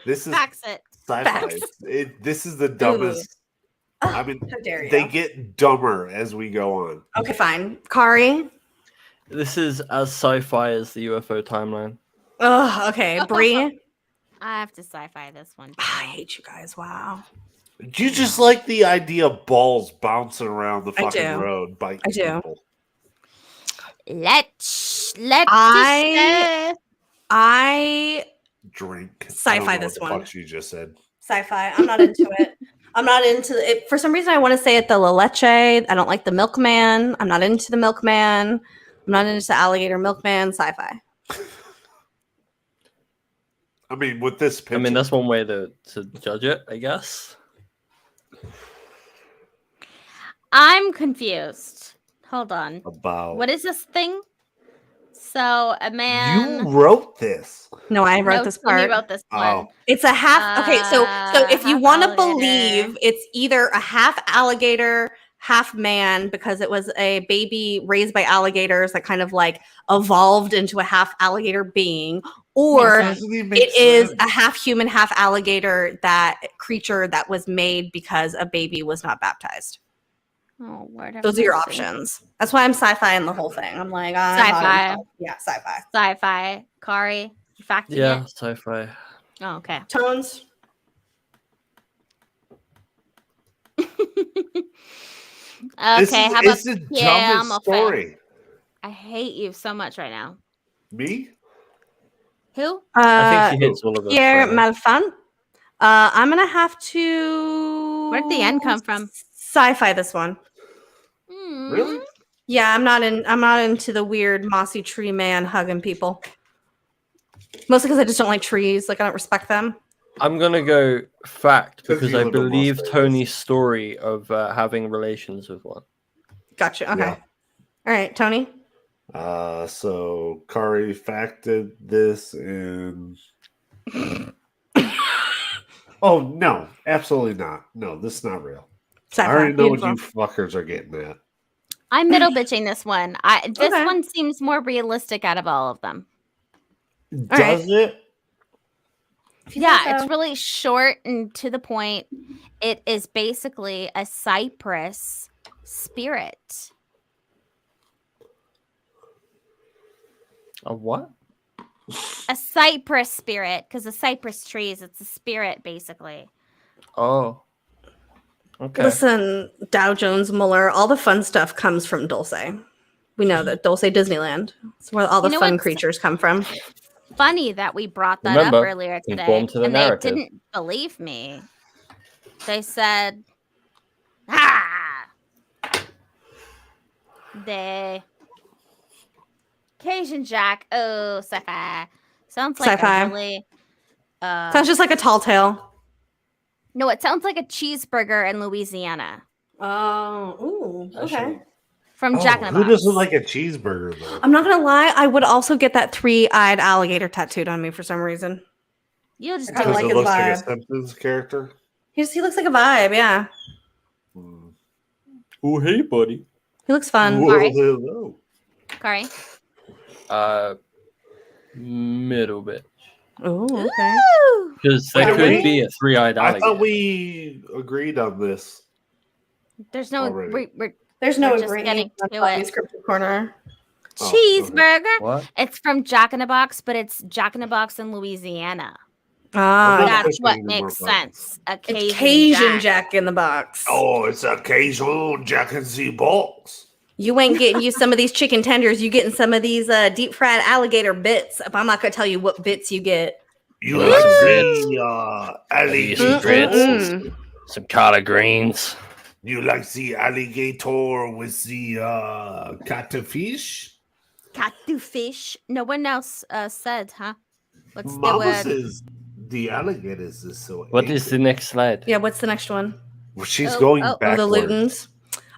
E: This is
C: Facts it.
E: sci-fi.
D: Facts.
E: This is the dumbest. I mean,
D: How dare you?
E: they get dumber as we go on.
D: Okay, fine. Kari.
A: This is as sci-fi as the UFO timeline.
D: Oh, okay. Bree.
C: I have to sci-fi this one. too.
D: I hate you guys. Wow.
E: Do you just like the idea of balls bouncing around the
D: I
E: fucking
D: do.
E: road biting
D: I do.
E: people?
C: Let's
D: I
E: Drink.
D: Sci-fi
E: I don't know
D: this
E: what the
D: one.
E: fuck she just said.
D: sci-fi. I'm not into it. I'm not into it. For some reason, I want to say it the La Leche. I don't like the milkman. I'm not into the milkman. I'm not into the alligator milkman. Sci-fi.
E: I mean, with this picture,
A: I mean, that's one way to judge it, I guess.
C: I'm confused. Hold on.
E: about
C: What is this thing? So a man.
E: you wrote this.
D: No, I wrote
C: No,
D: this
C: Tony
D: part.
C: wrote this
E: Oh.
C: one.
D: It's a half. Okay, so if you
C: half
D: want to
C: alligator.
D: believe, it's either a half alligator, half man, because it was a baby raised by alligators that kind of like evolved into a half alligator being, or
C: Makes
E: Doesn't even make
D: it is
E: sense.
D: a half human, half alligator that creature that was made because a baby was not baptized.
C: Oh, Lord have
D: Those are your
C: mercy.
D: options. That's why I'm sci-fi in the whole thing. I'm like, I'm not
C: Sci-fi.
D: into- Yeah, sci-fi.
C: Sci-fi. Kari. You factoring
A: Yeah,
C: it?
A: sci-fi.
C: Oh, okay.
D: Tones.
E: This
C: Okay,
E: is,
C: how about
E: it's the
C: yeah,
E: dumbest
C: I'm a fan.
E: story.
C: I hate you so much right now.
E: Me?
C: Who?
A: I think she hits all of us.
D: Pierre
A: right now.
D: Malfant. I'm gonna have to.
C: Where'd the N come from?
D: Sci-fi this one.
E: Really?
D: Yeah, I'm not into the weird mossy tree man hugging people. Mostly because I just don't like trees. Like I don't respect them.
A: I'm gonna go fact
E: Because
A: because
E: you
A: I
E: live in Las
A: believe
E: Vegas.
A: Tony's story of having relations with one.
D: Gotcha. Okay.
E: Yeah.
D: All right, Tony.
E: So Kari facted this in. Oh no, absolutely not. No, this is not real.
D: Sci-fi.
E: I already know what
D: Beautiful.
E: you fuckers are getting at.
C: I'm middle bitching this one. This
D: Okay.
C: one seems more realistic out of all of them.
D: right.
E: Does it?
D: If you
C: Yeah,
D: think
C: it's
D: so.
C: really short and to the point. It is basically a cypress spirit.
A: A what?
C: A cypress spirit, because the cypress trees, it's a spirit basically.
A: Oh. Okay.
D: Listen, Dow Jones, Mueller, all the fun stuff comes from Dulce. We know that Dulce Disneyland. It's where all the
C: You know
D: fun
C: what's
D: creatures come from.
C: Funny that we brought that
A: Remember,
C: up earlier today,
A: conform to the
C: and
A: narrative.
C: they didn't believe me. They said, "Ah, the Cajun Jack." Oh, sci-fi sounds like
D: Sci-fi.
C: a really.
D: Sounds just like a tall tale.
C: No, it sounds like a cheeseburger in Louisiana
D: Oh, ooh, okay.
C: from Jack in the Box.
E: Who doesn't like a cheeseburger though?
D: I'm not gonna lie, I would also get that 3-eyed alligator tattooed on me for some reason.
C: You'll just
D: I
C: do
D: kinda
E: Because
D: like
E: it
D: his
E: looks like a
D: vibe.
E: Simpsons character.
D: He looks like a vibe, yeah.
E: Hmm.
A: Oh, hey, buddy.
D: He looks fun.
E: Whoa,
C: Alright.
E: hello.
C: Kari.
A: Middle bit.
D: Oh, okay.
C: Woo!
A: Because there
E: Wait,
A: could
E: wait.
A: be a three-eyed
E: I
A: alligator.
E: thought we agreed on this.
C: There's no.
E: Already.
C: We're
D: There's no
C: We're just
D: agreement
C: getting
D: on
C: to it.
D: Bobby's Cryptid Corner.
E: Oh, okay.
C: cheeseburger.
A: What?
C: It's from Jack in the Box, but it's Jack in the Box in Louisiana.
D: Ah,
E: not
D: yeah.
C: That's what
E: pushing any more
C: makes
E: buttons.
C: sense. A
D: It's
C: Cajun,
D: Cajun
C: Jack.
D: Jack in the Box.
E: Oh, it's a Cajun Jack and the Box.
D: You ain't getting you some of these chicken tenders. You getting some of these deep fried alligator bits. But I'm not gonna tell you what bits you get.
E: You
A: Well,
E: like
A: that's some
E: the
A: Maybe some
E: alligator?
A: grits.
D: Mm-mm.
A: Some collard greens.
E: You like the alligator with the catfish?
C: Catfish. No one else said, huh? What's the
E: Mama
C: word?
E: says the alligators is so.
A: What is the next slide?
D: Yeah, what's the next one?
E: Well, she's
C: Oh,
E: going
C: oh,
D: Oh, the
E: backwards.
D: Lutons.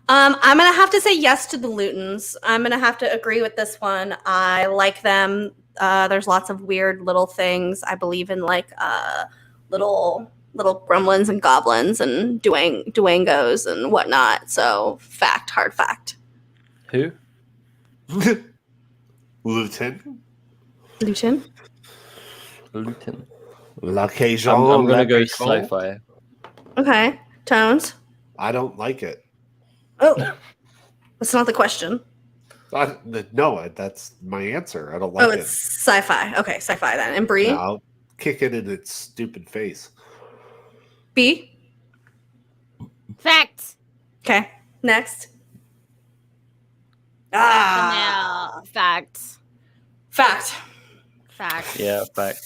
D: I'm gonna have to say yes to the Lutons. I'm gonna have to agree with this one. I like them. There's lots of weird little things. I believe in like little gremlins and goblins and duangos and whatnot. So fact, hard fact.
A: Who?
E: Lieutenant?
D: Luton.
A: Luton.
E: La Cajun.
A: I'm gonna go
E: Cajun?
A: sci-fi.
D: Okay. Tones.
E: I don't like it.
D: Oh, that's not the question.
E: No, that's my answer. I don't
D: Oh,
E: like
D: it's sci-fi. Okay, sci-fi then. And Bree.
E: it. I'll kick it in its stupid face.
D: B.
C: Fact.
D: Okay. Next.
C: No. Fact.
D: Fact.
C: Fact.
A: Yeah, fact.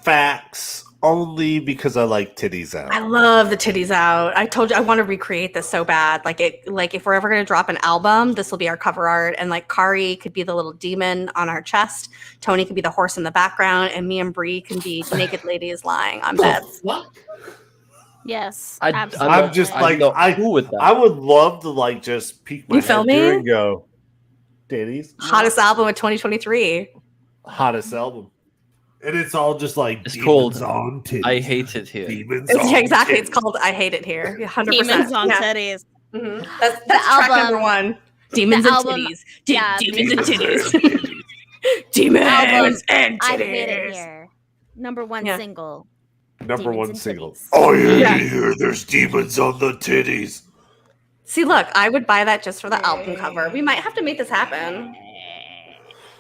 E: Facts only because I like titties out.
D: I love the titties out. I told you I want to recreate this so bad. Like if we're ever gonna drop an album, this will be our cover art. And like Kari could be the little demon on our chest, Tony could be the horse in the background, and me and Bree can be naked ladies lying on beds.
C: Yes.
A: I'm
C: absolutely.
E: I'm just like
A: not
E: I
A: cool with that.
E: I would love to like just peek my
D: You feel
E: head
D: me?
E: through and go, titties.
D: Hottest album of 2023.
E: Hottest album. And it's all just like
A: It's
E: demons
A: called
E: on titties.
A: I hate it here.
E: Demons
D: It's,
E: on
D: yeah, exactly.
E: titties.
D: It's called I Hate It Here. 100%.
C: Demons on
D: Yeah.
C: titties.
D: Mhm. That's track
C: album-
D: number one. Demons and
C: album-
D: titties.
C: yeah,
D: Demons and
E: Demons
D: titties. Demons
C: Album,
D: and
C: I
D: titties.
C: hate it here. Number one
D: Yeah.
C: single.
E: Number
C: Demons
E: one
C: and
E: single.
C: titties.
E: Oh, you
D: Yeah.
E: hear there's demons on the titties.
D: See, look, I would buy that just for the album cover. We might have to make this happen.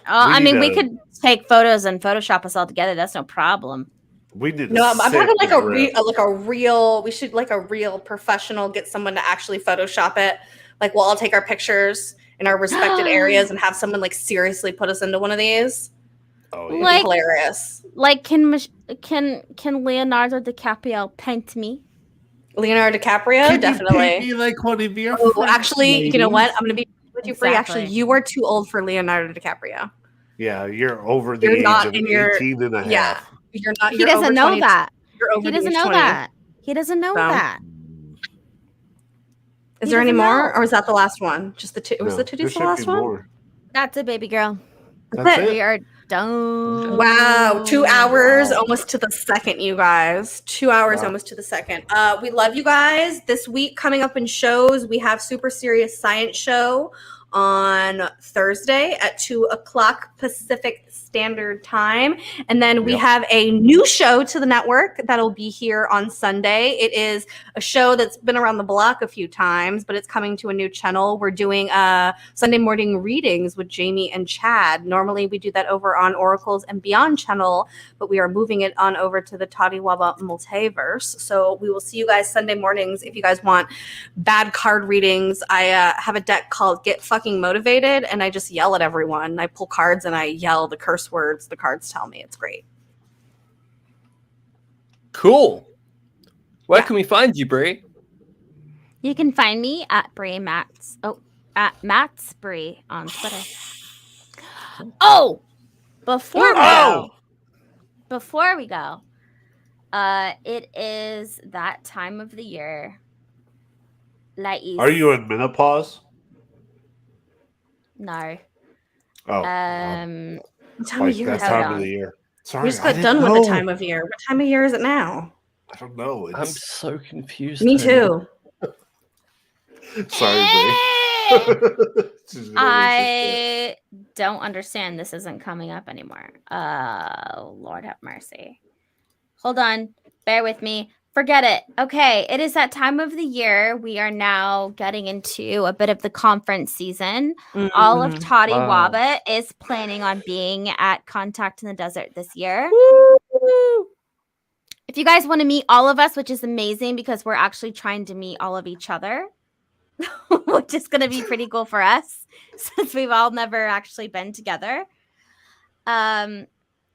C: Oh, I mean, we
E: need a-
C: could take photos and Photoshop us all together. That's no problem.
E: We need
D: No, I'm talking like a
E: real.
D: real. We should like a real professional. Get someone to actually Photoshop it. Like we'll all take our pictures in our respected areas and have someone like seriously put us into one of these.
E: Oh,
D: It'd be
C: Like-
D: hilarious.
C: Like, can Leonardo DiCaprio paint me?
D: Leonardo DiCaprio,
E: Can
D: definitely.
E: you paint me like one of your
D: Oh,
E: friends,
D: actually, you know what?
E: ladies?
D: I'm gonna be with you, Free. Actually,
C: Exactly.
D: you are too old for Leonardo DiCaprio.
E: Yeah, you're over the
D: You're
E: age
D: not
E: of
D: in your-
E: 18 and a half.
D: Yeah, you're not.
C: He
D: You're
C: doesn't
D: over
C: know
D: 20
C: that.
D: You're over
C: He
D: the
C: doesn't
D: age
C: know
D: 20.
C: that. He doesn't know
D: So-
C: that.
D: Is
C: He
D: there any
C: doesn't
D: more,
C: know.
D: or is that the last one? Just the two? Was
E: No,
D: the two
E: there
D: the
E: should
D: last
E: be
D: one?
E: more.
C: That's it, baby girl.
E: That's
C: We
E: it.
C: are done.
D: Wow, 2 hours
E: Wow.
D: almost to the second, you guys. 2 hours
E: Wow.
D: almost to the second. We love you guys. This week coming up in shows, we have Super Serious Science Show on Thursday at 2:00 Pacific Standard Time. And then we
E: Yep.
D: have a new show to the network that'll be here on Sunday. It is a show that's been around the block a few times, but it's coming to a new channel. We're doing Sunday morning readings with Jamie and Chad. Normally we do that over on Oracles and Beyond channel, but we are moving it on over to the Toddy-Waba Multiverse. So we will see you guys Sunday mornings. If you guys want bad card readings, I have a deck called Get Fucking Motivated, and I just yell at everyone. I pull cards and I yell the curse words the cards tell me. It's great.
A: Cool. Where
D: Yeah.
A: can we find you, Brie?
C: You can find me at at Matt's Brie on Twitter. Oh, before we go, it is that time of the year. Ladies.
E: Are you in menopause?
C: No.
E: Oh,
D: What time
E: like
D: of year
E: that
D: is
C: hold
E: time
D: it?
E: of
C: on.
E: the year. Sorry,
D: We just
E: I
D: got
E: didn't
D: done with the
E: know.
D: time of year. What time of year is it now?
E: I don't know.
A: I'm
E: It's...
A: so confused.
D: Me
A: Tony.
D: too.
E: Sorry,
C: Eh,
E: Brie. She's gonna
C: I don't understand. This isn't coming up anymore. Lord have mercy. Hold on. Bear with me. Forget it. Okay. It is that time of the year. We are now getting into a bit of the conference season. All of Toddy
A: Wow.
C: Waba is planning on being at Contact in the Desert this year. If you guys want to meet all of us, which is amazing because we're actually trying to meet all of each other, which is going to be pretty cool for us since we've all never actually been together.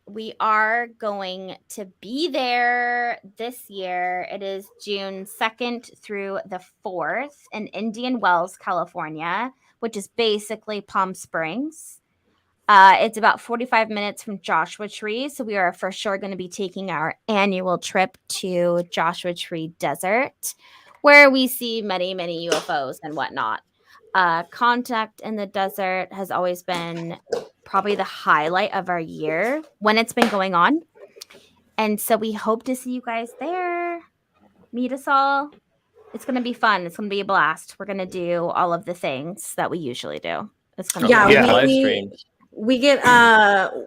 C: We are going to be there this year. It is June 2nd through the 4th in Indian Wells, California, which is basically Palm Springs. It's about 45 minutes from Joshua Tree. So we are for sure going to be taking our annual trip to Joshua Tree Desert, where we see many, many UFOs and whatnot. Contact in the Desert has always been probably the highlight of our year when it's been going on. And so we hope to see you guys there. Meet us all. It's going to be fun. It's going to be a blast. We're going to do all of the things that we usually do. It's going to
D: Yeah,
C: be
E: Yeah.
A: Live
D: we-
A: streams.
D: We get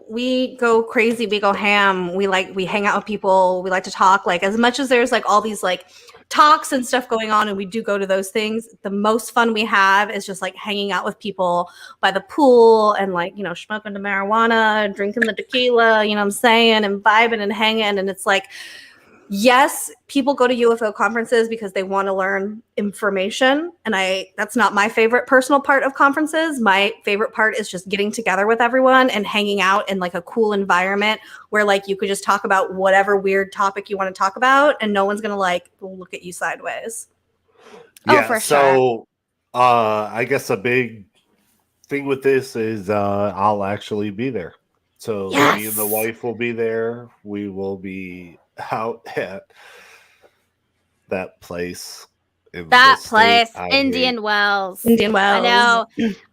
D: we go crazy, we go ham, we hang out with people, we like to talk. Like, as much as there's like all these like talks and stuff going on, and we do go to those things, the most fun we have is just like hanging out with people by the pool and like, you know, smoking the marijuana, drinking the tequila, you know what I'm saying, and vibing and hanging. And it's like, yes, people go to UFO conferences because they want to learn information, and that's not my favorite personal part of conferences. My favorite part is just getting together with everyone and hanging out in like a cool environment where like you could just talk about whatever weird topic you want to talk about and no one's gonna like look at you sideways.
C: Oh,
E: Yeah,
C: for
E: so I guess a big thing with this is I'll actually be there. So me and the
C: Yes.
E: wife will be there. We will be out at that place. In
C: that
E: the state
C: place,
E: I
C: Indian
E: hate.
C: Wells.
D: Indian Wells.
C: I know.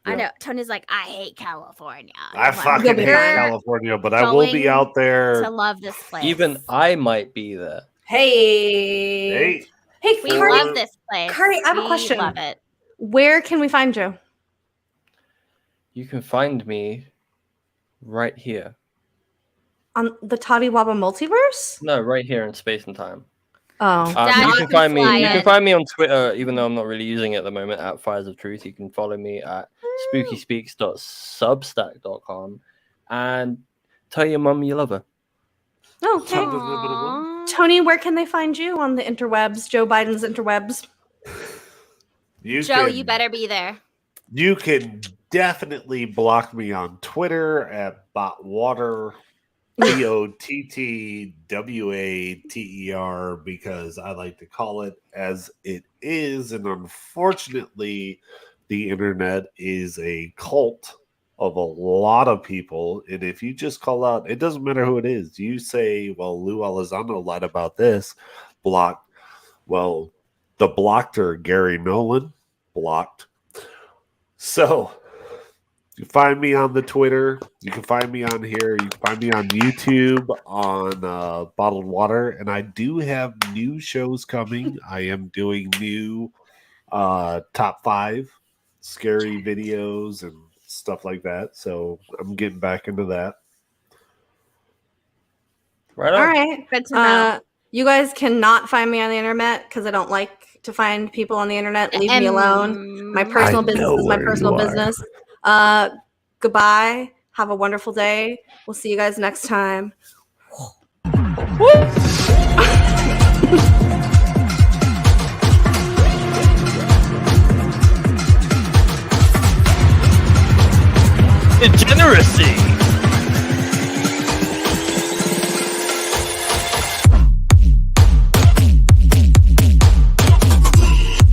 C: I
E: Yeah.
C: know. Tony's like, I hate California.
E: I
C: I'm like,
E: fucking
D: You'll be
E: hate
D: fine.
E: California, but I will be
C: Going
E: out there.
C: to love this place.
A: Even I might be there.
D: Hey. Hey,
C: we
D: Kari,
C: love this place.
D: Kari, I have a
C: We
D: question.
C: Love it.
D: where can we find you?
A: You can find me right here.
D: On the Toddy-Waba multiverse?
A: No, right here in space and time.
D: Oh.
C: Dad,
A: You
C: you
A: can
C: can
A: find me.
C: fly
A: You can
C: it.
A: find me on Twitter, even though I'm not really using it at the moment. At Fires of Truth, you can follow me at spookyspeaks.substack.com and tell your mum you love her.
D: Okay.
C: Aww.
D: Tony, where can they find you on the interwebs? Joe Biden's interwebs.
E: You
C: Joe,
E: can,
C: you better be there.
E: You can definitely block me on Twitter at Botwater, BOTTWATER, because I like to call it as it is. And unfortunately, the internet is a cult of a lot of people. And if you just call out, it doesn't matter who it is. You say, well, Lou Elizondo lied about this, blocked. Well, the blocked Gary Nolan, blocked. So you find me on the Twitter. You can find me on here. You can find me on YouTube on Bottled Water. And I do have new shows coming. I am doing new top 5 scary videos and stuff like that. So I'm getting back into that.
A: Right
D: All
A: on.
D: right.
C: Good to know.
D: You guys cannot find me on the internet because I don't like to find people on the internet. Leave me alone. My personal business is my personal business. Goodbye. Have a wonderful day. We'll see you guys next time.
A: Degeneracy.